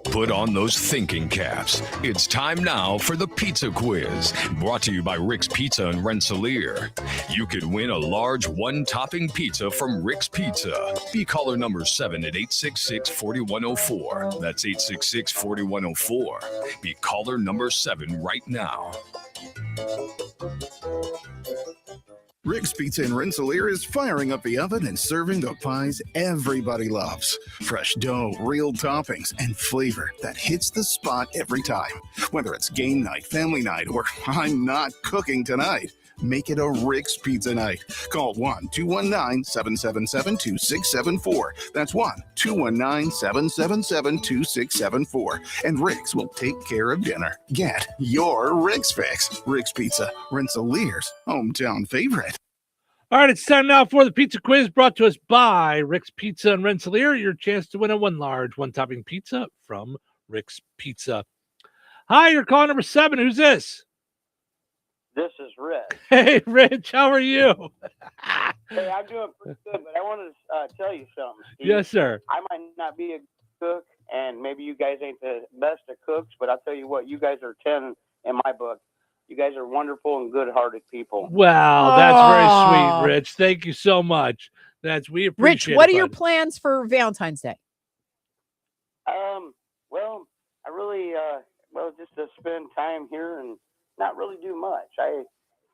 Put on those thinking caps. It's time now for the pizza quiz, brought to you by Rick's Pizza and Rensselaer. You could win a large one-topping pizza from Rick's Pizza. Be caller number 7 at 866-4104. That's 866-4104. Be caller number 7 right now. Rick's Pizza in Rensselaer is firing up the oven and serving the pies everybody loves. Fresh dough, real toppings, and flavor that hits the spot every time. Whether it's game night, family night, or I'm not cooking tonight, make it a Rick's Pizza night. Call 1-219-777-2674. That's 1-219-777-2674. And Rick's will take care of dinner. Get your Rick's fix. Rick's Pizza, Rensselaer's hometown favorite. All right, it's time now for the pizza quiz brought to us by Rick's Pizza and Rensselaer. Your chance to win a one-topping pizza from Rick's Pizza. Hi, you're calling number 7. Who's this? This is Rich. Hey, Rich, how are you? Hey, I'm doing pretty good, but I wanted to tell you something, Steve. Yes, sir. I might not be a cook, and maybe you guys ain't the best of cooks, but I'll tell you what, you guys are 10 in my book. You guys are wonderful and good-hearted people. Wow, that's very sweet, Rich. Thank you so much. We appreciate it. Rich, what are your plans for Valentine's Day? Well, I really, just to spend time here and not really do much. I'm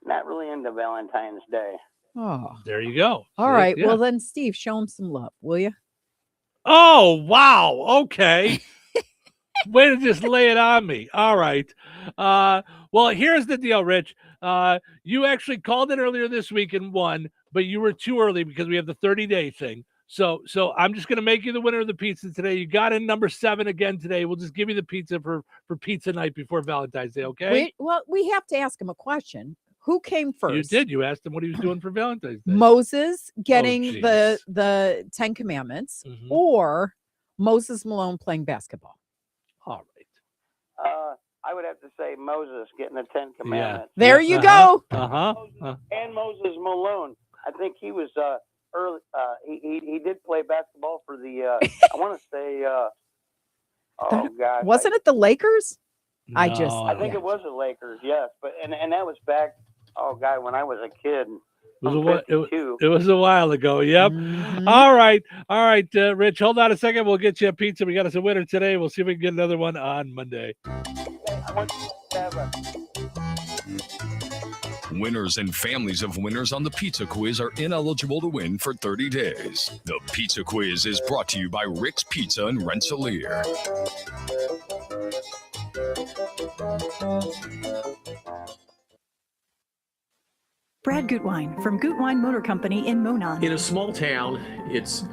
not really into Valentine's Day. Oh, there you go. All right. Yeah. Well, then, Steve, show him some love, will you? Oh, wow. Okay. Way to just lay it on me. All right. Well, here's the deal, Rich. You actually called in earlier this week and won, but you were too early because we have the 30-day thing. So I'm just going to make you the winner of the pizza today. You got in number 7 again today. We'll just give you the pizza for pizza night before Valentine's Day, okay? We have to ask him a question. Who came first? You did. You asked him what he was doing for Valentine's Day. Moses getting geez. the 10 Commandments or Moses Malone playing basketball? All right. I would have to say Moses getting the 10 Commandments. Yeah. There you go. And Moses Malone. I think he was early. He did play basketball for the. I want to say. Wasn't it the Lakers? No. I think it was the Lakers. Yes, but and that was back. Oh God, when I was a kid. It was a while ago. Yep. All right. Rich, hold on a second. We'll get you a pizza. We got us a winner today. We'll see if we can get another one on Monday. I want you to have Winners and families of winners on the pizza quiz are ineligible to win for 30 days. The pizza quiz is brought to you by Rick's Pizza and Rensselaer. Brad Gutwein from Gutwein Motor Company in Monon. In a small town, it's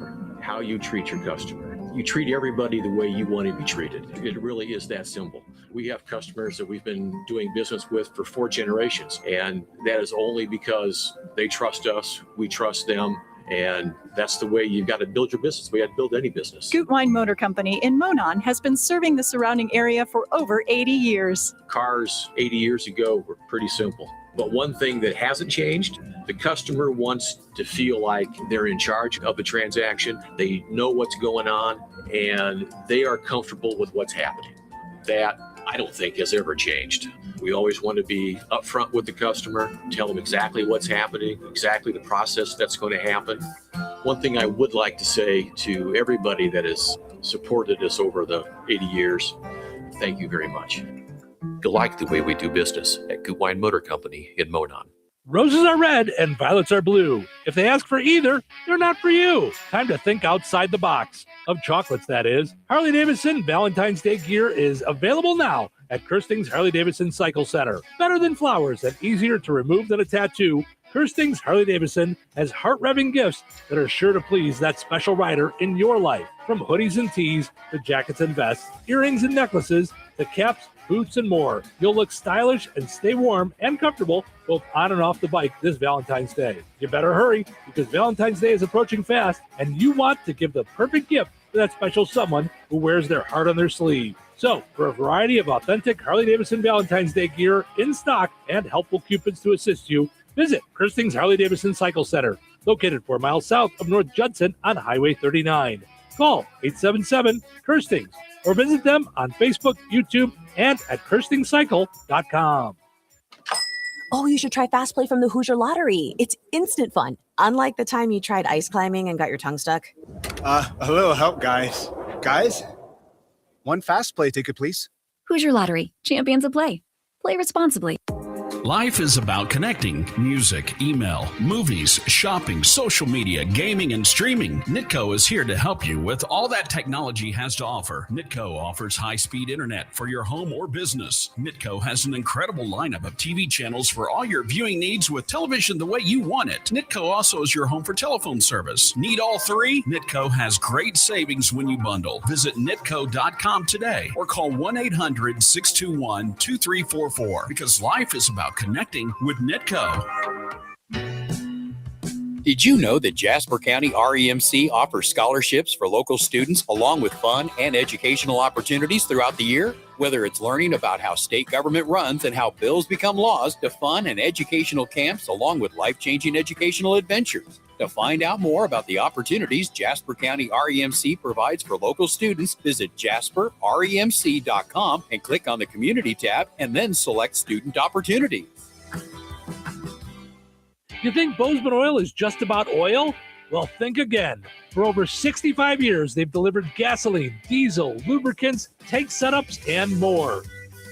how you treat your customer. You treat everybody the way you want to be treated. It really is that simple. We have customers that we've been doing business with for 4 generations, and that is only because they trust us, we trust them, and that's the way you've got to build your business. We got to build any business. Gutwein Motor Company in Monon has been serving the surrounding area for over 80 years. Cars 80 years ago were pretty simple. But one thing that hasn't changed, the customer wants to feel like they're in charge of the transaction. They know what's going on, and they are comfortable with what's happening. That, I don't think, has ever changed. We always want to be upfront with the customer, tell them exactly what's happening, exactly the process that's going to happen. One thing I would like to say to everybody that has supported us over the 80 years, thank you very much. You'll like the way we do business at Gutwein Motor Company in Monon. Roses are red and violets are blue. If they ask for either, they're not for you. Time to think outside the box. Of chocolates, that is. Harley-Davidson Valentine's Day gear is available now at Kirsting's Harley-Davidson Cycle Center. Better than flowers and easier to remove than a tattoo, Kirstings Harley-Davidson has heart-revving gifts that are sure to please that special rider in your life. From hoodies and tees to jackets and vests, earrings and necklaces, to caps, boots, and more. You'll look stylish and stay warm and comfortable both on and off the bike this Valentine's Day. You better hurry because Valentine's Day is approaching fast and you want to give the perfect gift to that special someone who wears their heart on their sleeve. So, for a variety of authentic Harley-Davidson Valentine's Day gear in stock and helpful coupons to assist you, visit Kirstings Harley-Davidson Cycle Center, located 4 miles south of North Judson on Highway 39. Call 877-KIRSTINGS or visit them on Facebook, YouTube, and at KirstingCycle.com. Oh, you should try Fast Play from the Hoosier Lottery. It's instant fun, unlike the time you tried ice climbing and got your tongue stuck. A little help, guys. Guys, one Fast Play ticket, please. Hoosier Lottery, champions of play. Play responsibly. Life is about connecting. Music, email, movies, shopping, social media, gaming, and streaming. Nitco is here to help you with all that technology has to offer. Nitco offers high-speed internet for your home or business. Nitco has an incredible lineup of TV channels for all your viewing needs with television the way you want it. Nitco also is your home for telephone service. Need all three? Nitco has great savings when you bundle. Visit nitco.com today or call 1-800-621-2344 because life is about connecting with Nitco. Did you know that Jasper County REMC offers scholarships for local students along with fun and educational opportunities throughout the year? Whether it's learning about how state government runs and how bills become laws, to fun and educational camps along with life-changing educational adventures. To find out more about the opportunities Jasper County REMC provides for local students, visit jasperremc.com and click on the Community tab and then select Student Opportunities. You think Bozeman Oil is just about oil? Well, think again. For over 65 years, they've delivered gasoline, diesel, lubricants, tank setups, and more.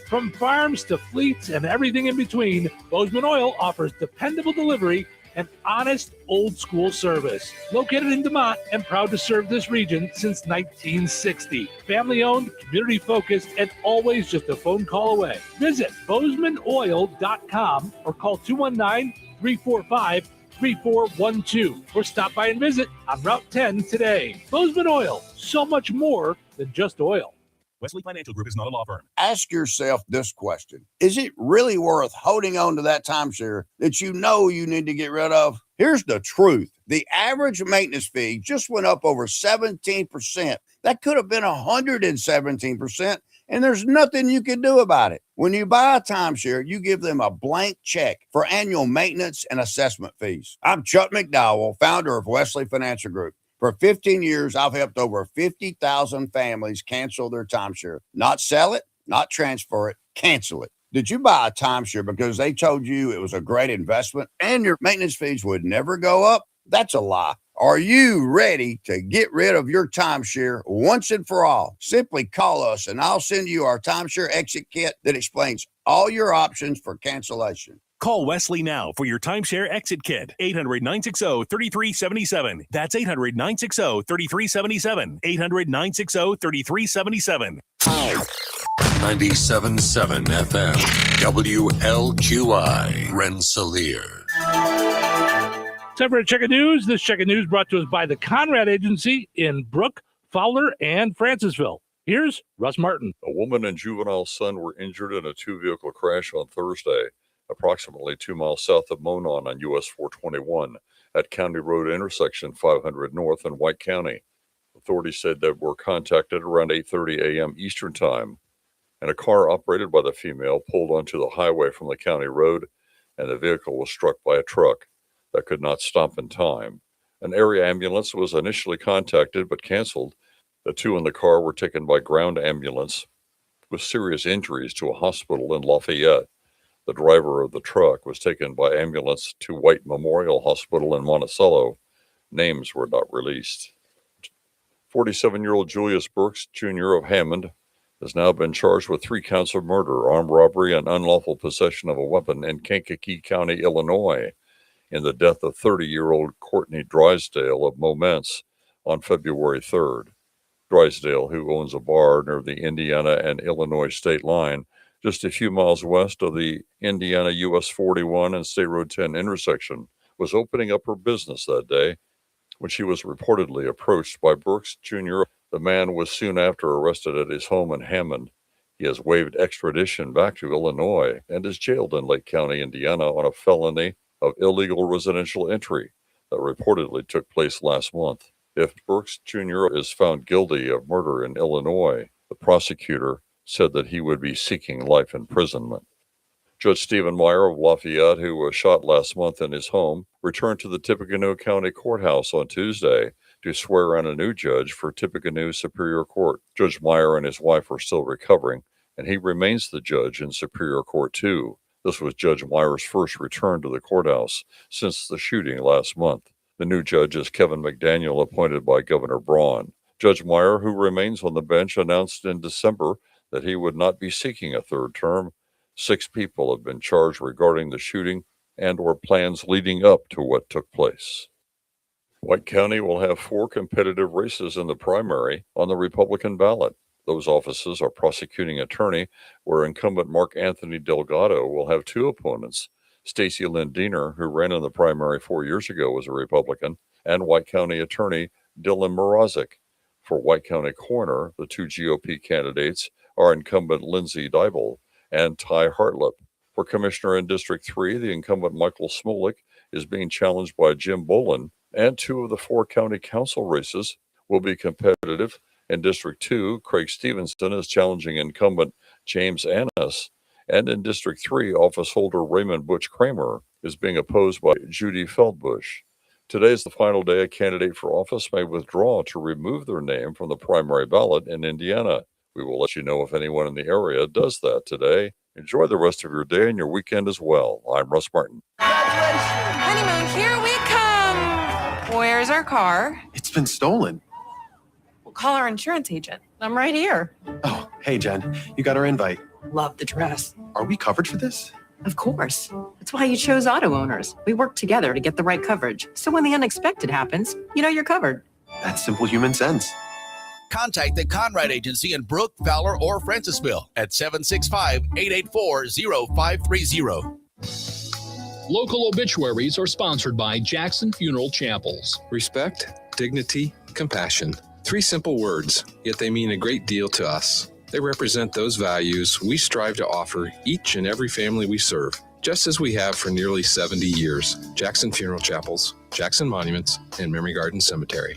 From farms to fleets and everything in between, Bozeman Oil offers dependable delivery and honest, old-school service. Located in DeMont and proud to serve this region since 1960. Family-owned, community-focused, and always just a phone call away. Visit BozemanOil.com or call 219-345-3412 or stop by and visit on Route 10 today. Bozeman Oil, so much more than just oil. Wesley Financial Group is not a law firm. Ask yourself this question. Is it really worth holding on to that timeshare that you know you need to get rid of? Here's the truth. The average maintenance fee just went up over 17%. That could have been 117%, and there's nothing you can do about it. When you buy a timeshare, you give them a blank check for annual maintenance and assessment fees. I'm Chuck McDowell, founder of Wesley Financial Group. For 15 years, I've helped over 50,000 families cancel their timeshare. Not sell it, not transfer it, cancel it. Did you buy a timeshare because they told you it was a great investment and your maintenance fees would never go up? That's a lie. Are you ready to get rid of your timeshare once and for all? Simply call us and I'll send you our timeshare exit kit that explains all your options for cancellation. Call Wesley now for your timeshare exit kit. 800-960-3377. That's 800-960-3377. 800-960-3377. 97.7 FM, WLQI, Rensselaer. Time for a check of news. This check of news brought to us by the Conrad Agency in Brook, Fowler, and Francisville. Here's Russ Martin. A woman and juvenile son were injured in a two-vehicle crash on Thursday, approximately 2 miles south of Monon on US 421 at County Road intersection 500 North in White County. Authorities said they were contacted around 8:30 a.m. Eastern Time, and a car operated by the female pulled onto the highway from the county road, and the vehicle was struck by a truck that could not stop in time. An area ambulance was initially contacted but canceled. The two in the car were taken by ground ambulance with serious injuries to a hospital in Lafayette. The driver of the truck was taken by ambulance to White Memorial Hospital in Monticello. Names were not released. 47-year-old Julius Burks, Jr. of Hammond, has now been charged with 3 counts of murder, armed robbery, and unlawful possession of a weapon in Kankakee County, Illinois, in the death of 30-year-old Courtney Drysdale of Momence on February 3rd. Drysdale, who owns a bar near the Indiana and Illinois state line, just a few miles west of the Indiana US 41 and State Road 10 intersection, was opening up her business that day when she was reportedly approached by Brooks Jr. The man was soon after arrested at his home in Hammond. He has waived extradition back to Illinois and is jailed in Lake County, Indiana on a felony of illegal residential entry that reportedly took place last month. If Brooks Jr. is found guilty of murder in Illinois, the prosecutor said that he would be seeking life imprisonment. Judge Stephen Meyer of Lafayette, who was shot last month in his home, returned to the Tippecanoe County Courthouse on Tuesday to swear in a new judge for Tippecanoe Superior Court. Judge Meyer and his wife are still recovering, and he remains the judge in Superior Court too. This was Judge Meyer's first return to the courthouse since the shooting last month. The new judge is Kevin McDaniel, appointed by Governor Braun. Judge Meyer, who remains on the bench, announced in December that he would not be seeking a third term. 6 people have been charged regarding the shooting and or plans leading up to what took place. White County will have 4 competitive races in the primary on the Republican ballot. Those offices are prosecuting attorney, where incumbent Mark Anthony Delgado will have 2 opponents. Stacey Lynn Diener, who ran in the primary 4 years ago, was a Republican, and White County attorney Dylan Morozic. For White County coroner, the 2 GOP candidates are incumbent Lindsay Dybel and Ty Hartlip. For commissioner in District 3, the incumbent Michael Smolik is being challenged by Jim Bolin, and 2 of the 4 county council races will be competitive. In District 2, Craig Stevenson is challenging incumbent James Annis, and in District 3, office holder Raymond Butch Kramer is being opposed by Judy Feldbush. Today is the final day a candidate for office may withdraw to remove their name from the primary ballot in Indiana. We will let you know if anyone in the area does that today. Enjoy the rest of your day and your weekend as well. I'm Russ Martin. Honeymoon, here we come. Where's our car? It's been stolen. We'll call our insurance agent. I'm right here. Oh, hey, Jen. You got our invite. Love the dress. Are we covered for this? Of course. That's why you chose auto owners. We work together to get the right coverage. So when the unexpected happens, you know you're covered. That's simple human sense. Contact the Conrad Agency in Brook, Fowler, or Francisville at 765-884-0530. Local obituaries are sponsored by Jackson Funeral Chapels. Respect, dignity, compassion. 3 simple words, yet they mean a great deal to us. They represent those values we strive to offer each and every family we serve, just as we have for nearly 70 years. Jackson Funeral Chapels, Jackson Monuments, and Memory Garden Cemetery.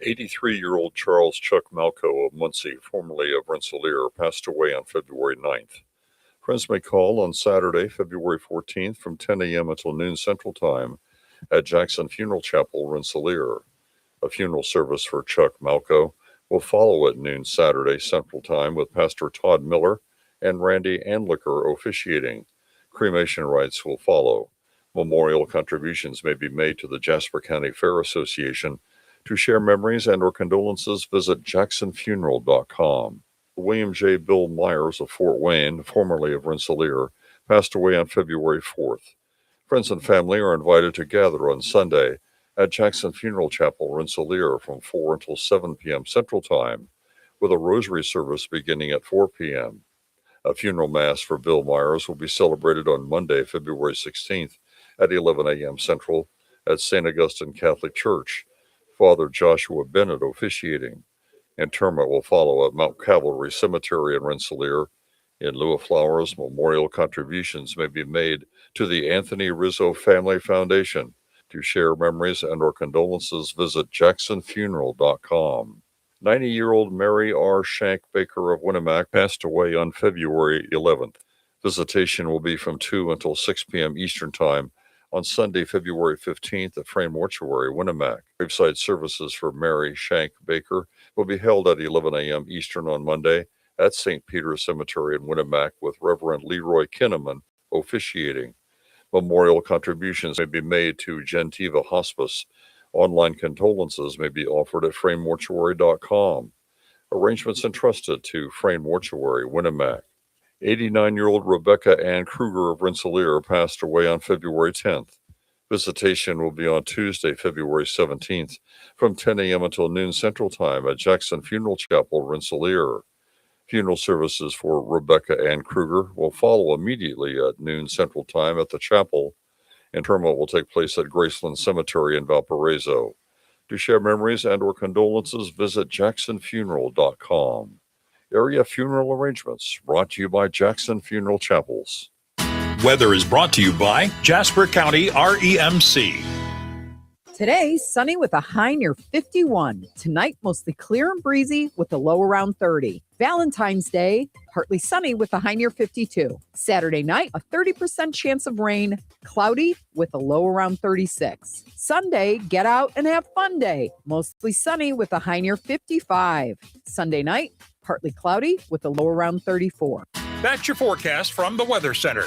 83-year-old Charles Chuck Malco of Muncie, formerly of Rensselaer, passed away on February 9th. Friends may call on Saturday, February 14th from 10 a.m. until noon Central Time at Jackson Funeral Chapel, Rensselaer. A funeral service for Chuck Malco will follow at noon Saturday Central Time with Pastor Todd Miller and Randy Andlicker officiating. Cremation rites will follow. Memorial contributions may be made to the Jasper County Fair Association. To share memories and or condolences, visit jacksonfuneral.com. William J. Bill Myers of Fort Wayne, formerly of Rensselaer, passed away on February 4th. Friends and family are invited to gather on Sunday at Jackson Funeral Chapel, Rensselaer, from 4 until 7 p.m. Central Time, with a rosary service beginning at 4 p.m. A funeral mass for Bill Myers will be celebrated on Monday, February 16th at 11 a.m. Central at St. Augustine Catholic Church. Father Joshua Bennett officiating. Interment will follow at Mount Calvary Cemetery in Rensselaer. In lieu of flowers, memorial contributions may be made to the Anthony Rizzo Family Foundation. To share memories and or condolences, visit jacksonfuneral.com. 90-year-old Mary R. Shank Baker of Winnemac passed away on February 11th. Visitation will be from 2 until 6 p.m. Eastern Time on Sunday, February 15th at Frame Mortuary, Winnemac. Graveside services for Mary Shank Baker will be held at 11 a.m. Eastern on Monday at St. Peter's Cemetery in Winnemac with Reverend Leroy Kinnaman officiating. Memorial contributions may be made to Gentiva Hospice. Online condolences may be offered at framemortuary.com. Arrangements entrusted to Frame Mortuary, Winnemac. 89-year-old Rebecca Ann Kruger of Rensselaer passed away on February 10th. Visitation will be on Tuesday, February 17th from 10 a.m. until noon Central Time at Jackson Funeral Chapel, Rensselaer. Funeral services for Rebecca Ann Kruger will follow immediately at noon Central Time at the chapel. Interment will take place at Graceland Cemetery in Valparaiso. To share memories and or condolences, visit jacksonfuneral.com. Area funeral arrangements brought to you by Jackson Funeral Chapels. Weather is brought to you by Jasper County REMC. Today, sunny with a high near 51. Tonight, mostly clear and breezy with a low around 30. Valentine's Day, partly sunny with a high near 52. Saturday night, a 30% chance of rain, cloudy with a low around 36. Sunday, get out and have fun day. Mostly sunny with a high near 55. Sunday night, partly cloudy with a low around 34. That's your forecast from the Weather Center.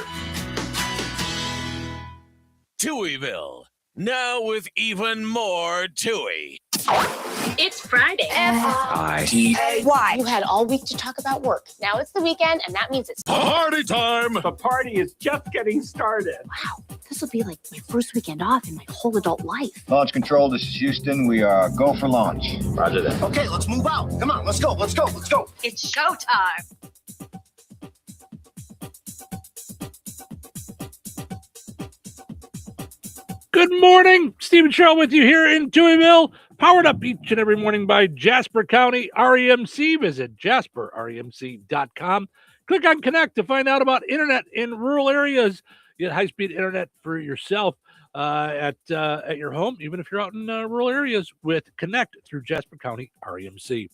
Touhyville, now with even more Touhy. It's Friday. F-I-T-A-Y. You had all week to talk about work. Now it's the weekend, and that means it's Party time! The party is just getting started. Wow, this will be like my first weekend off in my whole adult life. Launch control, this is Houston. We are go for launch. Roger that. Okay, let's move out. Come on, let's go. It's showtime. Good morning. Stephen Sherrill with you here in Touhyville. Powered up each and every morning by Jasper County REMC. Visit jasperremc.com. Click on Connect to find out about internet in rural areas. Get high-speed internet for yourself at your home, even if you're out in rural areas with Connect through Jasper County REMC.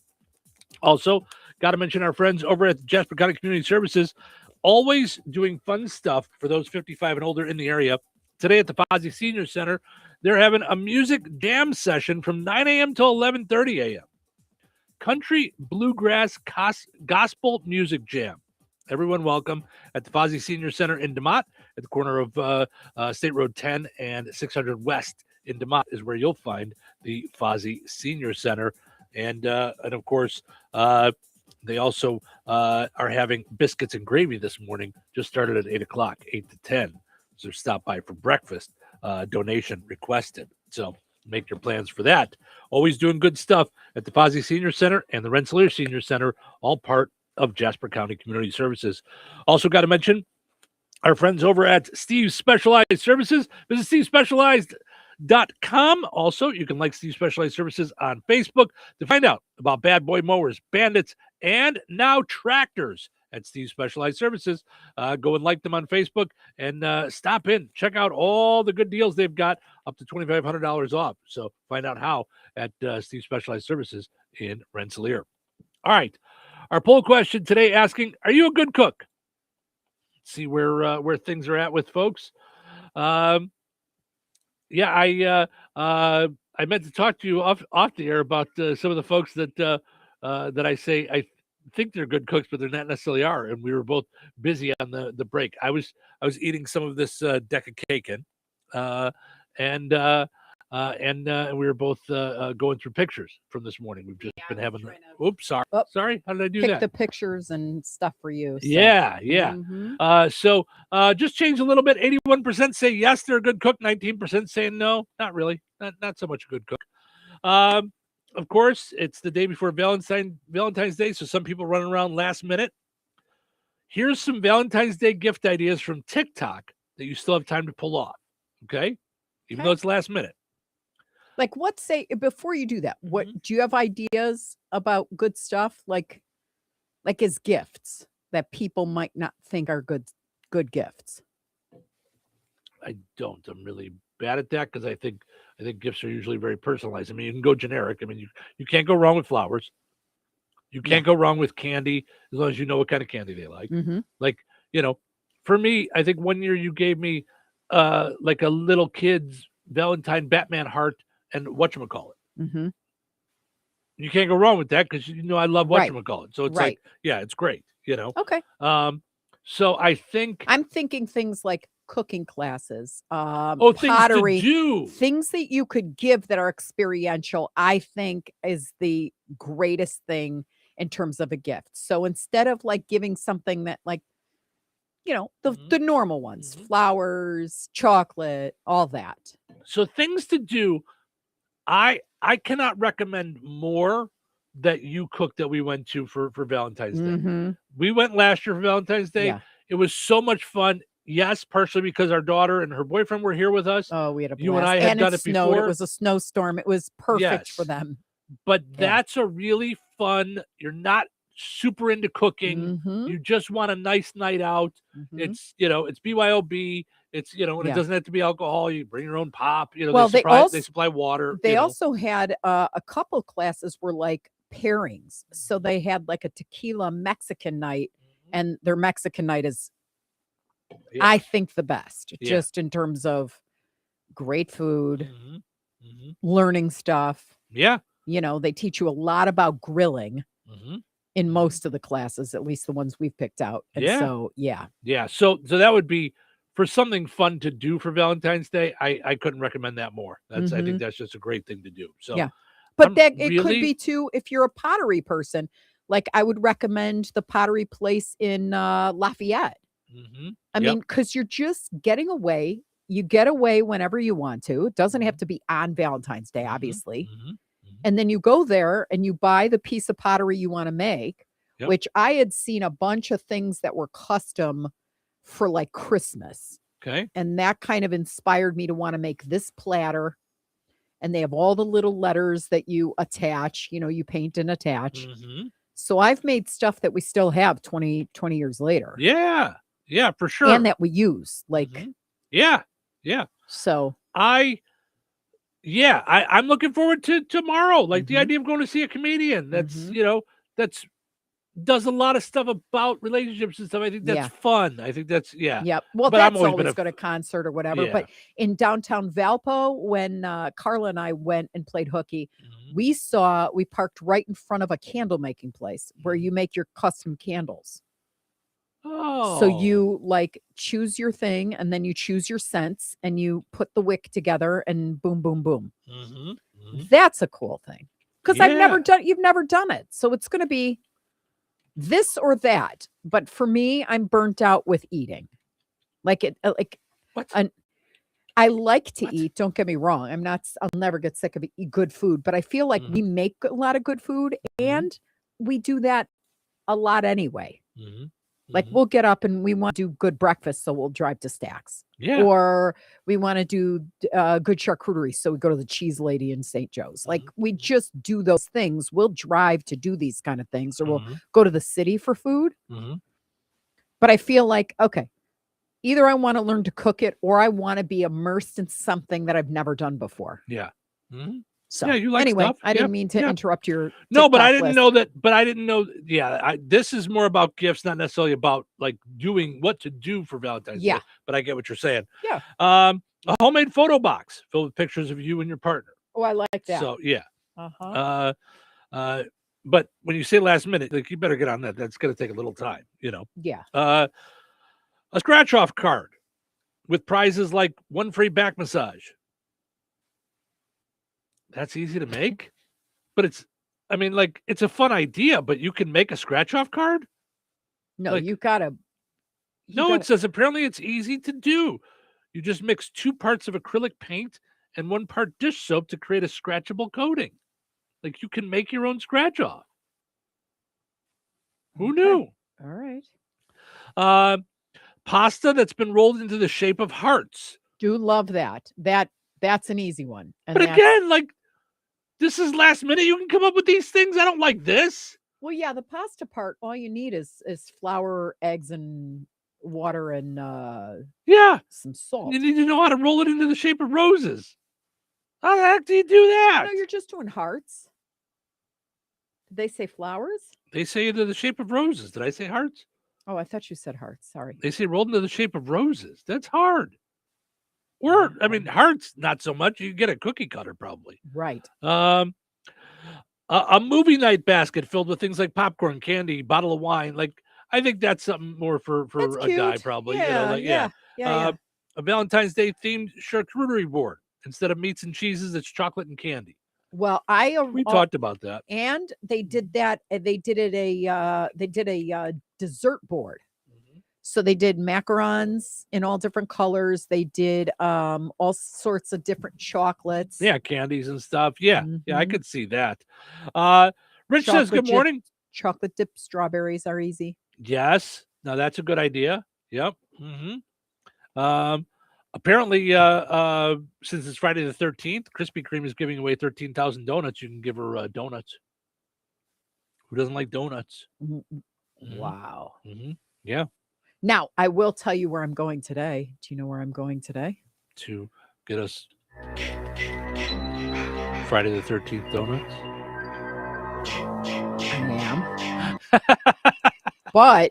Also, got to mention our friends over at Jasper County Community Services, always doing fun stuff for those 55 and older in the area. Today at the Fozzie Senior Center, they're having a music jam session from 9 a.m. till 11:30 a.m. Country Bluegrass Gospel Music Jam. Everyone welcome at the Fozzie Senior Center in DeMotte at the corner of State Road 10 and 600 West in DeMotte is where you'll find the Fozzie Senior Center. And of course, they also are having biscuits and gravy this morning. Just started at 8 o'clock, 8 to 10. So stop by for breakfast. Donation requested. So make your plans for that. Always doing good stuff at the Fozzie Senior Center and the Rensselaer Senior Center, all part of Jasper County Community Services. Also got to mention our friends over at Steve's Specialized Services. Visit stevespecialized.com. Also, you can like Steve's Specialized Services on Facebook to find out about bad boy mowers, bandits, and now tractors at Steve's Specialized Services. Go and like them on Facebook and stop in. Check out all the good deals they've got, up to $2,500 off. So find out how at Steve's Specialized Services in Rensselaer. All right. Our poll question today asking, are you a good cook? Let's see where things are at with folks. I meant to talk to you off the air about some of the folks that I say I think they're good cooks, but they're not necessarily are. And we were both busy on the break. I was eating some of this Decacake, and we were both going through pictures from this morning. We've just been having. Oops, sorry. Oh, sorry. How did I do pick that? the pictures and stuff for you. So. Yeah. Mhm. So just change a little bit. 81% say yes, they're a good cook. 19% saying no, not really. Not so much a good cook. Of course, it's the day before Valentine's Day, so some people running around last minute. Here's some Valentine's Day gift ideas from TikTok that you still have time to pull off. Okay? Even though it's last minute. Like, what say before you do that? What do you have ideas about good stuff like as gifts that people might not think are good gifts? I don't. I'm really bad at that because I think gifts are usually very personalized. I mean, you can go generic. I mean, you can't go wrong with flowers. You can't go wrong with candy as long as you know what kind of candy they like. Mm-hmm. Like, for me, I think one year you gave me like a little kid's Valentine Batman heart and whatchamacallit. Mm-hmm. You can't go wrong with that because I love Right. whatchamacallit. So it's Right. like, yeah, it's great. Okay. So I think I'm thinking things like cooking classes, things to pottery, do. things that you could give that are experiential, I think is the greatest thing in terms of a gift. So instead of like giving something that like you know, the normal ones, flowers, chocolate, all that. So things to do. I cannot recommend more that you cooked that we went to for Valentine's Day. We went last year for Valentine's Day. Yeah. It was so much fun. Yes, partially because our daughter and her boyfriend were here with us. Oh, we had a blast. You and I had done it snowed. before. It was a snowstorm. It was perfect for Yes. them. But that's a really fun. You're not super into cooking. You just want a nice night out. It's, you know, it's BYOB. It's, you know, and it doesn't have to be alcohol. You bring your own pop. You know, Well, they supply water. They you know. also had a couple classes were like pairings. So they had like a tequila Mexican night, and their Mexican night is, I think, the best, just in terms of great food, learning stuff. Yeah. You know, they teach you a lot about grilling in most of the classes, at least the ones we've picked out. And so, Yeah. So that would be for something fun to do for Valentine's Day. I couldn't recommend that more. I think that's just a great thing to do. So yeah. But I'm that it could really- be too, if you're a pottery person, like I would recommend the pottery place in Lafayette. I mean, because you're just getting away. You get away whenever you want to. It doesn't have to be on Valentine's Day, obviously. And then you go there and you buy the piece of pottery you want to make, which I had seen a bunch of things that were custom for like Christmas. Okay. And that kind of inspired me to want to make this platter. And they have all the little letters that you attach, you know, you paint and attach. So I've made stuff that we still have 20 years later. Yeah. Yeah, for sure. And that we use. Like, yeah. So I'm looking forward to tomorrow. Like the idea of going to see a comedian that's, you know, that's does a lot of stuff about relationships and stuff. I think that's fun. I think that's Yep. Well, but that's I'm always always been go to concert or whatever. Yeah. But in downtown Valpo, when Carla and I went and played hooky, we parked right in front of a candle making place where you make your custom candles. Oh. So you like choose your thing and then you choose your scents and you put the wick together and boom, boom, boom. That's a cool thing. Because you've never done it. So it's going to be this or that. But for me, I'm burnt out with eating. I like to eat. Don't get me wrong. I'll never get sick of good food, but I feel like we make a lot of good food and we do that a lot anyway. Like we'll get up and we want to do good breakfast, so we'll drive to Stack's. Yeah. Or we want to do good charcuterie, so we go to the Cheese Lady in St. Joe's. Like we just do those things. We'll drive to do these kind of things, or we'll go to the city for food. But I feel like, okay, either I want to learn to cook it or I want to be immersed in something that I've never done before. Yeah. So yeah, you like anyway, stuff. I didn't mean to interrupt your No, but TikTok I didn't list. know that. But I didn't know. Yeah, this is more about gifts, not necessarily about like doing what to do for Valentine's Day. But I get what you're saying. Yeah. A homemade photo box filled with pictures of you and your partner. Oh, I like that. So yeah. But when you say last minute, like you better get on that. That's going to take a little time. You know. Yeah. A scratch off card with prizes like one free back massage. That's easy to make, but it's a fun idea, but you can make a scratch off card. No, you gotta. It says apparently it's easy to do. You just mix 2 parts of acrylic paint and 1 part dish soap to create a scratchable coating. Like you can make your own scratch off. Who knew? All right. Pasta that's been rolled into the shape of hearts. Do love that. That's an easy one. And but again, like this is last minute. You can come up with these things. I don't like this. Well, yeah, the pasta part, all you need is flour, eggs, and water, and some salt. You need to know how to roll it into the shape of roses. How the heck do you do that? No, you're just doing hearts. Did they say flowers? They say into the shape of roses. Did I say hearts? Oh, I thought you said hearts. Sorry. They say rolled into the shape of roses. That's hard. Or, I mean, hearts, not so much. You get a cookie cutter probably. Right. A movie night basket filled with things like popcorn, candy, bottle of wine. Like, I think that's something more for a guy probably. Yeah, A Valentine's Day themed charcuterie board. Instead of meats and cheeses, it's chocolate and candy. Well, we talked about that, and they did that. They did a dessert board. So they did macarons in all different colors. They did all sorts of different chocolates. Yeah, candies and stuff. Yeah, yeah, I could see that. Rich says, Chocolate good morning. Chocolate dipped strawberries are easy. Yes. Now that's a good idea. Yep. Apparently, since it's Friday the 13th, Krispy Kreme is giving away 13,000 donuts. You can give her donuts. Who doesn't like donuts? Wow. Yeah. Now, I will tell you where I'm going today. Do you know where I'm going today? To get us Friday the 13th donuts. I am.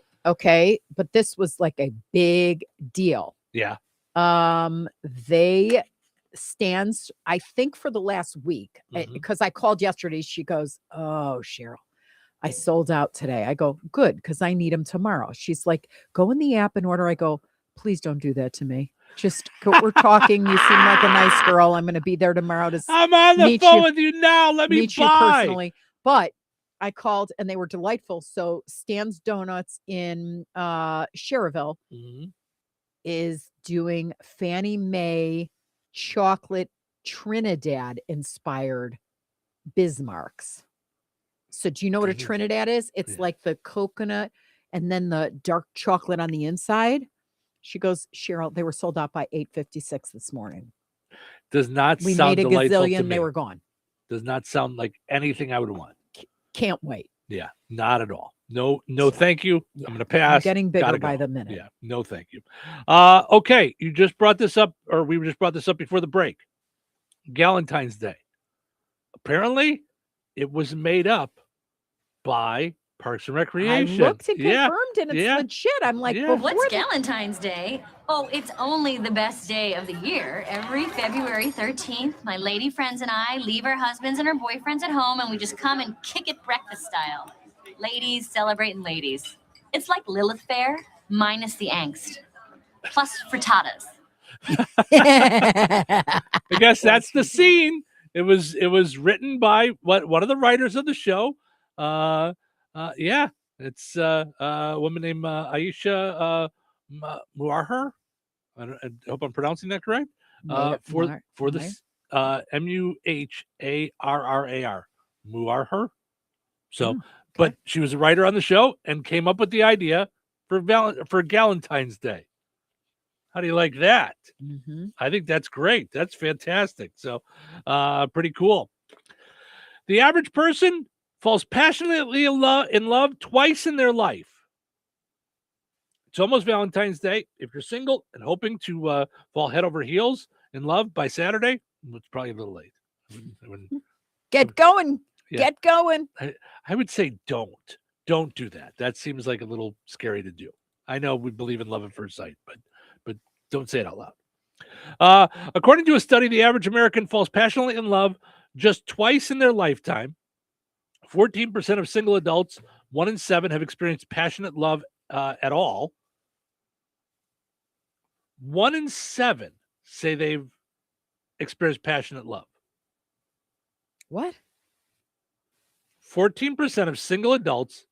But this was like a big deal. Yeah. They stands, I think, for the last week, because I called yesterday. She goes, "Oh, Cheryl, I sold out today." I go, "Good, because I need them tomorrow." She's like, "Go in the app and order." I go, "Please don't do that to me. Just we're talking. You seem like a nice girl. I'm going to be there tomorrow to I'm on the phone with you now. Let me meet you personally." But I called and they were delightful. So Stan's Donuts in Cherville is doing Fannie Mae chocolate Trinidad inspired Bismarcks. So do you know what a Trinidad is? It's like the coconut and then the dark chocolate on the inside. She goes, "Cheryl, they were sold out by 8:56 this morning. Does not We sound made a delightful to gazillion, me. they were gone." Does not sound like anything I would want. Can't wait. Yeah, not at all. No, thank you. I'm going to pass. I'm getting bigger Gotta by go. the minute. Yeah, no, thank you. Okay, you just brought this up, or we just brought this up before the break. Galentine's Day. Apparently, it was made up by Parks and I Recreation. looked and confirmed and it's legit. I'm like, What's Galentine's Day? Oh, it's only the best day of the year. Every February 13th, my lady friends and I leave our husbands and our boyfriends at home and we just come and kick it breakfast style. Ladies celebrating ladies. It's like Lilith Fair, minus the angst. Plus frittatas. I guess that's the scene. It was written by one of the writers of the show. Yeah, it's a woman named Aisha Muarher. I hope I'm pronouncing that correct. For this Muharrar Muarher. So, but she was a writer on the show and came up with the idea for Galentine's Day. How do you like that? I think that's great. That's fantastic. So, pretty cool. The average person falls passionately in love twice in their life. It's almost Valentine's Day. If you're single and hoping to fall head over heels in love by Saturday, it's probably a little late. Get going. Yeah. Get going. I would say don't do that. That seems like a little scary to do. I know we believe in love at first sight, but don't say it out loud. According to a study, the average American falls passionately in love just twice in their lifetime. 14% of single adults, 1 in 7, have experienced passionate love at all. 1 in 7 say they've experienced passionate love. What? 14% of single adults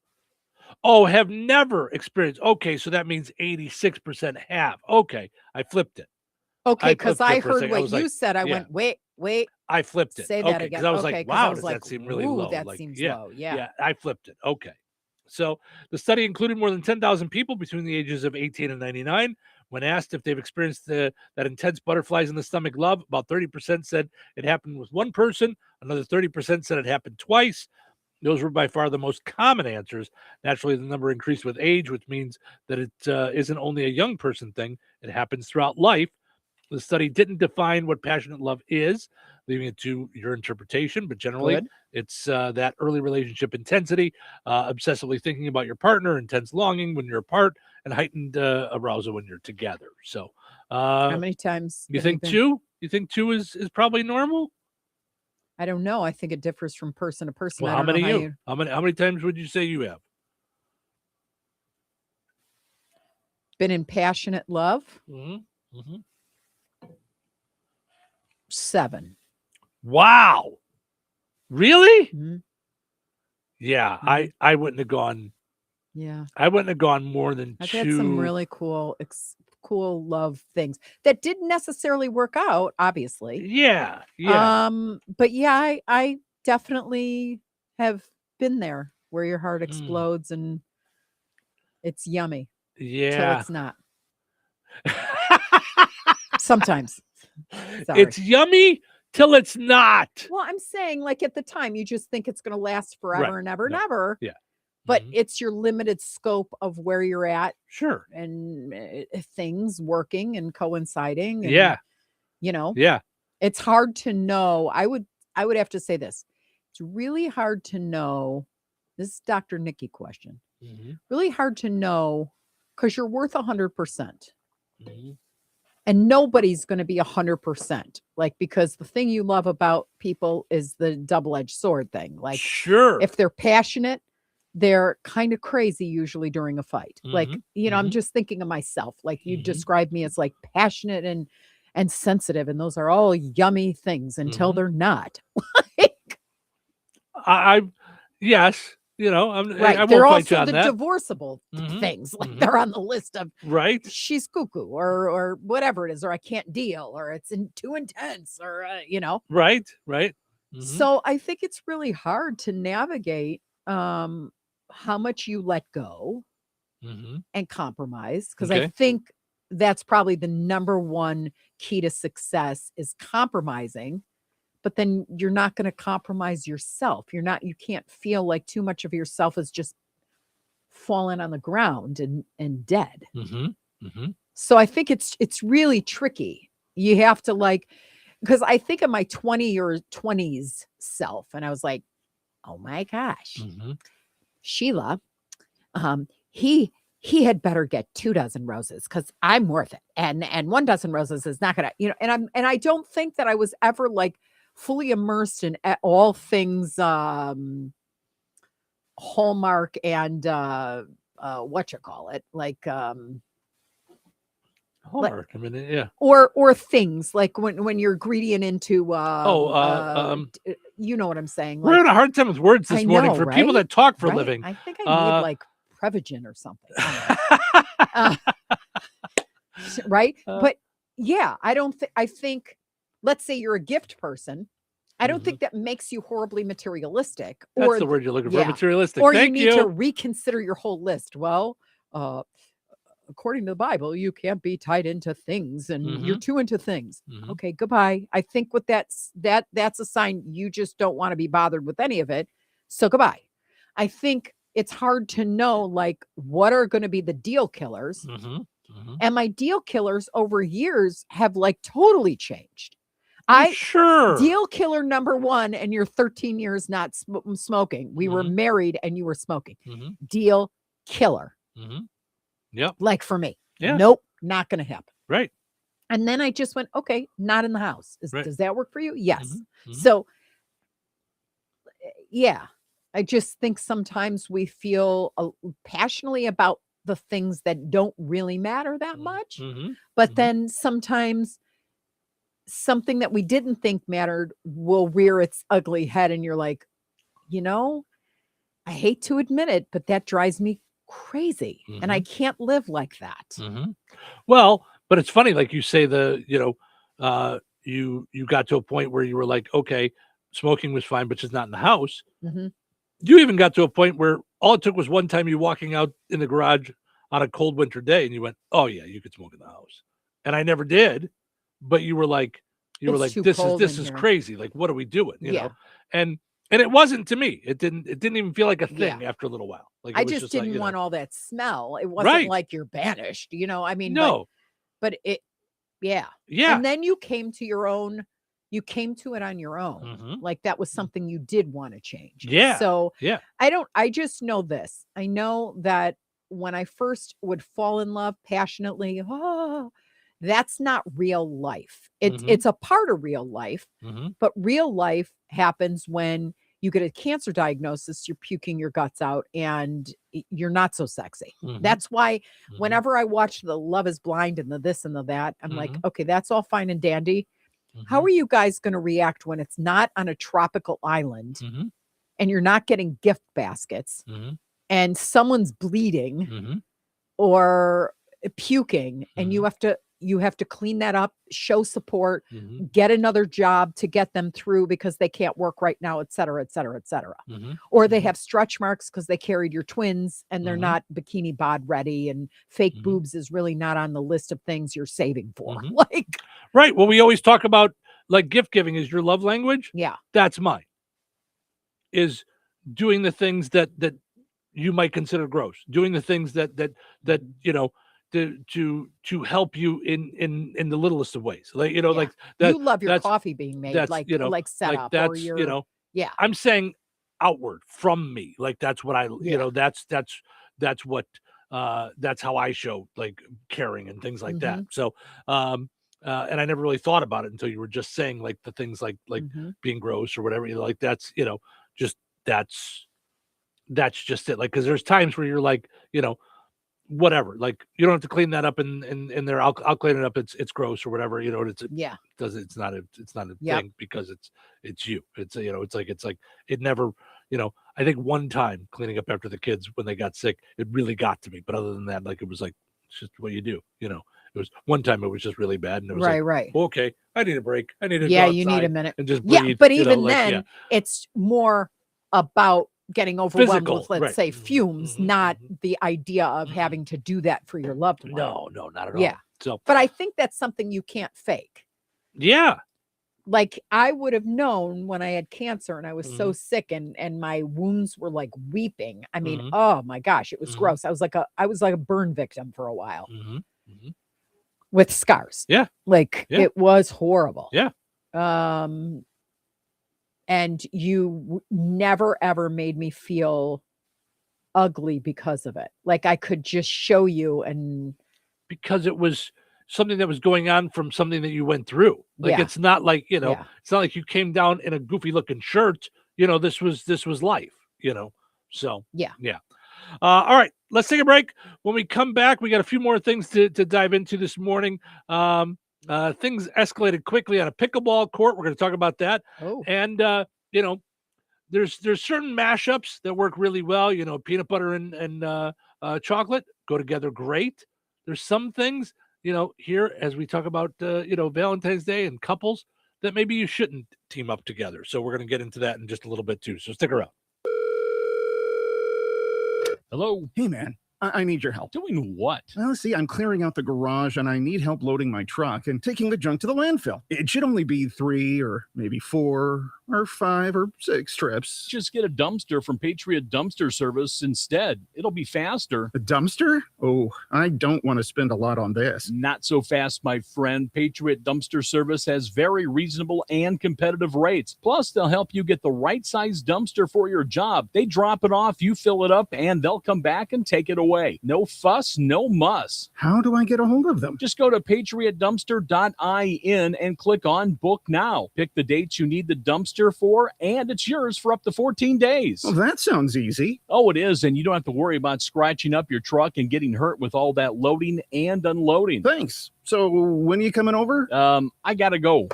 have never experienced. Okay, so that means 86% have. Okay, I flipped it. Okay, because I heard what you like, said. I went, wait. I flipped it. Say that okay, again. Because I was okay, like, wow, does like, that seem really ooh, low? That like, seems yeah, low. Yeah. I flipped it. Okay. So the study included more than 10,000 people between the ages of 18 and 99. When asked if they've experienced that intense butterflies in the stomach love, about 30% said it happened with one person. Another 30% said it happened twice. Those were by far the most common answers. Naturally, the number increased with age, which means that it isn't only a young person thing. It happens throughout life. The study didn't define what passionate love is, leaving it to your interpretation. But generally, it's that early relationship intensity, obsessively thinking about your partner, intense longing when you're apart, and heightened arousal when you're together. So, how many times? You think two? You think two is probably normal? I don't know. I think it differs from person to person. Well, how many How many times would you say you have been in passionate love? 7. Wow. Really? Mm-hmm. Yeah, I wouldn't have gone Yeah. I wouldn't have gone more than I've 2. had some really cool love things that didn't necessarily work out, obviously. Yeah. But yeah, I definitely have been there where your heart explodes and it's yummy till Yeah. it's not. Sometimes. Sorry. It's yummy till it's not. Well, I'm saying like at the time you just think it's going to last forever Right. and ever and No. ever. Yeah. But it's your limited scope of where you're at. Sure. And things working and coinciding. And, Yeah. Yeah. It's hard to know. I would have to say this. It's really hard to know. This is Dr. Nikki question. Really hard to know because you're worth 100%. And nobody's going to be 100%. Like, because the thing you love about people is the double-edged sword thing. Like, sure. If they're passionate, they're kind of crazy usually during a fight. Like, I'm just thinking of myself. Like you described me as like passionate and sensitive. And those are all yummy things until they're not. Yes. I'm Right. I They're won't fight you also on the that. divorceable things. Like they're on the list of right. She's cuckoo or whatever it is, or I can't deal, or it's too intense, or Right. Right. So I think it's really hard to navigate how much you let go and compromise. Because I Okay. think that's probably the number one key to success is compromising. But then you're not going to compromise yourself. You can't feel like too much of yourself is just falling on the ground and dead. So I think it's really tricky. You have to because I think of my 20s self and I was like, oh my gosh, Sheila, he had better get 24 roses because I'm worth it. And 12 roses is not gonna, and I don't think that I was ever like fully immersed in all things Hallmark and Hallmark. I mean, yeah. Or things like when you're greedy and into you know what I'm saying. We're having a hard time with words this morning for people that talk for a right? living. I think I need like Prevagen or something. Right? But yeah, I think let's say you're a gift person. I don't think that makes you horribly materialistic. That's the word you're looking for, materialistic. Or Thank you need to reconsider your whole list. Well, according to the Bible, you can't be tied into things and you're too into things. Okay, goodbye. I think what that's a sign you just don't want to be bothered with any of it. So goodbye. I think it's hard to know like what are going to be the deal killers. And my deal killers over years have like totally changed. Deal killer number one, and you're 13 years not smoking. We were married and you were smoking. Deal killer. Yep. Like for me. Yeah. Nope, not going to happen. Right. And then I just went, okay, not in the house. Right. Does that work for you? Yes. So, yeah, I just think sometimes we feel passionately about the things that don't really matter that much. But then sometimes something that we didn't think mattered will rear its ugly head. And you're like, I hate to admit it, but that drives me crazy. And I can't live like that. Well, but it's funny, like you say you got to a point where you were like, okay, smoking was fine, but just not in the house. You even got to a point where all it took was one time you walking out in the garage on a cold winter day and you went, oh yeah, you could smoke in the house. And I never did, but you were like, this is crazy. Like, what are we doing? You know? And it wasn't to me. It didn't even feel like a thing after a little while. Like I just didn't want all that smell. It wasn't like you're banished, I mean, no, but it, yeah. And then you came to it on your own. Like that was something you did want to change. Yeah. So I just know this. I know that when I first would fall in love passionately, that's not real life. It's a part of real life, but real life happens when you get a cancer diagnosis, you're puking your guts out and you're not so sexy. That's why whenever I watch the Love is Blind and the this and the that, I'm like, okay, that's all fine and dandy. How are you guys going to react when it's not on a tropical island and you're not getting gift baskets and someone's bleeding Mm-hmm. or puking, and you have to clean that up, show support, Mm-hmm. get another job to get them through because they can't work right now, et cetera, et cetera, et cetera. Mm-hmm. Or they have stretch marks because they carried your twins and they're Mhm. not bikini bod ready, and fake Mhm. boobs is really not on the list of things you're saving for. Mhm. Like, Right. Well, we always talk about like gift giving is your love language. yeah. That's mine. Is doing the things that you might consider gross, doing the things that you know to help you in the littlest of ways, like Yeah. like that. You love your that's coffee being made, that's like set like up, that's or your yeah. I'm saying outward from me, like that's what I Yeah. that's what that's how I show like caring and things like that. Mhm. So and I never really thought about it until you were just saying like the things like Mhm. being gross or whatever, like that's just that's just it, like because there's times where you're like whatever, like you don't have to clean that up in there, I'll clean it up, it's gross or whatever, it's Yeah. it's not a Yep. thing because it's you, it's it's like it never, I think one time cleaning up after the kids when they got sick, it really got to me, but other than that, like it was like it's just what you do, it was one time it was just really bad and it was Right, like, right. okay, I need a break, I need to Yeah, go you need a outside minute. and just Yeah, breathe, but even like, then, it's more about getting overwhelmed Physical, with, let's right. say, fumes, not the idea of having to do that for your loved one. no, not at all. Yeah. So But I think that's something you can't fake. yeah. Like, I would have known when I had cancer and I was so Mhm. sick and my wounds were like weeping. I mean, Mhm. oh my gosh, it was Mhm. gross. I was like a burn victim for a while Mm-hmm. with scars. Yeah. Like, Yeah. it was horrible. Yeah. And you never ever made me feel ugly because of it. Like, I could just show you and Because it was something that was going on from something that you went through. Like Yeah. it's not like, Yeah. it's not like you came down in a goofy looking shirt, this was life, So yeah. yeah. All right, let's take a break. When we come back, we got a few more things to dive into this morning. Things escalated quickly on a pickleball court. We're going to talk about that. Oh. And there's certain mashups that work really well. Peanut butter and chocolate go together great. There's some things, here as we talk about Valentine's Day and couples that maybe you shouldn't team up together. So we're going to get into that in just a little bit too. So stick around. Hello. Hey, man, I need your help. Doing what? Well, see, I'm clearing out the garage and I need help loading my truck and taking the junk to the landfill. It should only be 3 or maybe 4 or 5 or 6 trips. Just get a dumpster from Patriot Dumpster Service instead. It'll be faster. A dumpster? Oh, I don't want to spend a lot on this. Not so fast, my friend. Patriot Dumpster Service has very reasonable and competitive rates. Plus, they'll help you get the right size dumpster for your job. They drop it off, you fill it up, and they'll come back and take it away. No fuss, no muss. How do I get a hold of them? Just go to patriotdumpster.in and click on Book Now. Pick the dates you need the dumpster for, and it's yours for up to 14 days. Well, that sounds easy. Oh, it is, and you don't have to worry about scratching up your truck and getting hurt with all that loading and unloading. Thanks. So when are you coming over? I gotta go.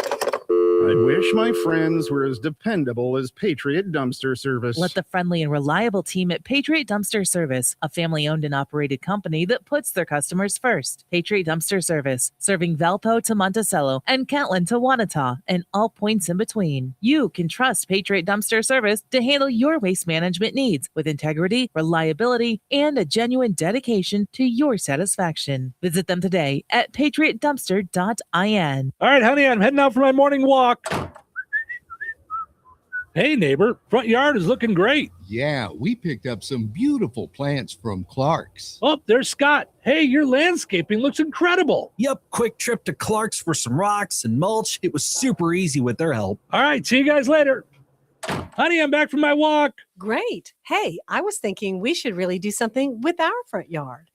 I wish my friends were as dependable as Patriot Dumpster Service. Let the friendly and reliable team at Patriot Dumpster Service, a family-owned and operated company that puts their customers first. Patriot Dumpster Service, serving Valpo to Monticello and Catlin to Wanata and all points in between. You can trust Patriot Dumpster Service to handle your waste management needs with integrity, reliability, and a genuine dedication to your satisfaction. Visit them today at patriotdumpster.in. All right, honey, I'm heading out for my morning walk. Hey, neighbor, front yard is looking great. Yeah, we picked up some beautiful plants from Clark's. Oh, there's Scott. Hey, your landscaping looks incredible. Yep, quick trip to Clark's for some rocks and mulch. It was super easy with their help. All right, see you guys later. Honey, I'm back from my walk. Great. Hey, I was thinking we should really do something with our front yard.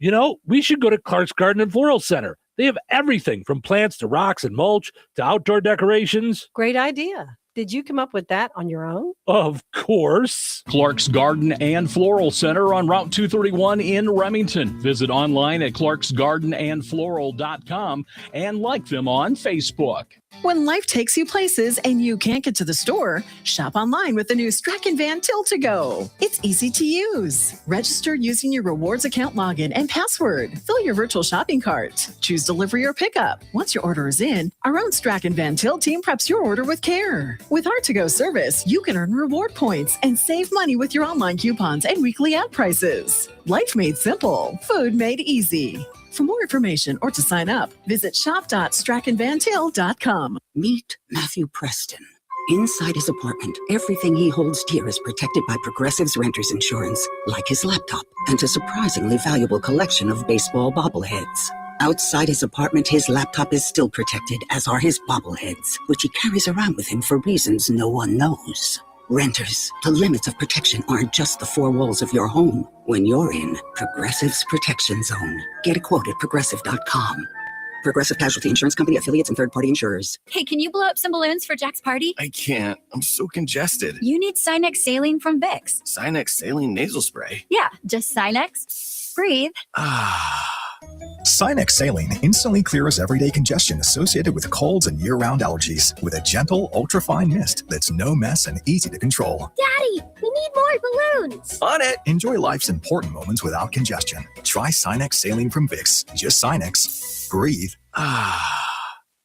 We should go to Clark's Garden and Floral Center. They have everything from plants to rocks and mulch to outdoor decorations. Great idea. Did you come up with that on your own? Of course. Clark's Garden and Floral Center on Route 231 in Remington. Visit online at clarksgardenandfloral.com and like them on Facebook. When life takes you places and you can't get to the store, shop online with the new Strachan Van Till to Go. It's easy to use. Register using your rewards account login and password. Fill your virtual shopping cart. Choose delivery or pickup. Once your order is in, our own Strachan Van Till team preps your order with care. With our to-go service, you can earn reward points and save money with your online coupons and weekly ad prices. Life made simple. Food made easy. For more information or to sign up, visit shop.strachanvantil.com. Meet Matthew Preston. Inside his apartment, everything he holds dear is protected by Progressive's Renter's Insurance, like his laptop and a surprisingly valuable collection of baseball bobbleheads. Outside his apartment, his laptop is still protected, as are his bobbleheads, which he carries around with him for reasons no one knows. Renters, the limits of protection aren't just the four walls of your home. When you're in Progressive's Protection Zone, get a quote at progressive.com. Progressive Casualty Insurance Company, affiliates, and third-party insurers. Hey, can you blow up some balloons for Jack's party? I can't. I'm so congested. You need Sinex Saline from Vicks. Sinex Saline Nasal Spray. Yeah, just Sinex. Breathe. Sinex Saline instantly clears everyday congestion associated with colds and year-round allergies with a gentle, ultra-fine mist that's no mess and easy to control. Daddy, we need more balloons. On it. Enjoy life's important moments without congestion. Try Sinex Saline from Vicks. Just Sinex. Breathe.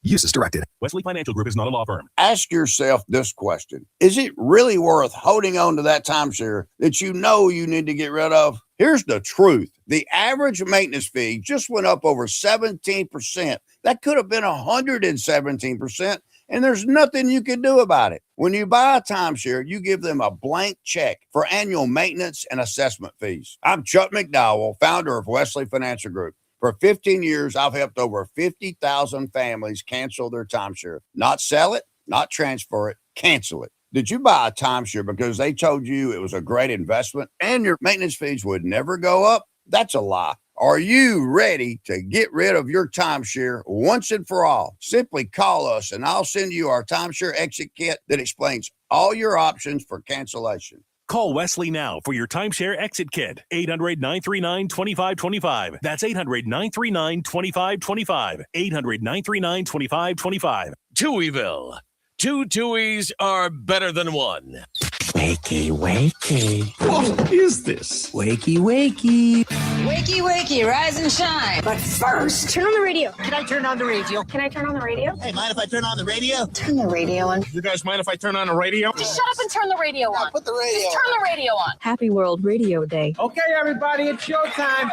Use as directed. Wesley Financial Group is not a law firm. Ask yourself this question. Is it really worth holding on to that timeshare that you know you need to get rid of? Here's the truth. The average maintenance fee just went up over 17%. That could have been 117%, and there's nothing you can do about it. When you buy a timeshare, you give them a blank check for annual maintenance and assessment fees. I'm Chuck McDowell, founder of Wesley Financial Group. For 15 years, I've helped over 50,000 families cancel their timeshare. Not sell it, not transfer it, cancel it. Did you buy a timeshare because they told you it was a great investment and your maintenance fees would never go up? That's a lie. Are you ready to get rid of your timeshare once and for all? Simply call us and I'll send you our timeshare exit kit that explains all your options for cancellation. Call Wesley now for your timeshare exit kit. 800-939-2525. That's 800-939-2525. 800-939-2525. Touhyville. Two Tuohys are better than one. Wakey, wakey. What is this? Wakey, wakey. Wakey, wakey, rise and shine. But first, turn on the radio. Can I turn on the radio? Can I turn on the radio? Hey, mind if I turn on the radio? Turn the radio on. You guys mind if I turn on the radio? Just shut up and turn the radio on. Put the radio Just turn the radio on. Happy World Radio Day. Okay, everybody, it's showtime.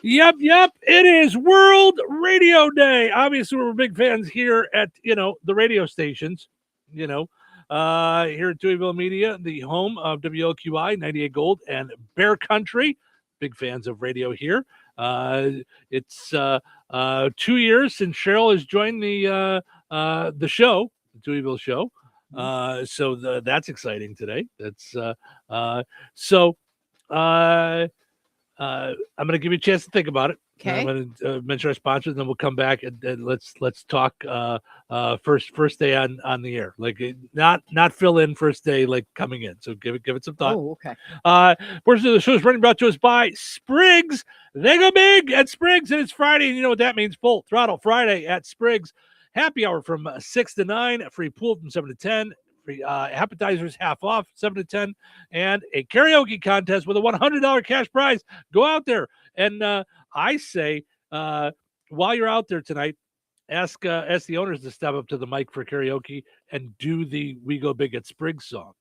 Yep. It is World Radio Day. Obviously, we're big fans here at, the radio stations, here at Touhyville Media, the home of WLQI 98 Gold and Bear Country. Big fans of radio here. It's 2 years since Cheryl has joined the show, the Touhyville Show. So that's exciting today. I'm going to give you a chance to think about it. Okay. I'm going to mention our sponsors, and then we'll come back and let's talk first day on the air. Like not fill in first day like coming in. So give it some thought. Oh, okay. Portion of the show is brought to us by Spriggs. They go big at Spriggs, and it's Friday, and you know what that means. Full throttle Friday at Spriggs. Happy hour from 6 to 9. Free pool from 7 to 10. Free appetizers half off 7 to 10, and a karaoke contest with a $100 cash prize. Go out there, and I say while you're out there tonight, ask the owners to step up to the mic for karaoke and do the "We Go Big at Spriggs" song.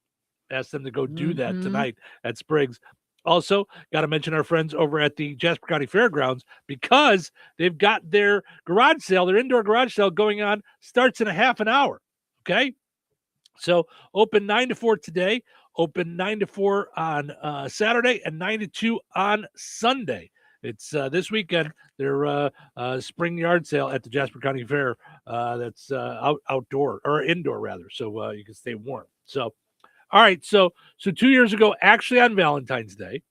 Ask them to go do that tonight at Spriggs. Also, got to mention our friends over at the Jasper County Fairgrounds, because they've got their garage sale, their indoor garage sale going on. Starts in a half an hour. Okay. So open 9 to 4 today, open 9 to 4 on Saturday, and 9 to 2 on Sunday. It's this weekend, their spring yard sale at the Jasper County Fair. That's outdoor or indoor rather, so you can stay warm. So, all right. So 2 years ago, actually on Valentine's Day.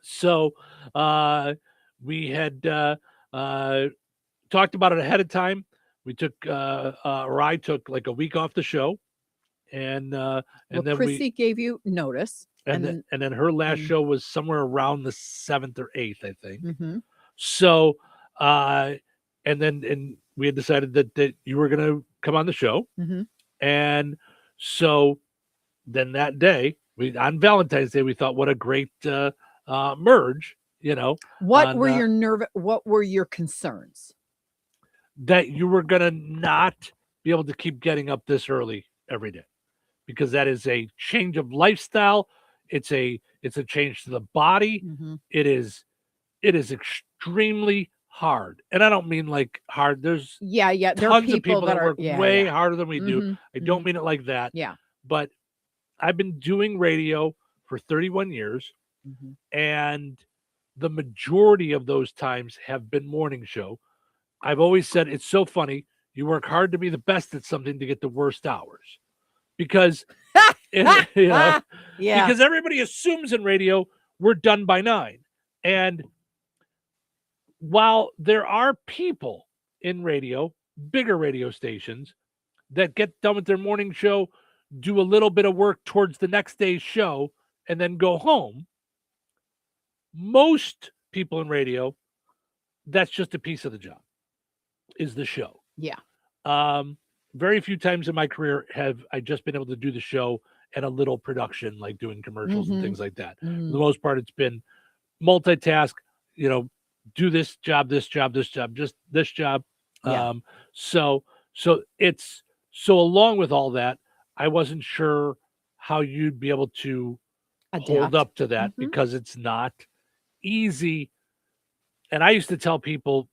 So we had talked about it ahead of time. We took or I took like a week off the show. And then Chrissy gave you notice, and then her last show was somewhere around the 7th or 8th, I think. Mm-hmm. So, and we had decided that you were going to come on the show. Mm-hmm. And so then that day, on Valentine's Day, we thought, what a great merge, What were your concerns? That you were going to not be able to keep getting up this early every day, because that is a change of lifestyle. It's a change to the body. Mm-hmm. It is extremely hard. And I don't mean like hard. There's there are tons of people that are work way harder than we do. Mm-hmm. I don't mean it like that. Yeah. But I've been doing radio for 31 years, Mm-hmm. and the majority of those times have been morning show. I've always said it's so funny. You work hard to be the best at something to get the worst hours, because because everybody assumes in radio we're done by 9. And while there are people in radio, bigger radio stations, that get done with their morning show, do a little bit of work towards the next day's show, and then go home, most people in radio, that's just a piece of the job, is the show. Yeah. Very few times in my career have I just been able to do the show and a little production, like doing commercials and things like that. Mm-hmm. For the most part, it's been multitask, do this job, just this job. Yeah. So along with all that, I wasn't sure how you'd be able to hold up to that, because it's not easy. And I used to tell people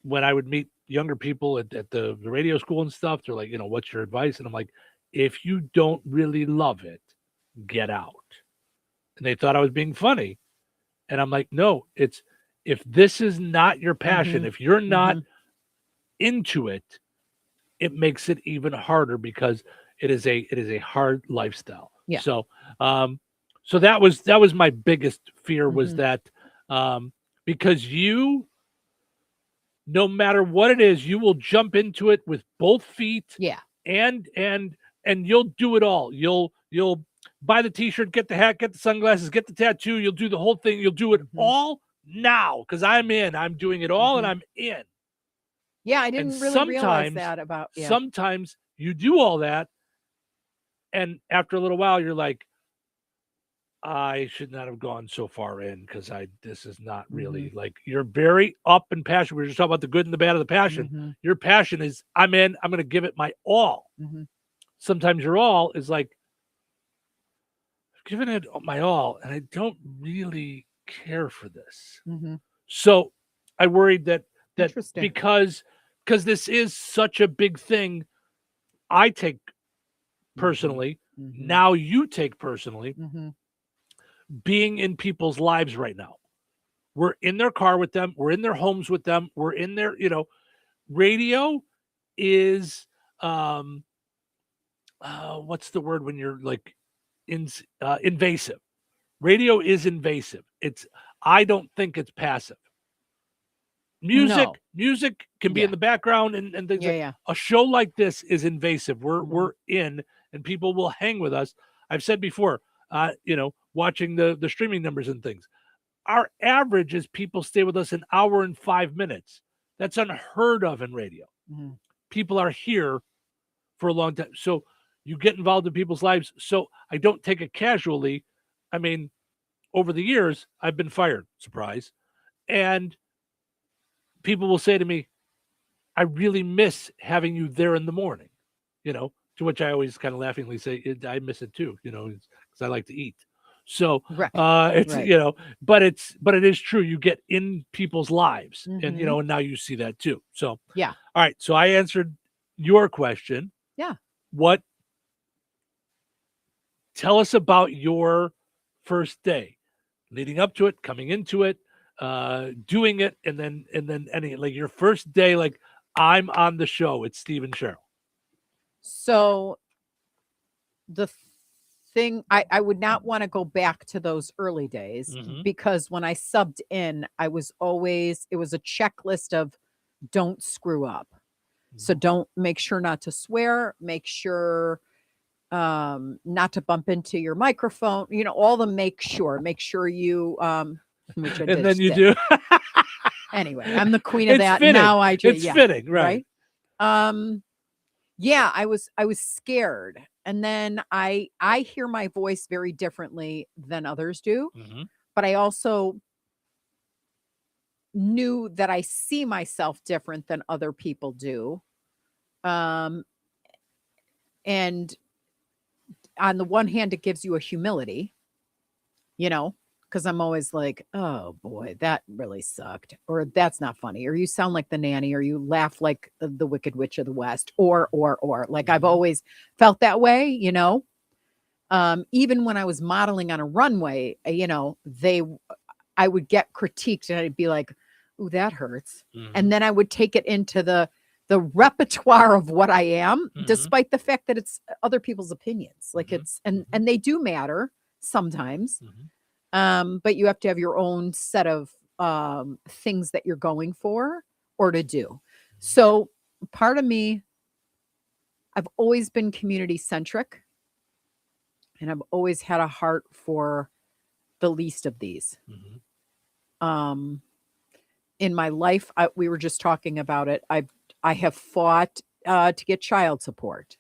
when I would meet younger people at the radio school and stuff, they're like, what's your advice? And I'm like, if you don't really love it, get out. And they thought I was being funny. And I'm like, no, if this is not your passion, if you're not into it, it makes it even harder, because it is a hard lifestyle. Yeah. So that was my biggest fear, was that because you, no matter what it is, you will jump into it with both feet. Yeah. And you'll do it all. You'll buy the t-shirt, get the hat, get the sunglasses, get the tattoo. You'll do the whole thing. You'll do it all now, because I'm doing it all, and I'm in. Yeah, I didn't really realize that about. Yeah. Sometimes you do all that, and after a little while, you're like, I should not have gone so far in, because this is not really like, you're very up and passionate. We were just talking about the good and the bad of the passion. Your passion is, I'm in, I'm going to give it my all. Sometimes your all is like, I've given it my all, and I don't really care for this. So I worried that because this is such a big thing, I take personally, now you take personally, being in people's lives right now. We're in their car with them. We're in their homes with them. We're in their, radio is, what's the word when you're like invasive? Radio is invasive. I don't think it's passive. Music can be in the background and things. A show like this is invasive. We're in, and people will hang with us. I've said before, watching the streaming numbers and things, our average is people stay with us an hour and 5 minutes. That's unheard of in radio. People are here for a long time. So you get involved in people's lives. So I don't take it casually. I mean, over the years, I've been fired. Surprise. And people will say to me, I really miss having you there in the morning, to which I always kind of laughingly say, I miss it too, because I like to eat. So it's, but it is true. You get in people's lives, and, and now you see that too. So, yeah. All right. So I answered your question. Yeah. Tell us about your first day, leading up to it, coming into it, doing it, and then any, like, your first day, like, I'm on the show. It's Steve and Cheryl. So the thing, I would not want to go back to those early days, because when I subbed in, it was a checklist of don't screw up. So make sure not to swear, make sure not to bump into your microphone, all the make sure you, which I did. And then you do. Anyway, I'm the queen of It's that. fitting. Now I do. It's fitting, right? Yeah, I was scared. And then I hear my voice very differently than others do, but I also knew that I see myself different than other people do. Um, and on the one hand, it gives you a humility, because I'm always like, oh boy, that really sucked, or that's not funny, or you sound like the nanny, or you laugh like the Wicked Witch of the West, or like I've always felt that way, even when I was modeling on a runway, I would get critiqued and I'd be like, ooh, that hurts. And then I would take it into the repertoire of what I am, despite the fact that it's other people's opinions. Like and they do matter sometimes. But you have to have your own set of things that you're going for or to do. So part of me, I've always been community centric, and I've always had a heart for the least of these. In my life, we were just talking about it. I have fought to get child support.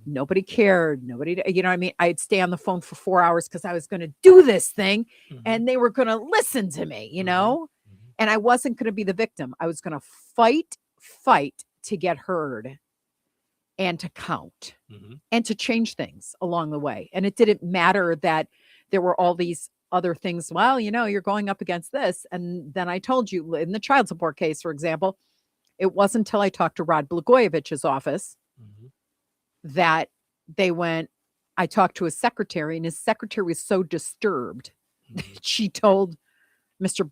Nobody cared. Nobody, what I mean? I'd stay on the phone for 4 hours because I was going to do this thing and they were going to listen to me, and I wasn't going to be the victim. I was going to fight to get heard and to count and to change things along the way. And it didn't matter that there were all these other things. Well, you're going up against this. And then I told you in the child support case, for example, it wasn't until I talked to Rod Blagojevich's office that they went, I talked to his secretary, and his secretary was so disturbed that she told Mr.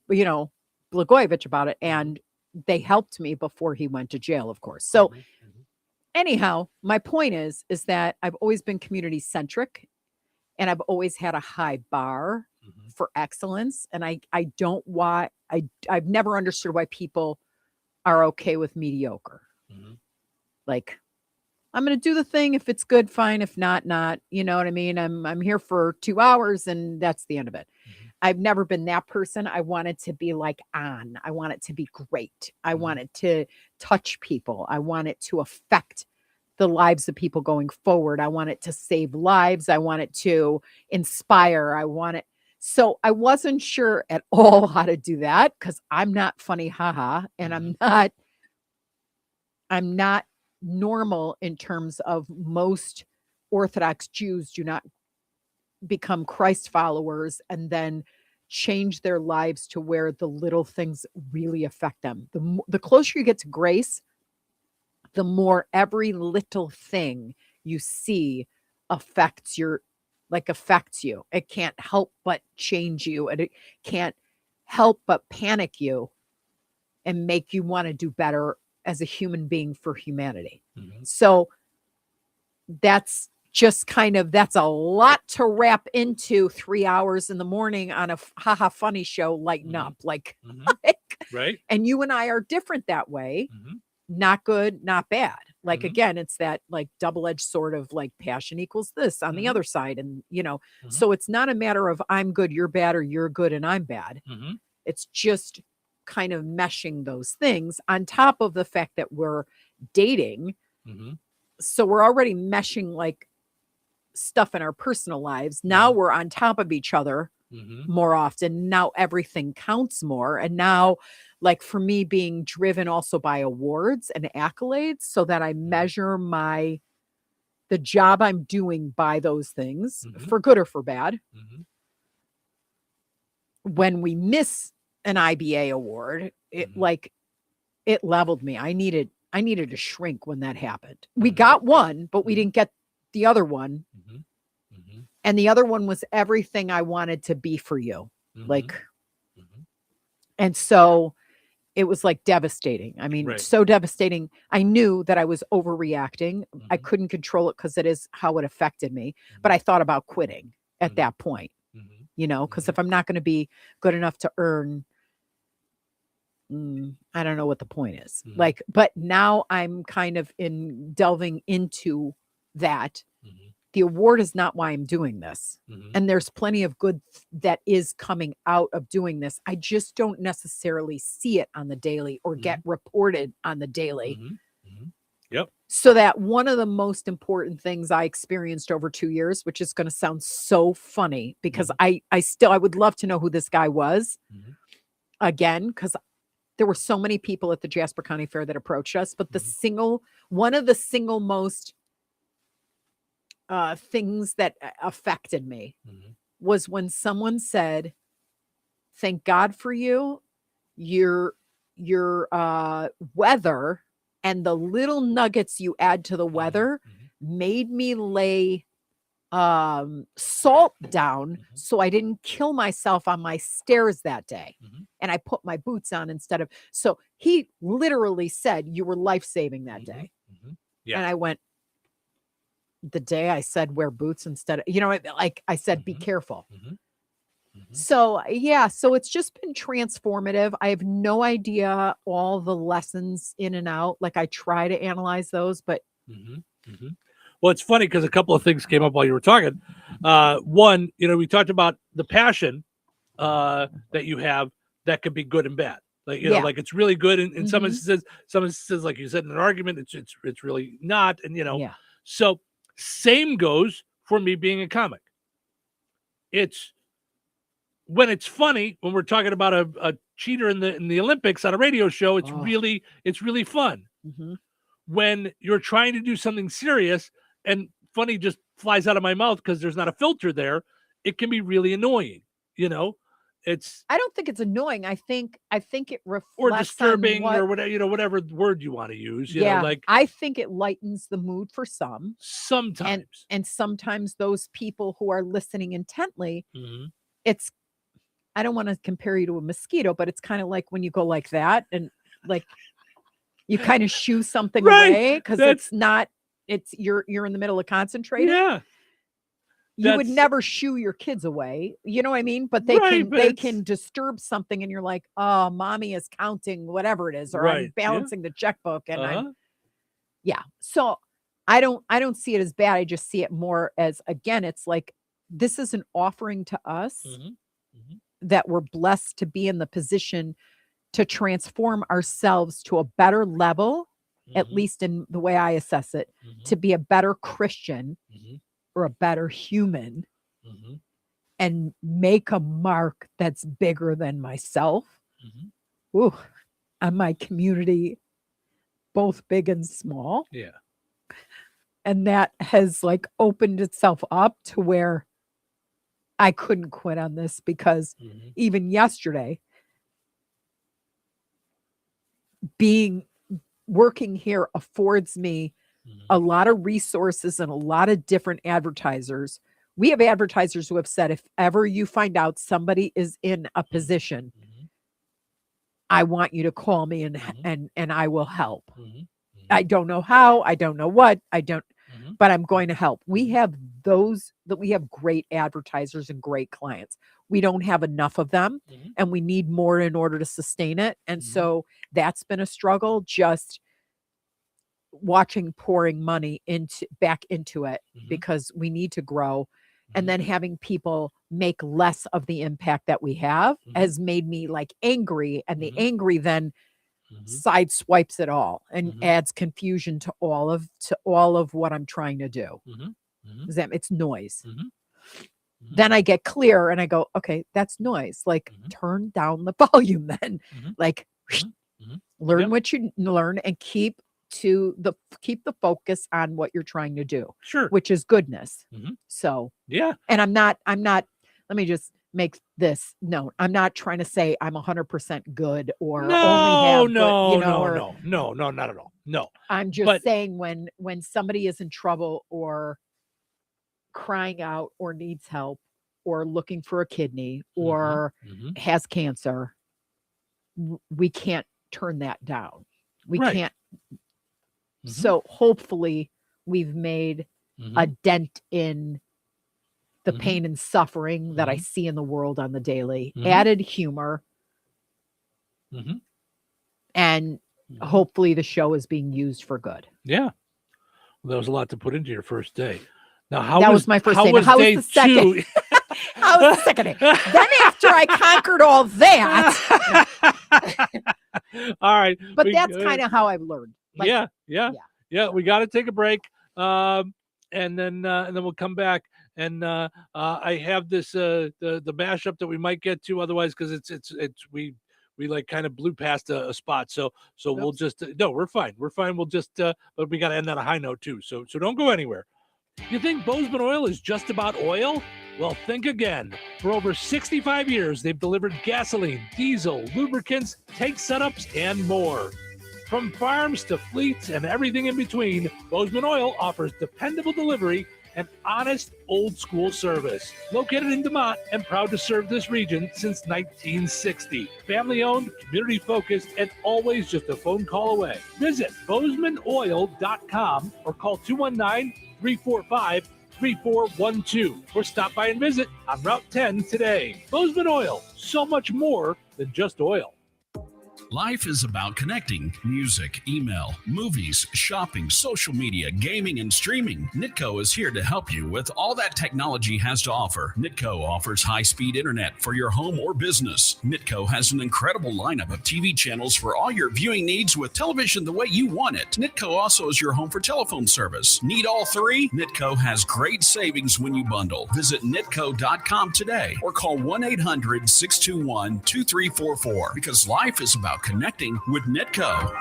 Blagojevich about it, and they helped me before he went to jail, of course. So anyhow, my point is that I've always been community centric, and I've always had a high bar for excellence. And I've never understood why people are okay with mediocre. Like, I'm going to do the thing. If it's good, fine. If not, not, you know what I mean? I'm here for 2 hours and that's the end of it. I've never been that person. I want it to be like on. I want it to be great. I want it to touch people. I want it to affect the lives of people going forward. I want it to save lives. I want it to inspire. I want it. So I wasn't sure at all how to do that because I'm not funny, haha, and I'm not normal in terms of most Orthodox Jews do not become Christ followers and then change their lives to where the little things really affect them. The closer you get to grace, the more every little thing you see affects you. It can't help but change you, and it can't help but panic you and make you want to do better as a human being for humanity. So that's just that's a lot to wrap into 3 hours in the morning on a haha funny show. Lighten up, right. And you and I are different that way. Not good, not bad. Again, it's that double-edged sword of passion equals this on the other side. And, so it's not a matter of I'm good, you're bad, or you're good and I'm bad. It's just kind of meshing those things on top of the fact that we're dating. So we're already meshing stuff in our personal lives. Now we're on top of each other more often. Now everything counts more. And now, for me, being driven also by awards and accolades so that I measure the job I'm doing by those things for good or for bad. When we miss an IBA award, it leveled me. I needed to shrink when that happened. We got one, but we didn't get the other one. And the other one was everything I wanted to be for you. And so it was devastating. I mean, so devastating. I knew that I was overreacting. I couldn't control it because it is how it affected me. But I thought about quitting at that point, because if I'm not going to be good enough to earn, I don't know what the point is. But now I'm kind of delving into that. The award is not why I'm doing this. And there's plenty of good that is coming out of doing this. I just don't necessarily see it on the daily or get reported on the daily. Yep. So that one of the most important things I experienced over 2 years, which is going to sound so funny because I would love to know who this guy was again, because there were so many people at the Jasper County Fair that approached us, but one of the single most things that affected me was when someone said, "Thank God for you, your weather and the little nuggets you add to the weather made me lay salt down so I didn't kill myself on my stairs that day. And I put my boots on instead of." So he literally said, "You were life-saving that day." Yeah. And I went, the day I said wear boots instead of, like I said, be careful. So yeah, so it's just been transformative. I have no idea all the lessons in and out. Like I try to analyze those, but Well, it's funny because a couple of things came up while you were talking. One, we talked about the passion that you have that could be good and bad. Like, like it's really good in some instances, like you said, in an argument, it's really not. And, so same goes for me being a comic. It's when it's funny, when we're talking about a cheater in the Olympics on a radio show, it's really fun. When you're trying to do something serious and funny just flies out of my mouth because there's not a filter there, it can be really annoying. I don't think it's annoying. I think it reflects or disturbing on or whatever, whatever word you want to use. Like I think it lightens the mood for some. Sometimes. And sometimes those people who are listening intently, it's, I don't want to compare you to a mosquito, but it's kind of like when you go like that and like you kind of shoo something away because you're in the middle of concentrating. Yeah. You would never shoo your kids away. You know what I mean? But they can disturb something and you're like, oh, mommy is counting whatever it is, or I'm balancing the checkbook and So I don't see it as bad. I just see it more as, again, it's like, this is an offering to us that we're blessed to be in the position to transform ourselves to a better level, at least in the way I assess it, to be a better Christian or a better human and make a mark that's bigger than myself. Ooh, on my community, both big and small. Yeah. And that has like opened itself up to where I couldn't quit on this because even yesterday, working here affords me a lot of resources and a lot of different advertisers. We have advertisers who have said, if ever you find out somebody is in a position, I want you to call me and I will help. I don't know how, I don't know what, but I'm going to help. We have we have great advertisers and great clients. We don't have enough of them and we need more in order to sustain it. And so that's been a struggle, just pouring money back into it because we need to grow. And then having people make less of the impact that we have has made me like angry, and the angry then sideswipes it all and adds confusion to all of what I'm trying to do. It's noise. Then I get clear and I go, okay, that's noise. Like turn down the volume then. Like learn what you learn and keep the focus on what you're trying to do. Sure. Which is goodness. So yeah. And I'm not, let me just make this known. I'm not trying to say I'm 100% good or only have no, good, no, not at all. No. I'm just saying when somebody is in trouble or crying out or needs help or looking for a kidney or has cancer, we can't turn that down. We can't. So hopefully we've made a dent in the pain and suffering that I see in the world on the daily, added humor, and hopefully the show is being used for good. Yeah. Well, that was a lot to put into your first day. Now, that was my first day. How was the second? How was the second day? Then after I conquered all that. All right. But that's kind of how I've learned. Like, yeah. Yeah, we got to take a break, and then we'll come back. And I have this the mashup that we might get to otherwise because it's we like kind of blew past a spot. So we'll just no, we're fine. We'll just but we got to end on a high note too. So don't go anywhere. You think Bozeman Oil is just about oil? Well, think again. For over 65 years, they've delivered gasoline, diesel, lubricants, tank setups, and more. From farms to fleets and everything in between, Bozeman Oil offers dependable delivery and honest, old-school service. Located in DeMont and proud to serve this region since 1960. Family-owned, community-focused, and always just a phone call away. Visit BozemanOil.com or call 219-345-3412 or stop by and visit on Route 10 today. Bozeman Oil, so much more than just oil. Life is about connecting. Music, email, movies, shopping, social media, gaming, and streaming. Nitco is here to help you with all that technology has to offer. Nitco offers high-speed internet for your home or business. Nitco has an incredible lineup of TV channels for all your viewing needs with television the way you want it. Nitco also is your home for telephone service. Need all three? Nitco has great savings when you bundle. Visit nitco.com today or call 1-800-621-2344 because life is about connecting with Nitco.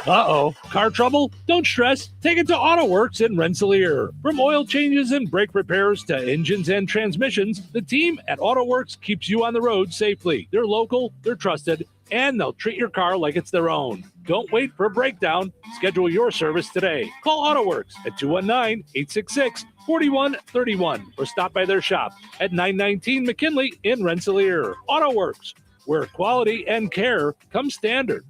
Uh-oh, car trouble? Don't stress. Take it to AutoWorks in Rensselaer. From oil changes and brake repairs to engines and transmissions, the team at AutoWorks keeps you on the road safely. They're local, they're trusted, and they'll treat your car like it's their own. Don't wait for a breakdown. Schedule your service today. Call AutoWorks at 219-866-4131 or stop by their shop at 919 McKinley in Rensselaer. AutoWorks, where quality and care come standard.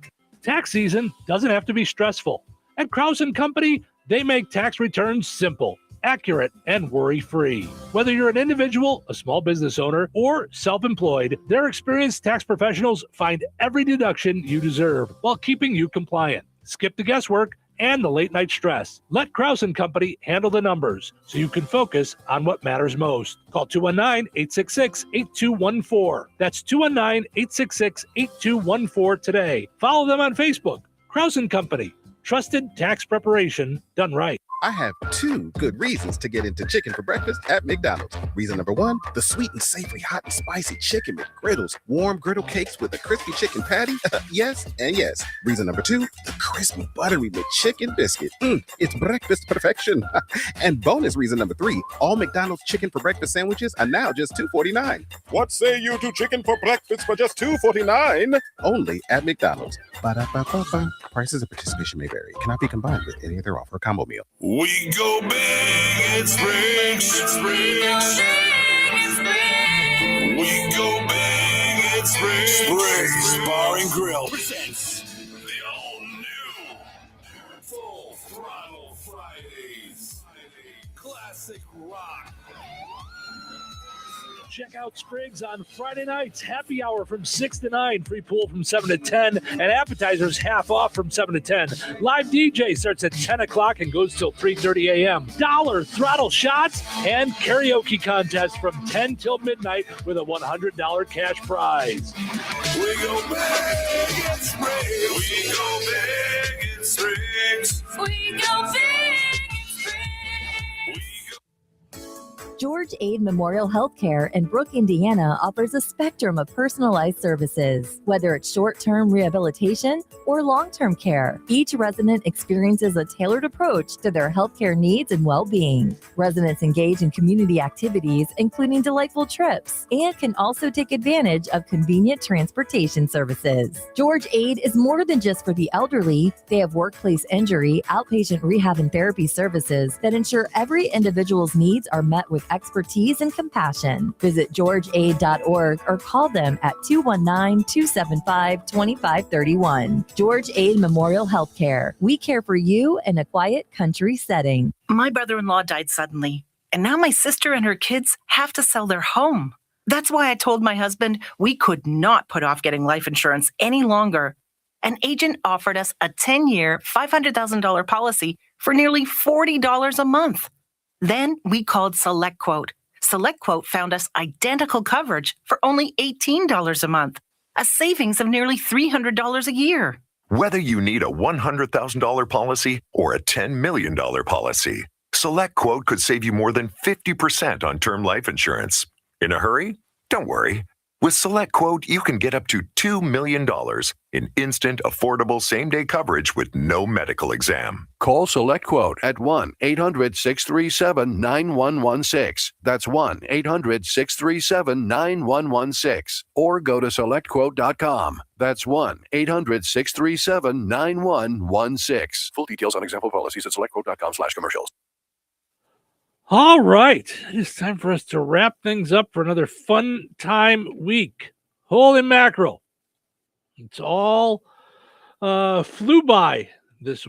Tax season doesn't have to be stressful. At Krause & Company, they make tax returns simple, accurate, and worry-free. Whether you're an individual, a small business owner, or self-employed, their experienced tax professionals find every deduction you deserve while keeping you compliant. Skip the guesswork and the late-night stress. Let Krause & Company handle the numbers so you can focus on what matters most. Call 219-866-8214. That's 219-866-8214 today. Follow them on Facebook. Krause & Company. Trusted tax preparation done right. I have two good reasons to get into chicken for breakfast at McDonald's. Reason number one, the sweet and savory, hot and spicy chicken McGriddles, warm griddle cakes with a crispy chicken patty. Yes and yes. Reason number two, the crispy, buttery McChicken biscuit. It's breakfast perfection. And bonus reason number three, all McDonald's chicken for breakfast sandwiches are now just $2.49. What say you to chicken for breakfast for just $2.49? Only at McDonald's. Ba-da-ba-ba-ba. Prices of participation may vary. Cannot be combined with any other offer or combo meal. We go big in spring. We go big in spring. Springs Bar and Grill presents the all-new Full Throttle Fridays. Classic rock. Check out Spriggs on Friday nights. Happy hour from 6 to 9. Free pool from 7 to 10. And appetizers half off from 7 to 10. Live DJ starts at 10 o'clock and goes till 3:30 a.m. $1 throttle shots and karaoke contest from 10 till midnight with a $100 cash prize. We go big in Springs. We go big in Springs. We go big. George Aid Memorial Healthcare in Brooke, Indiana offers a spectrum of personalized services. Whether it's short-term rehabilitation or long-term care, each resident experiences a tailored approach to their healthcare needs and well-being. Residents engage in community activities, including delightful trips, and can also take advantage of convenient transportation services. George Aid is more than just for the elderly. They have workplace injury, outpatient rehab, and therapy services that ensure every individual's needs are met with expertise and compassion. Visit georgeaid.org or call them at 219-275-2531. George Aid Memorial Healthcare. We care for you in a quiet country setting. My brother-in-law died suddenly, and now my sister and her kids have to sell their home. That's why I told my husband we could not put off getting life insurance any longer. An agent offered us a 10-year, $500,000 policy for nearly $40 a month. Then we called SelectQuote. SelectQuote found us identical coverage for only $18 a month, a savings of nearly $300 a year. Whether you need a $100,000 policy or a $10 million policy, Select Quote could save you more than 50% on term life insurance. In a hurry? Don't worry. With Select Quote, you can get up to $2 million in instant, affordable same-day coverage with no medical exam. Call Select Quote at 1-800-637-9116. That's 1-800-637-9116. Or go to SelectQuote.com. That's 1-800-637-9116. Full details on example policies at SelectQuote.com/commercials. All right. It is time for us to wrap things up for another fun time week. Holy mackerel. It's all flew by this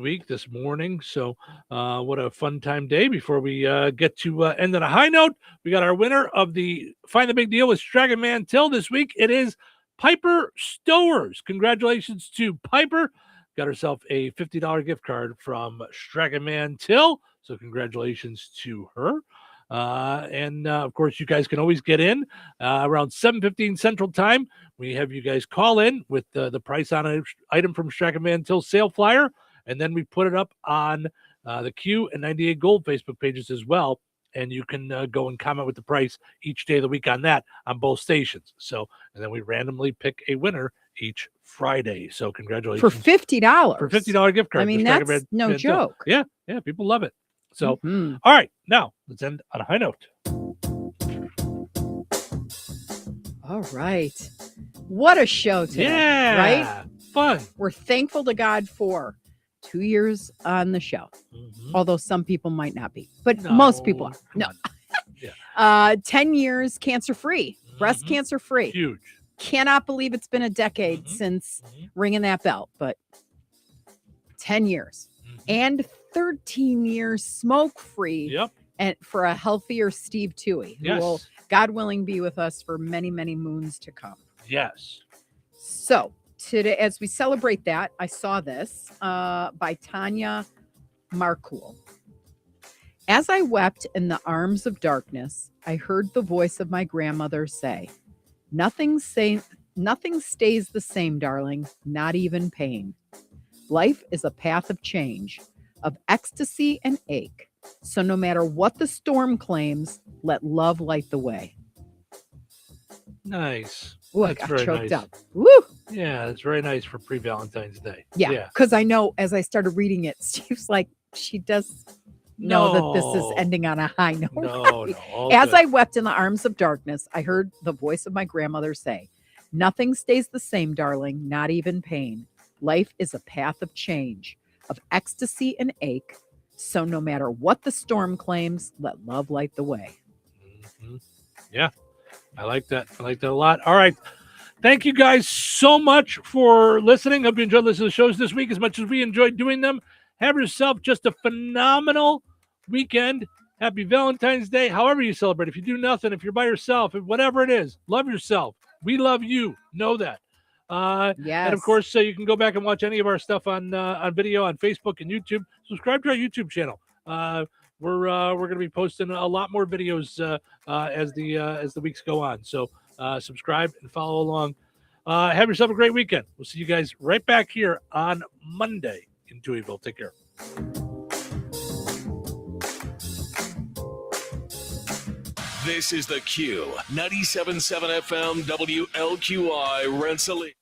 morning. So what a fun time day. Before we get to end on a high note, we got our winner of the Find the Big Deal with Strachan Mantel this week. It is Piper Stowers. Congratulations to Piper. Got herself a $50 gift card from Strachan Mantel. So congratulations to her. And of course, you guys can always get in around 7:15 Central Time. We have you guys call in with the price on an item from Strachan Mantel sale flyer. And then we put it up on the Q and 98 Gold Facebook pages as well. And you can go and comment with the price each day of the week on that on both stations. So, and then we randomly pick a winner each Friday. So congratulations. For $50. For $50 gift card. I mean, that's no joke. Yeah, people love it. So, all right, now let's end on a high note. All right. What a show today, Yeah, right? Fun. We're thankful to God for 2 years on the show, although some people might not be, but most people are. No. 10 years cancer-free, breast cancer-free. Huge. Cannot believe it's been a decade since ringing that bell, but 10 years. And 13 years smoke-free. Yep. And for a healthier Steve Touhy, who will, God willing, be with us for many, many moons to come. Yes. So today, as we celebrate that, I saw this by Tanya Markul. As I wept in the arms of darkness, I heard the voice of my grandmother say, nothing stays the same, darling, not even pain. Life is a path of change, of ecstasy and ache. So no matter what the storm claims, let love light the way. Nice. Ooh, I That's got very choked nice. up. Woo! Yeah, it's very nice for pre-Valentine's Day. Yeah, because I know as I started reading it, Steve's like, she does know that this is ending on a high note. No. As I wept in the arms of darkness, I heard the voice of my grandmother say, nothing stays the same, darling, not even pain. Life is a path of change, of ecstasy and ache. So no matter what the storm claims, let love light the way. Yeah, I like that. I like that a lot. All right. Thank you guys so much for listening. Hope you enjoyed listening to the shows this week as much as we enjoyed doing them. Have yourself just a phenomenal weekend. Happy Valentine's Day. However you celebrate. If you do nothing, if you're by yourself, whatever it is, love yourself. We love you. Know that. Yes. And of course, you can go back and watch any of our stuff on video on Facebook and YouTube. Subscribe to our YouTube channel. We're going to be posting a lot more videos as the weeks go on. So subscribe and follow along. Have yourself a great weekend. We'll see you guys right back here on Monday in Touhyville. Take care. This is the Q 97.7 FM WLQI Rensselaer.